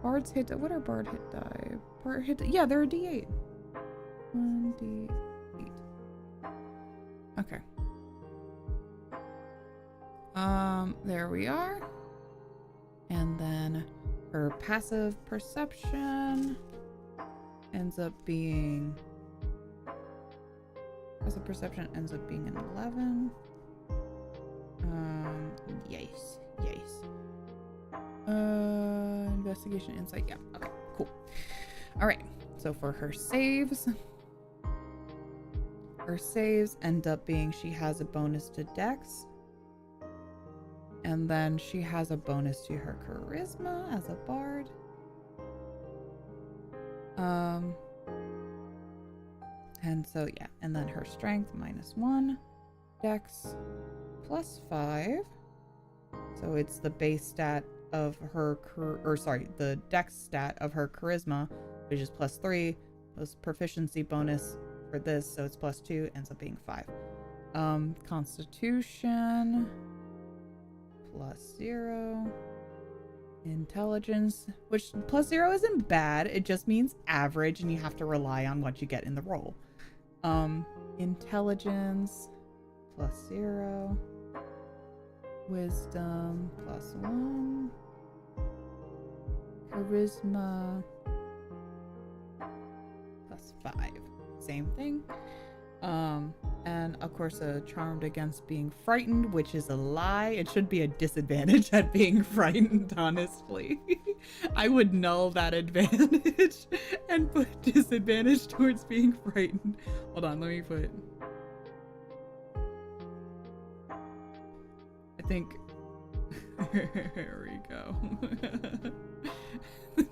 Bard's hit. What are bard hit die? Bard hit. Yeah, they're a D8. 1d8. Okay. There we are. And then her passive perception ends up being. Passive perception ends up being an 11. Yes. Investigation, insight. Yeah. Okay. Cool. All right. So for her saves end up being she has a bonus to Dex, and then she has a bonus to her charisma as a bard. And so yeah, and then her strength -1, Dex +5. So it's the base stat of her, the Dex stat of her charisma, which is +3, plus proficiency bonus for this, so it's +2, ends up being 5. Constitution +0. Intelligence, which +0 isn't bad, it just means average, and you have to rely on what you get in the roll. Intelligence +0. Wisdom +1. Charisma +5. Same thing. And of course charmed against being frightened, which is a lie. It should be a disadvantage at being frightened, honestly. I would null that advantage and put disadvantage towards being frightened. Hold on, let me put. I think. Here we go.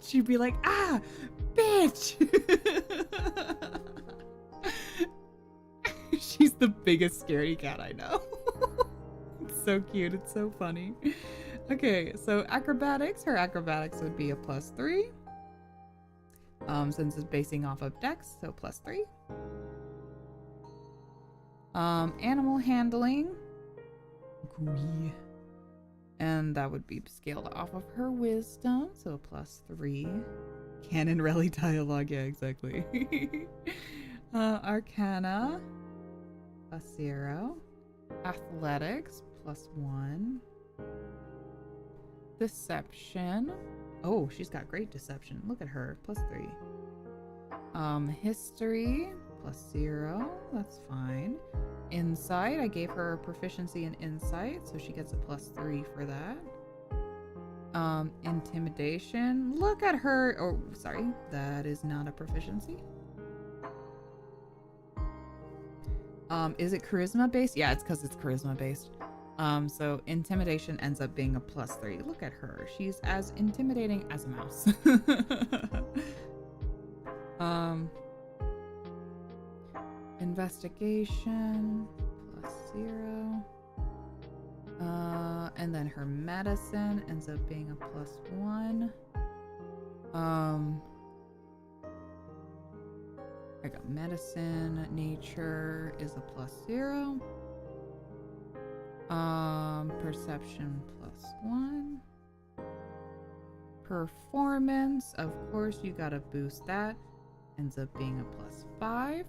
She'd be like, ah, bitch! She's the biggest scaredy cat I know. It's so cute. It's so funny. Okay, so acrobatics. Her acrobatics would be a +3. Since it's basing off of dex, so +3. Animal handling. Agree. And that would be scaled off of her wisdom, so a +3. Canon rally dialogue, yeah, exactly. Arcana, +0. Athletics, +1. Deception. Oh, she's got great deception. Look at her, +3. History, +0. That's fine. Insight, I gave her a proficiency in insight, so she gets a +3 for that. Intimidation. Look at her. Oh, sorry, that is not a proficiency. Is it charisma based? Yeah, it's because it's charisma based. So intimidation ends up being a +3. Look at her. She's as intimidating as a mouse. Investigation, +0. And then her medicine ends up being a +1. I got medicine. Nature is a +0. Perception +1. Performance, of course, you gotta boost that. Ends up being a +5.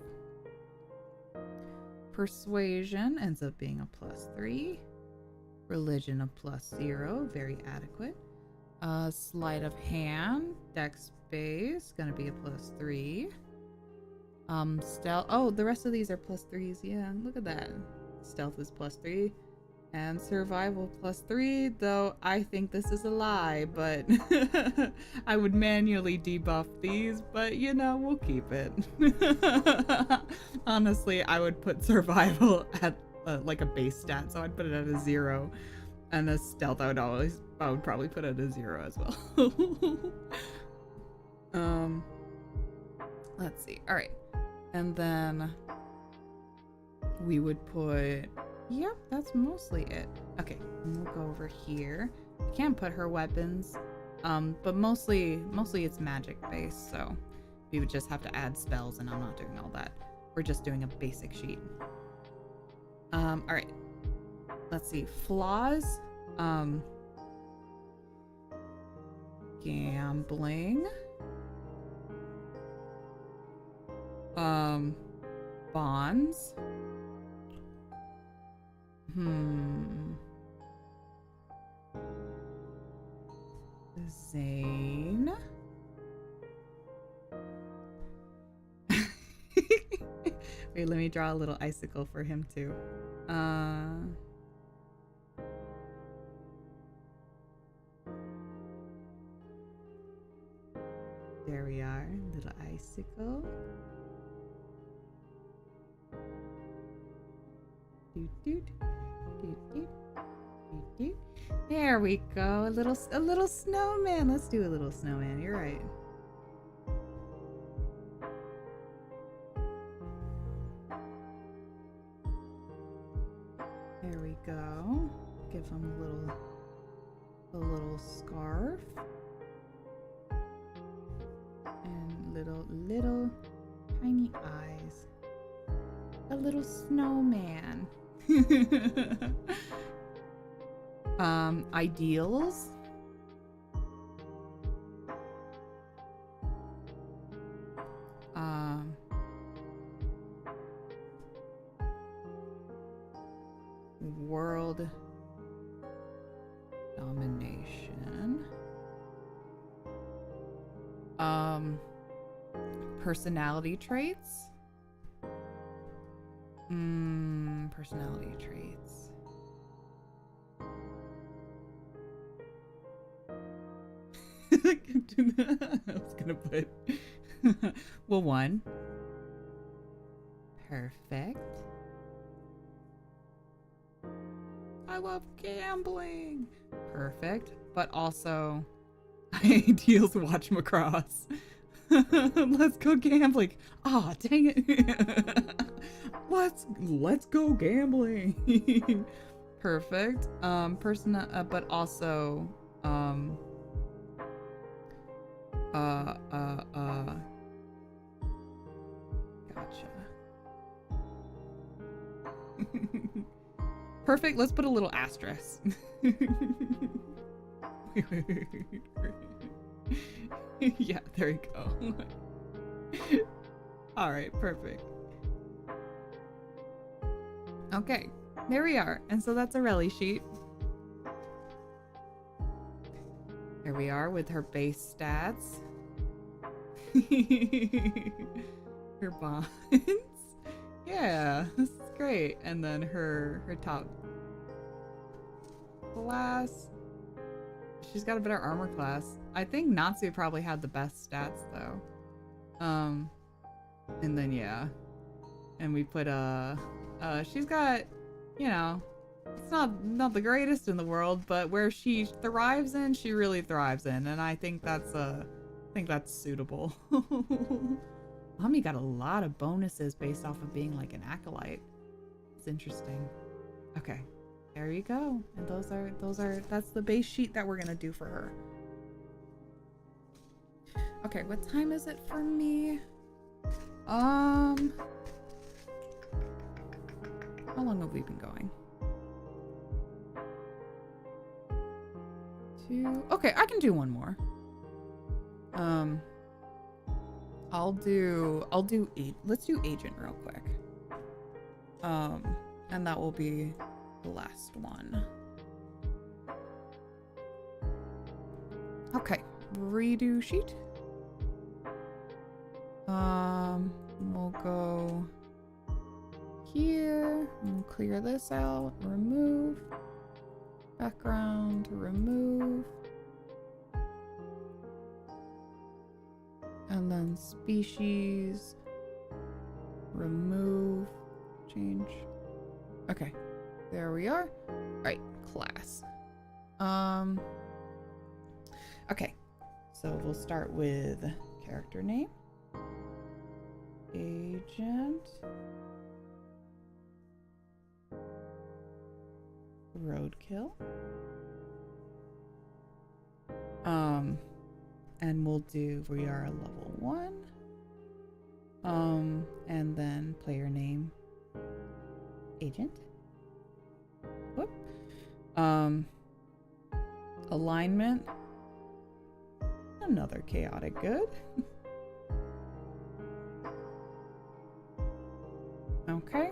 Persuasion ends up being a +3. Religion a +0, very adequate. Sleight of hand, dex base, gonna be a +3. Stealth, oh, the rest of these are +3s, yeah, look at that. Stealth is +3. And survival +3, though I think this is a lie, but I would manually debuff these, but you know, we'll keep it. Honestly, I would put survival at like a base stat, so I'd put it at a 0. And the stealth I would probably put it at a 0 as well. Let's see. All right. And then we would put, yep, that's mostly it. Okay, we'll go over here. I can't put her weapons, but mostly it's magic based, so we would just have to add spells, and I'm not doing all that. We're just doing a basic sheet. All right. Let's see. Flaws. Gambling. Bonds. Zane. Wait, let me draw a little icicle for him too. There we are, little icicle. Doot doot, doot doot, doot doot. There we go, a little snowman. Let's do a little snowman. You're right. There we go. Give him a little scarf. And little tiny eyes. A little snowman. Ideals. World domination. Personality traits. Personality traits. I was gonna put well, 1. Perfect. I love gambling. Perfect. But also ideals watch Macross. Let's go gambling. Oh, dang it. Let's go gambling. Perfect. Person, but also, gotcha. Perfect. Let's put a little asterisk. Yeah, there you go. All right, perfect. Okay, there we are. And so that's a rally sheet. There we are with her base stats. Her bonds. Yeah, this is great. And then her top class. She's got a better armor class. I think Natsu probably had the best stats though. And then yeah. And we put she's got, you know, it's not the greatest in the world, but where she thrives in, she really thrives in, and I think that's suitable. Mommy got a lot of bonuses based off of being like an acolyte. It's interesting. Okay, there you go. And that's the base sheet that we're gonna do for her. Okay, what time is it for me? How long have we been going? Okay, I can do one more. Let's do agent real quick. And that will be the last one. Okay, redo sheet. We'll go here and clear this out, remove, background, remove, and then species, remove, change. Okay, there we are. All right, class. Okay, so we'll start with character name, agent, roadkill, and we are a level 1, and then player name, agent. Whoop. Alignment, another chaotic good. Okay.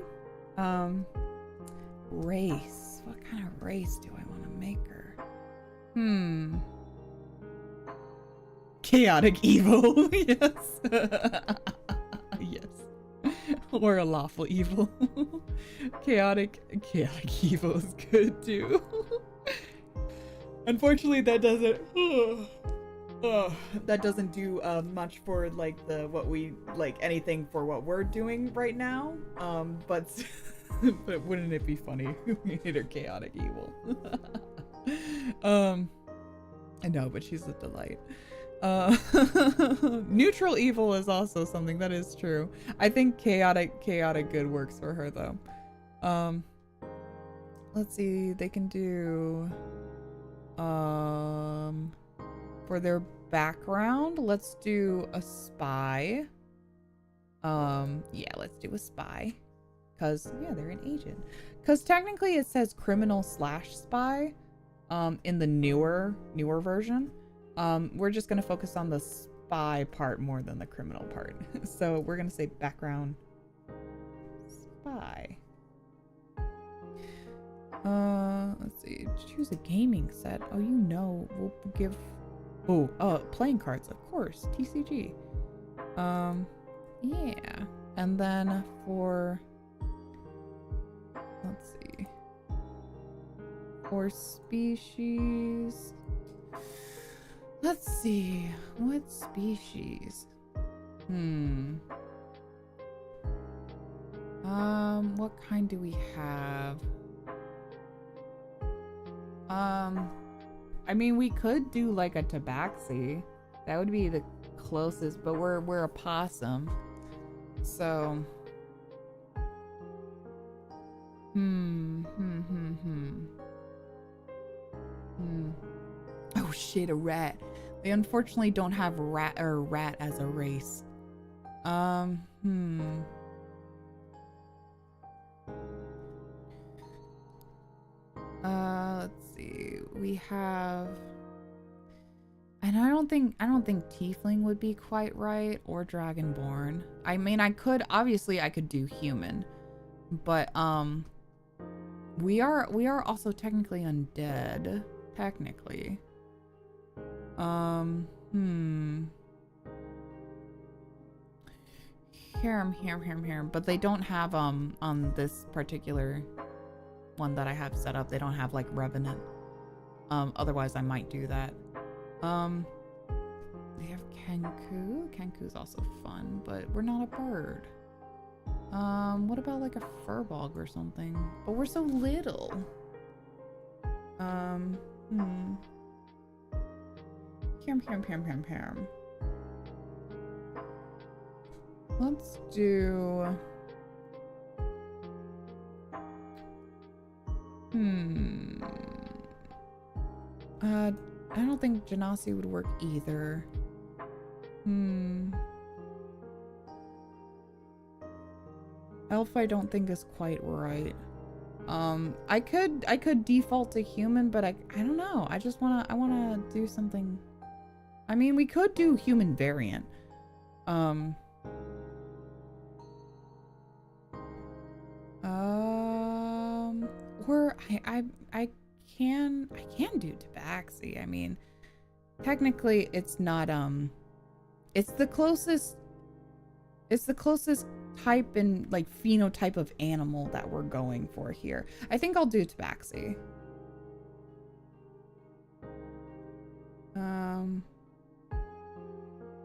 Race. What kind of race do I want to make her? Chaotic evil. Yes. Yes. Or a lawful evil. Chaotic evil is good too. Unfortunately, that doesn't do much for like anything for what we're doing right now. But but wouldn't it be funny if we made her chaotic evil? I know, but she's a delight. Neutral evil is also something that is true. I think chaotic good works for her though. Let's see, they can do for their background, let's do a spy. Yeah, let's do a spy. Cause yeah, they're an agent. Cause technically it says criminal/spy in the newer version. We're just gonna focus on the spy part more than the criminal part. So we're gonna say background spy. Let's see, choose a gaming set. Oh, you know, we'll give playing cards, of course, TCG. Yeah, and then for, let's see, for species, let's see, what species? What kind do we have? I mean, we could do like a tabaxi. That would be the closest, but we're a possum. So Oh shit, a rat. They unfortunately don't have rat as a race. Let's see. We have, and I don't think tiefling would be quite right, or dragonborn. I mean, I could do human, but we are also technically undead, technically. Here, but they don't have on this particular one that I have set up, they don't have like revenant. Otherwise I might do that. We have Kenku. Kenku's also fun, but we're not a bird. What about like a furbog or something? But we're so little. Here. Let's do... I don't think Genasi would work either. Elf I don't think is quite right. I could default to human, but I don't know. I wanna do something. I mean, we could do human variant. Or I can do tabaxi. I mean, technically it's not it's the closest type and like phenotype of animal that we're going for here. I think I'll do tabaxi.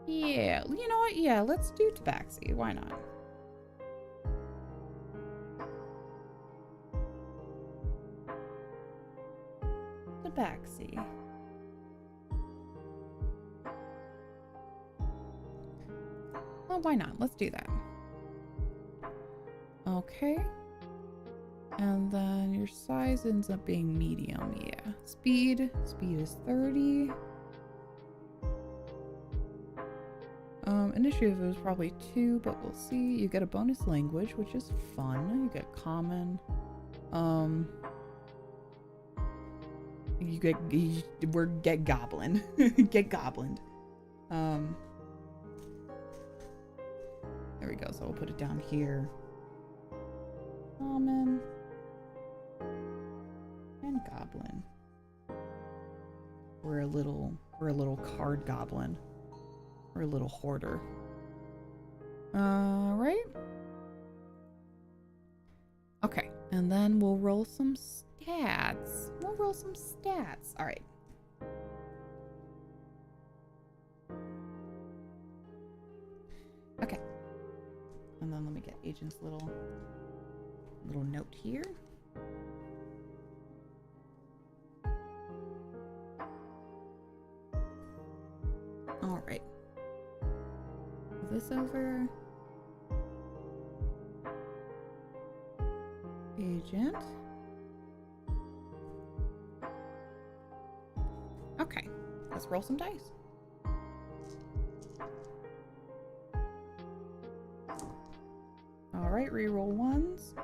Yeah, you know what? Yeah, let's do tabaxi. Why not? Tabaxi. Well, why not? Let's do that. Okay. And then your size ends up being medium, yeah. Speed is 30. Initiative is probably 2, but we'll see. You get a bonus language, which is fun. You get common. You get goblin. Get goblined. There we go. So we'll put it down here. Common and goblin. We're a little card goblin. We're a little hoarder. Right? Okay, and then we'll roll some stats. All right. Okay. And then let me get Agent's little note here. All right. Move this over. Agent. Okay, let's roll some dice. All right, reroll ones.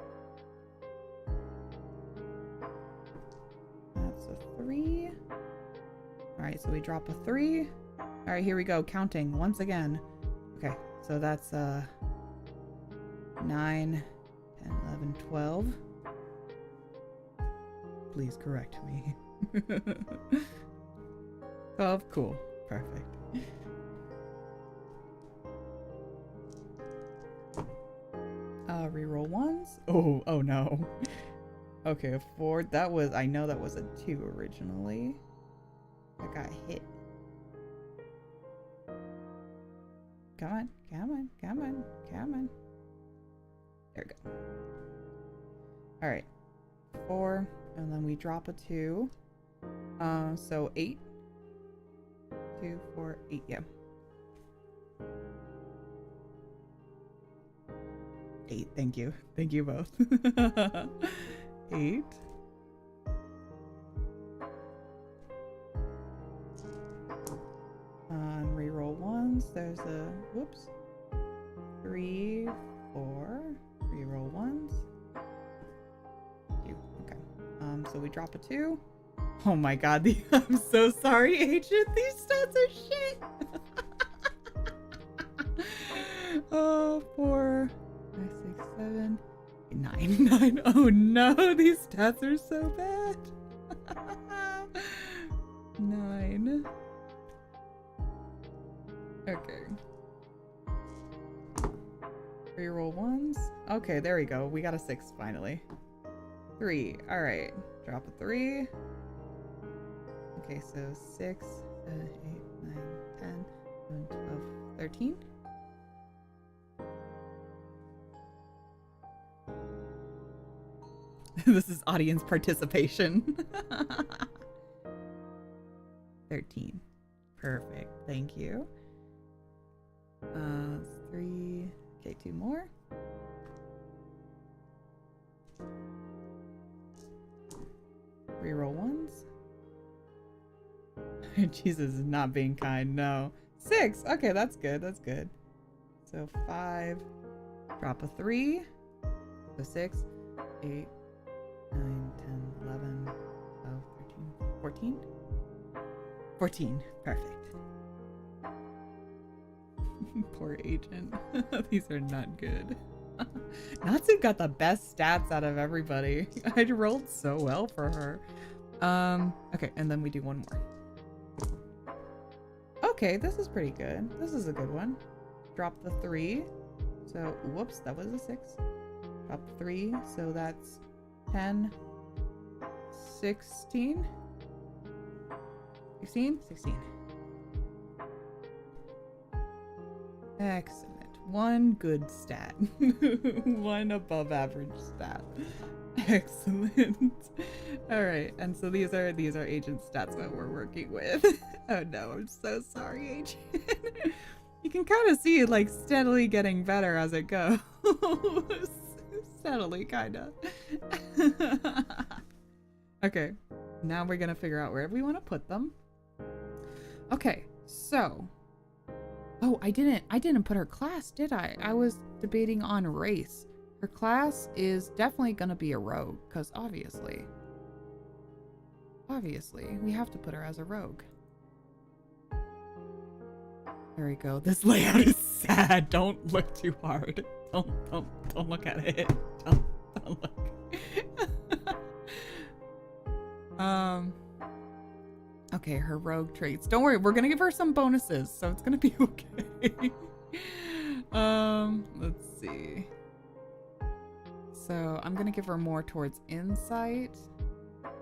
That's a 3. All right, so we drop a 3. All right, here we go, counting once again. Okay, so that's 9, 10, 11, 12. Please correct me. 12, cool, perfect. Reroll ones. Oh no. Okay, a 4. I know that was a 2 originally. I got hit. Come on. There we go. All right, 4, and then we drop a 2. So 8. 2, 4, 8. Yeah. 8. Thank you both. 8. On reroll ones, there's a whoops. 3, 4. Reroll ones. 2. Okay. So we drop a 2. Oh my god, I'm so sorry, Agent. These stats are shit. Oh, 4, 5, 6, 7, 8, 9, 9. Oh no, these stats are so bad. 9. Okay. Reroll ones. Okay, there we go. We got a 6 finally. 3. All right. Drop a 3. Okay, so 6, 7, 8, 9, 10, 11, 12, 13. This is audience participation. 13. Perfect. Thank you. 3. Okay, 2 more. Reroll ones. Jesus is not being kind. No. 6. Okay, that's good. That's good. So 5. Drop a 3. So 6, 8, 9, 10, 11, 12, 13, 14. 14. Perfect. Poor Agent. These are not good. Natsu got the best stats out of everybody. I rolled so well for her. Okay, and then we do one more. Okay, this is pretty good. This is a good one. Drop the 3. So, whoops, that was a 6. Drop the 3. So that's 10, 16. 16? 16. Excellent. One good stat. One above average stat. Excellent. All right, and so these are Agent stats that we're working with. Oh no, I'm so sorry, Agent. You can kind of see it like steadily getting better as it goes. Steadily, kind of. Okay, now we're gonna figure out where we want to put them. Okay, so. Oh, I didn't put her class, did I? I was debating on race. Her class is definitely gonna be a rogue, because obviously, we have to put her as a rogue. There we go. This layout is sad. Don't look too hard. Don't look at it. Don't look. Okay, her rogue traits. Don't worry, we're gonna give her some bonuses, so it's gonna be okay. Let's see. So I'm gonna give her more towards insight.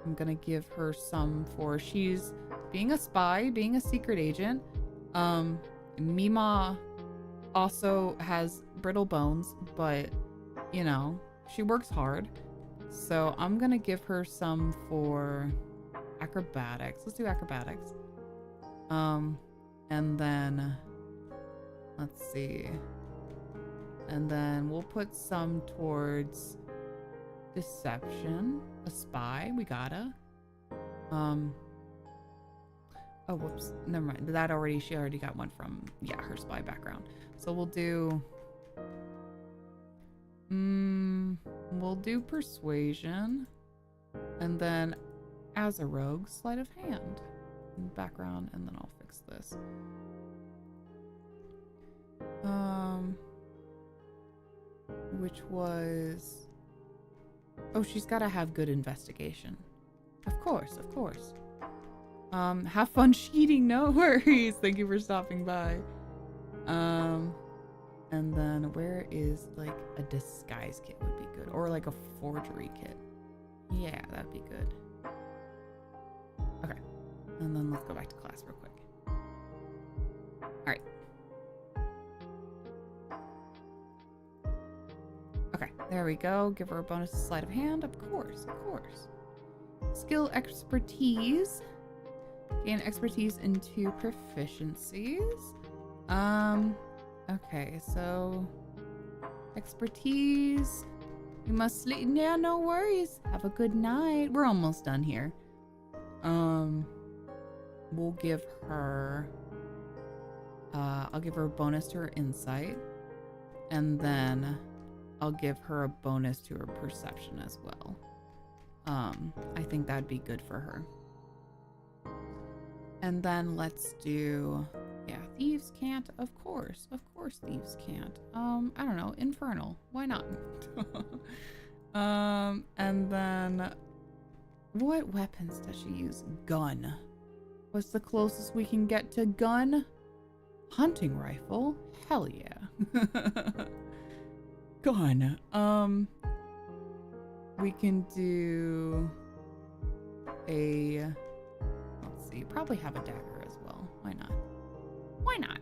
I'm gonna give her some for she's being a spy, being a secret agent. Mima also has brittle bones, but you know, she works hard. So I'm gonna give her some for acrobatics. Let's do acrobatics. And then let's see. And then we'll put some towards deception. A spy, we gotta. Oh, whoops. Never mind. She already got one from, yeah, her spy background. So we'll do persuasion. And then as a rogue, sleight of hand in the background, and then I'll fix this. Which was, oh, she's got to have good investigation. Of course. Have fun cheating, no worries. Thank you for stopping by. And then where is like a disguise kit would be good, or like a forgery kit. Yeah, that'd be good. Okay, and then let's go back to class real quick. All right. Okay, there we go. Give her a bonus sleight of hand. Of course. Skill expertise. Gain expertise into proficiencies. Okay, so expertise. You must sleep. Yeah, no worries. Have a good night. We're almost done here. We'll give her, I'll give her a bonus to her insight. And then I'll give her a bonus to her perception as well. I think that'd be good for her. And then let's do, yeah, thieves can't, of course thieves can't. I don't know, infernal, why not? And then what weapons does she use? Gun. What's the closest we can get to gun? Hunting rifle? Hell yeah. Gun. We can do a, let's see, probably have a dagger as well. Why not? Why not?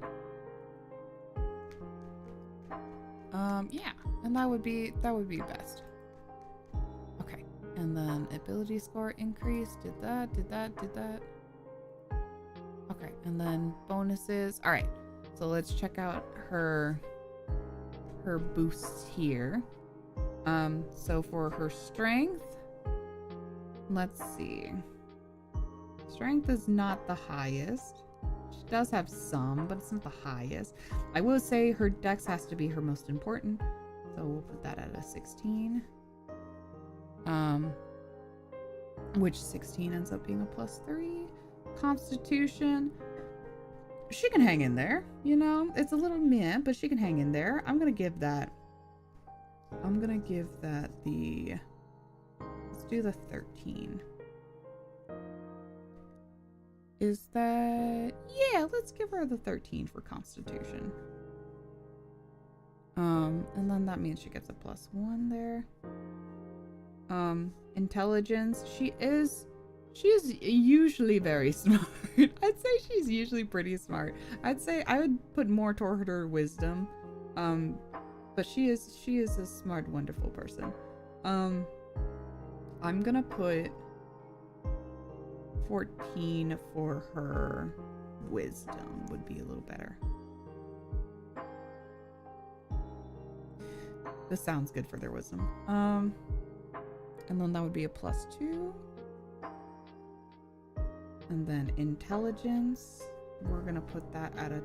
Yeah, and that would be best. Okay, and then ability score increase, did that. Okay, and then bonuses. All right, so let's check out her boosts here. So for her strength, let's see. Strength is not the highest. She does have some, but it's not the highest. I will say her dex has to be her most important. So we'll put that at a 16. Which 16 ends up being a +3. Constitution. She can hang in there, you know? It's a little meh, but she can hang in there. I'm gonna give that the, let's do the 13. Is that, yeah, let's give her the 13 for Constitution. And then that means she gets a +1 there. Intelligence, she is usually very smart. I'd say she's usually pretty smart. I'd say I would put more toward her wisdom. But she is a smart, wonderful person. I'm gonna put 14 for her wisdom would be a little better. This sounds good for their wisdom. And then that would be a +2. And then intelligence, we're gonna put that at a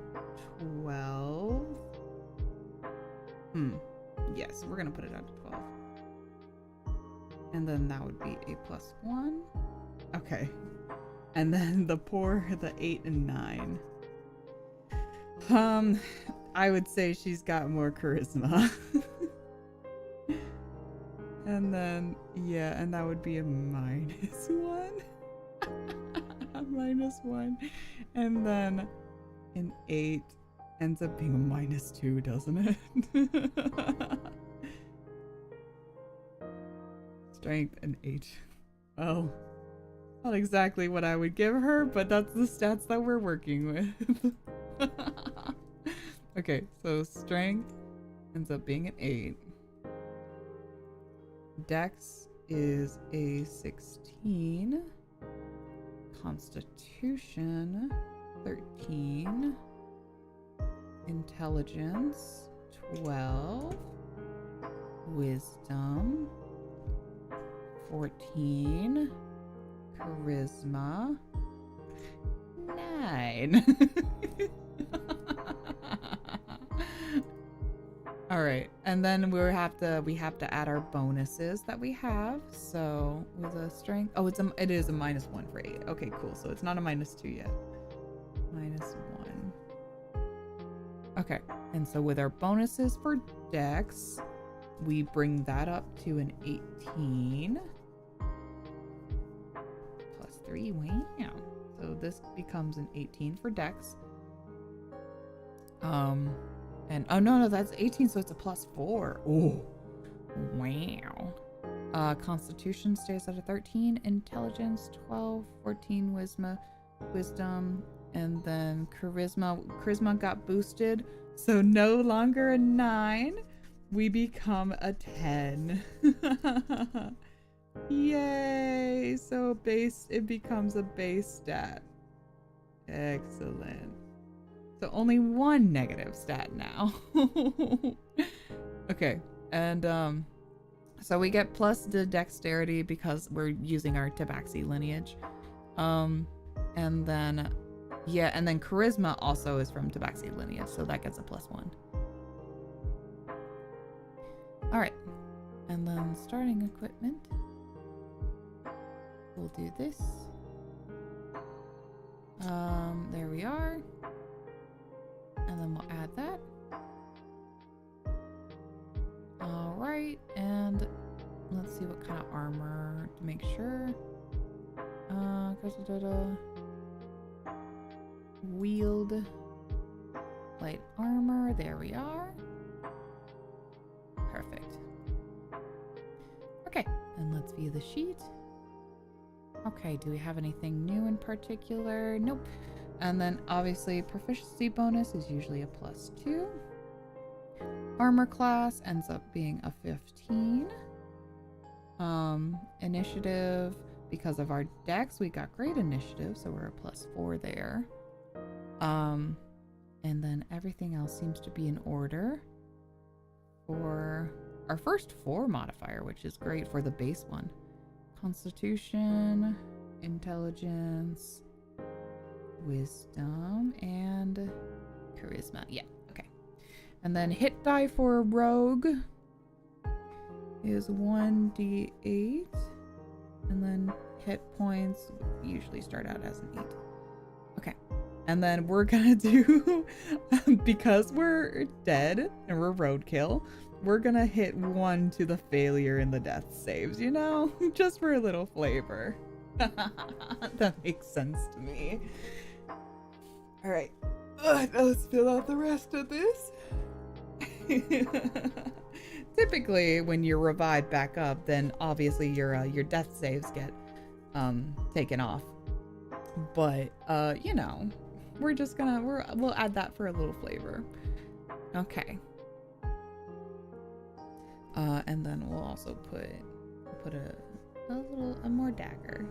12. Yes, we're gonna put it at a 12. And then that would be a +1. Okay. And then the 8 and 9. I would say she's got more charisma. And then, yeah, and that would be a -1. A -1. And then an 8 ends up being a -2, doesn't it? Strength and 8. Well, not exactly what I would give her, but that's the stats that we're working with. Okay, so strength ends up being an 8. Dex is a 16. Constitution 13. Intelligence 12. Wisdom 14. Charisma 9. All right, and then we have to add our bonuses that we have. So with a strength, oh, it is a -1 for 8. Okay, cool. So it's not a -2 yet. -1. Okay, and so with our bonuses for Dex, we bring that up to an 18. +3. Wow. So this becomes an 18 for Dex. And oh no, that's 18, so it's a +4. Oh, wow. Constitution stays at a 13, intelligence 12, 14 wisdom, and then charisma got boosted, so no longer a 9, we become a 10. Yay! So it becomes a base stat. Excellent. So only one negative stat now. Okay, and So we get plus the dexterity because we're using our tabaxi lineage. And then, yeah, and then charisma also is from tabaxi lineage, so that gets a +1. All right, and then starting equipment. We'll do this. There we are. And then we'll add that. All right, and let's see what kind of armor to make sure. Wield light armor. There we are. Perfect. Okay, and let's view the sheet. Okay, do we have anything new in particular? Nope. And then obviously proficiency bonus is usually a +2. Armor class ends up being a 15. Initiative, because of our dex, we got great initiative, so we're a +4 there. And then everything else seems to be in order for our first 4 modifier, which is great for the base one. Constitution, intelligence, wisdom, and charisma. Yeah, okay. And then hit die for a rogue is 1d8. And then hit points usually start out as an 8. Okay. And then we're gonna do, because we're dead and we're roadkill, we're gonna hit 1 to the failure in the death saves, you know? Just for a little flavor. That makes sense to me. Alright. Now let's fill out the rest of this. Typically, when you're revived back up, then obviously your death saves get taken off. But you know, we're just gonna we'll add that for a little flavor. Okay. And then we'll also put a more dagger.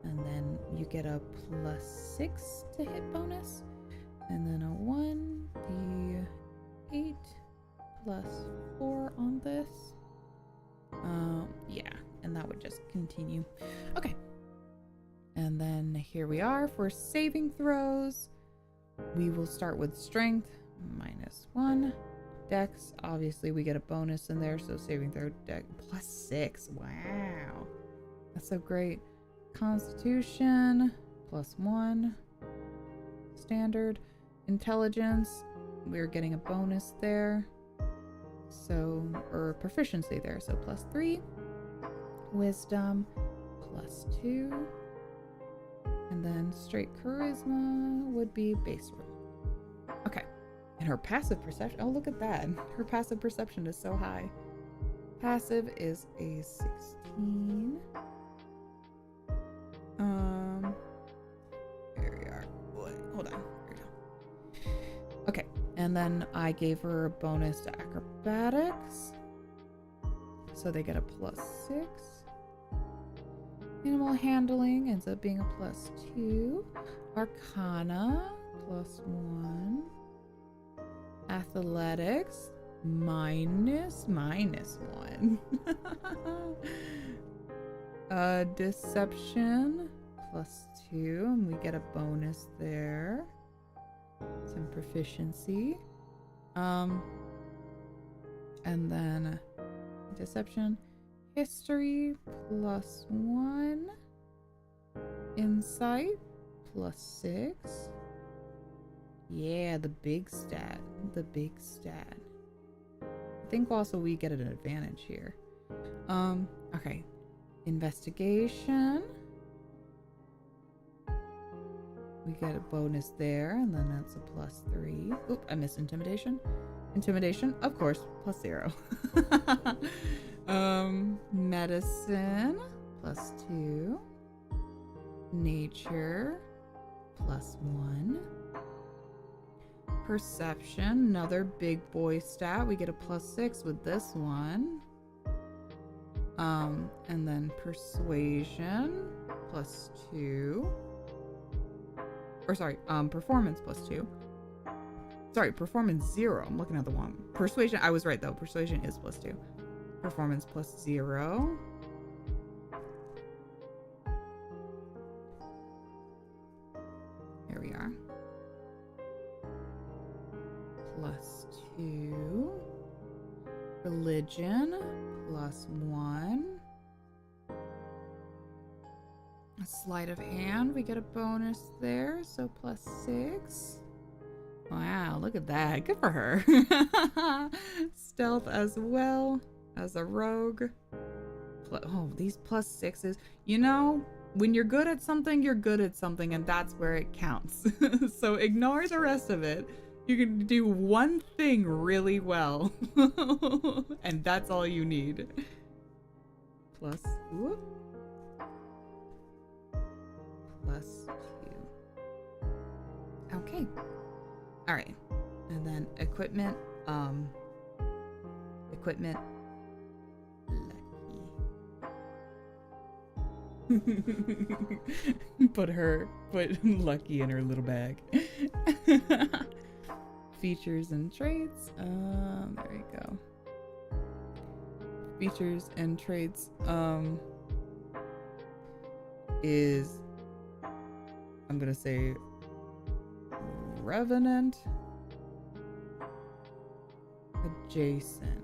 And then you get a +6 to hit bonus. And then a 1d8 +4 on this. Yeah, and that would just continue. Okay. And then here we are for saving throws. We will start with strength, -1. Dex, obviously we get a bonus in there, so saving throw dex +6. Wow, that's so great. Constitution +1. Standard. Intelligence, we're getting a bonus there, so, or proficiency there, so +3. Wisdom +2. And then straight charisma would be base roll. Okay. And her passive perception, oh look at that, her passive perception is so high. Passive is a 16. Here we are. Wait, hold on. Here we go. Okay, and then I gave her a bonus to acrobatics, so they get a +6. Animal handling ends up being a +2. Arcana +1. Athletics -1. Deception +2, and we get a bonus there. Some proficiency. And then deception. History +1. Insight +6. Yeah, the big stat. The big stat. I think also we get an advantage here. Okay. Investigation. We get a bonus there, and then that's a +3. Oop, I missed intimidation. Intimidation, of course, +0. Medicine +2. Nature +1. Perception, another big boy stat. We get a +6 with this one. And then persuasion +2. Or sorry, performance +2. Sorry, performance 0. I'm looking at the one. Persuasion, I was right though. Persuasion is +2. Performance plus 0. Here we are. Plus 2. Religion plus 1. A sleight of hand, we get a bonus there, so plus 6. Wow, look at that. Good for her. Stealth as well as a rogue. Oh, these plus 6s. You know, when you're good at something, you're good at something, and that's where it counts. So ignore the rest of it. You can do one thing really well. And that's all you need. Plus, whoop. Plus 2. Okay. All right. And then equipment. Equipment. Lucky. Put Lucky in her little bag. Features and traits. There we go. Features and traits. Is, I'm gonna say, Revenant adjacent.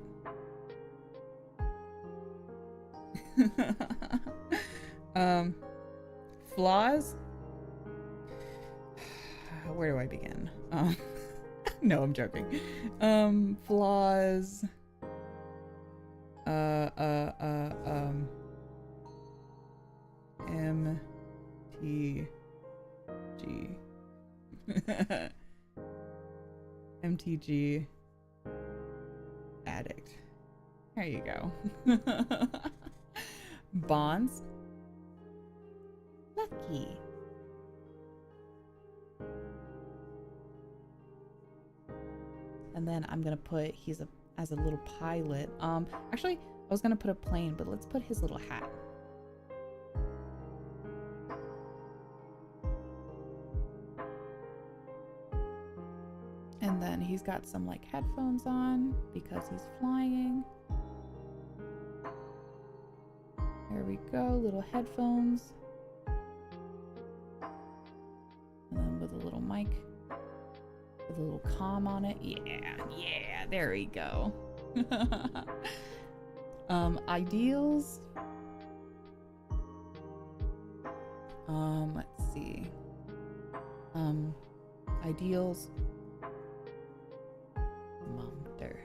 Flaws. Where do I begin? No, I'm joking. Flaws. MTG. MTG addict. There you go. Bonds. Lucky. And then I'm gonna put he's as a little pilot. Actually, I was gonna put a plane, but let's put his little hat. And then he's got some like headphones on because he's flying. There we go, little headphones. And then with a little mic. With a little comm on it. Yeah, there we go. Ideals. Let's see. Ideals. Monter.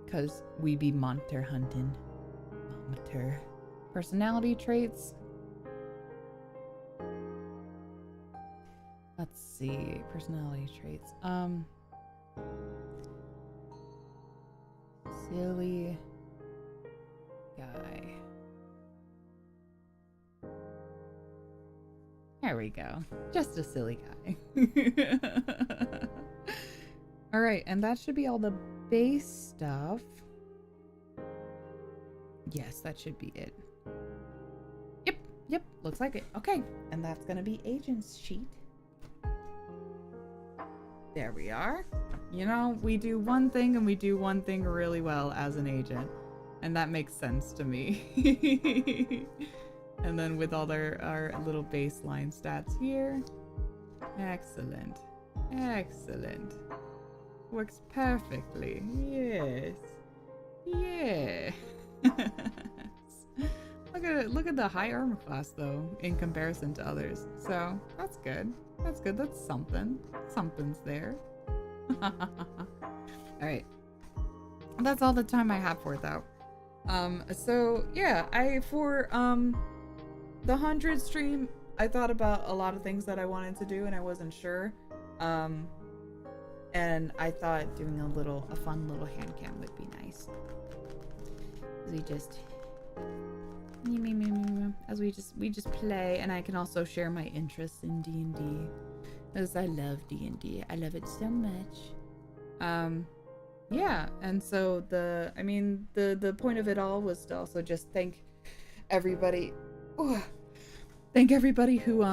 Cause we be monter hunting. Monter. Personality traits. Let's see, personality traits. Silly guy. There we go. Just a silly guy. All right, and that should be all the base stuff. Yes, that should be it. Yep, looks like it. Okay, and that's gonna be agent's sheet. There we are. You know, we do one thing and we do one thing really well as an agent. And that makes sense to me. And then with all our little baseline stats here. Excellent. Excellent. Works perfectly. Yes. Yeah. Look at the high armor class though, in comparison to others. So that's good. That's good. That's something. Something's there. Alright. That's all the time I have for it though. So yeah, for the 100 stream, I thought about a lot of things that I wanted to do and I wasn't sure. And I thought doing a fun little hand cam would be nice. As we just play, and I can also share my interests in D&D, because I love D&D. I love it so much. Yeah, and so the point of it all was to also just thank everybody. Thank everybody who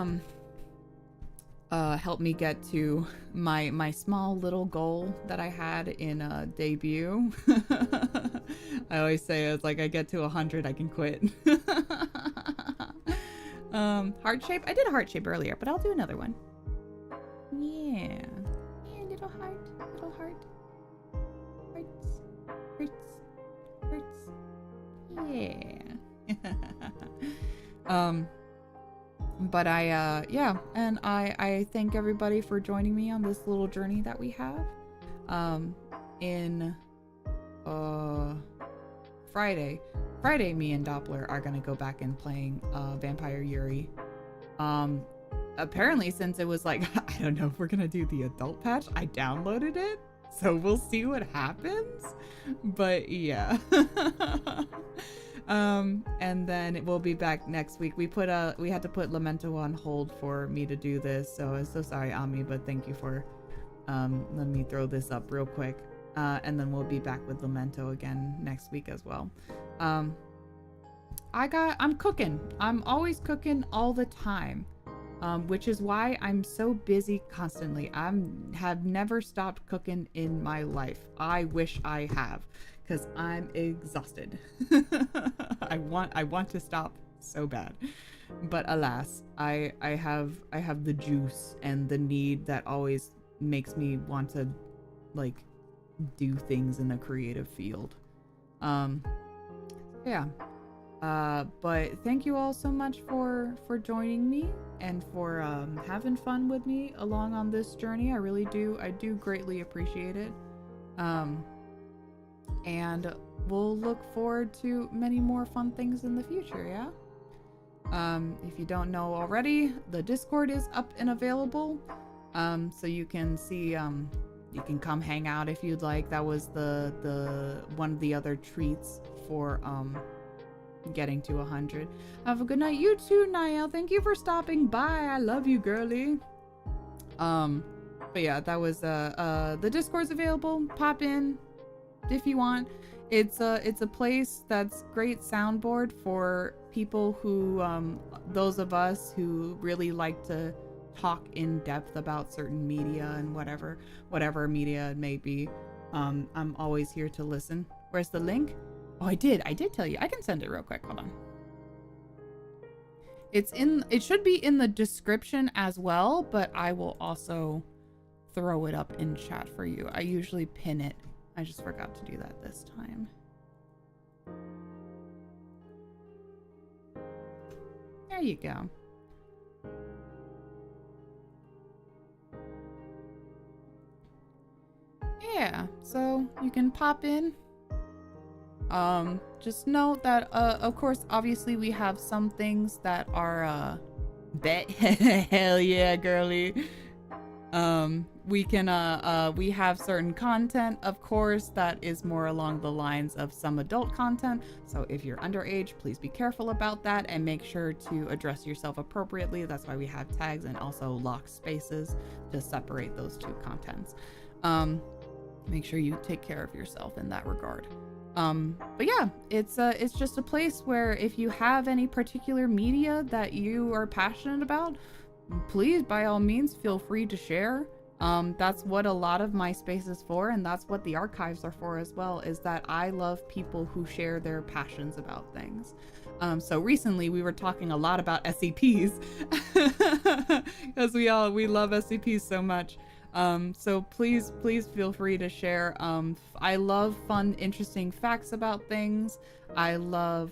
help me get to my small little goal that I had in debut. I always say it's like I get to 100, I can quit. Heart shape. I did a heart shape earlier, but I'll do another one. Yeah, little heart, hurts. Yeah. But yeah, and I thank everybody for joining me on this little journey that we have. In Friday, me and Doppler are gonna go back and playing Vampire Yuri. Apparently, since it was like, I don't know if we're gonna do the adult patch, I downloaded it, so we'll see what happens. But yeah. And then we'll be back next week. We had to put Lamento on hold for me to do this, so I'm so sorry, Ami, but thank you for letting me throw this up real quick. And then we'll be back with Lamento again next week as well. I'm cooking. I'm always cooking all the time. Which is why I'm so busy constantly. Have never stopped cooking in my life. I wish I have, because I'm exhausted. I want to stop so bad, but alas, I have the juice and the need that always makes me want to like do things in a creative field. Yeah. But thank you all so much for joining me and for having fun with me along on this journey. I really do. I do greatly appreciate it. And we'll look forward to many more fun things in the future, yeah? If you don't know already, the Discord is up and available. So you can see, you can come hang out if you'd like. That was the one of the other treats for getting to 100. Have a good night. You too, Niall. Thank you for stopping by. I love you, girly. But yeah, that was the Discord's available. Pop in if you want. It's a place that's great soundboard for people who those of us who really like to talk in depth about certain media and whatever media it may be. I'm always here to listen. Where's the link? Oh, I did tell you. I can send it real quick. Hold on. It should be in the description as well, but I will also throw it up in chat for you. I usually pin it. I just forgot to do that this time. There you go. Yeah, so you can pop in. Just note that of course obviously we have some things that are bet hell yeah, girly. We have certain content, of course, that is more along the lines of some adult content. So if you're underage, please be careful about that and make sure to address yourself appropriately. That's why we have tags and also locked spaces to separate those two contents. Make sure you take care of yourself in that regard. But yeah, it's just a place where if you have any particular media that you are passionate about, please, by all means, feel free to share. That's what a lot of my space is for, and that's what the archives are for as well, is that I love people who share their passions about things. So recently we were talking a lot about SCPs because we love SCPs so much. So please feel free to share. I love fun, interesting facts about things. I love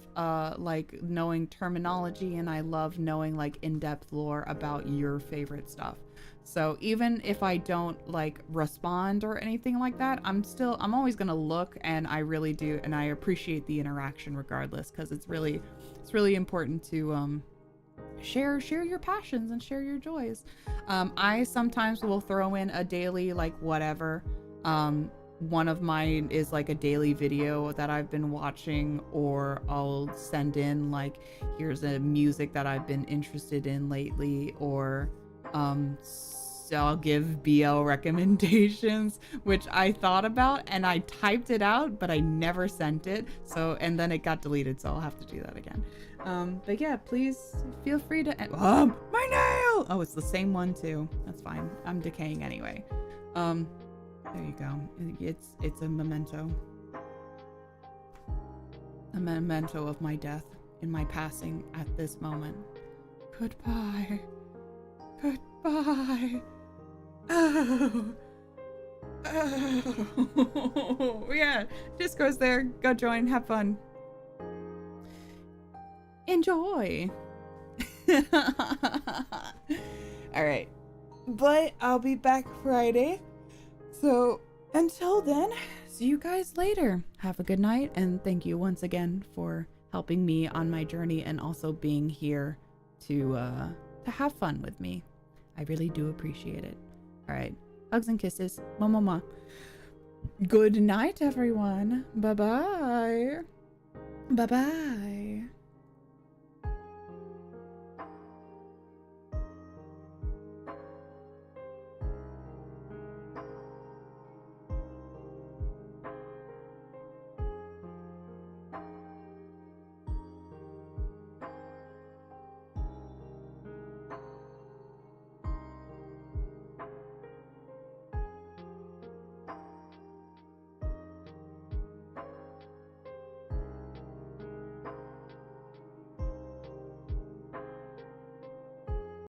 like knowing terminology, and I love knowing like in-depth lore about your favorite stuff. So even if I don't like respond or anything like that, I'm always gonna look, and I really do, and I appreciate the interaction regardless, because it's really important to share your passions and share your joys. I sometimes will throw in a daily like whatever. One of mine is like a daily video that I've been watching, or I'll send in like, here's a music that I've been interested in lately, or so I'll give BL recommendations, which I thought about and I typed it out, but I never sent it. So, and then it got deleted, so I'll have to do that again. But yeah, please feel free to, my Oh, it's the same one too. That's fine. I'm decaying anyway. There you go. It's a memento. A memento of my death and my passing at this moment. Goodbye. Goodbye. Oh. Oh. Yeah. Disco's there. Go join. Have fun. Enjoy. All right. But I'll be back Friday. So until then, see you guys later. Have a good night, and thank you once again for helping me on my journey and also being here to have fun with me. I really do appreciate it. All right. Hugs and kisses. Mwah. Good night, everyone. Bye-bye. Bye-bye.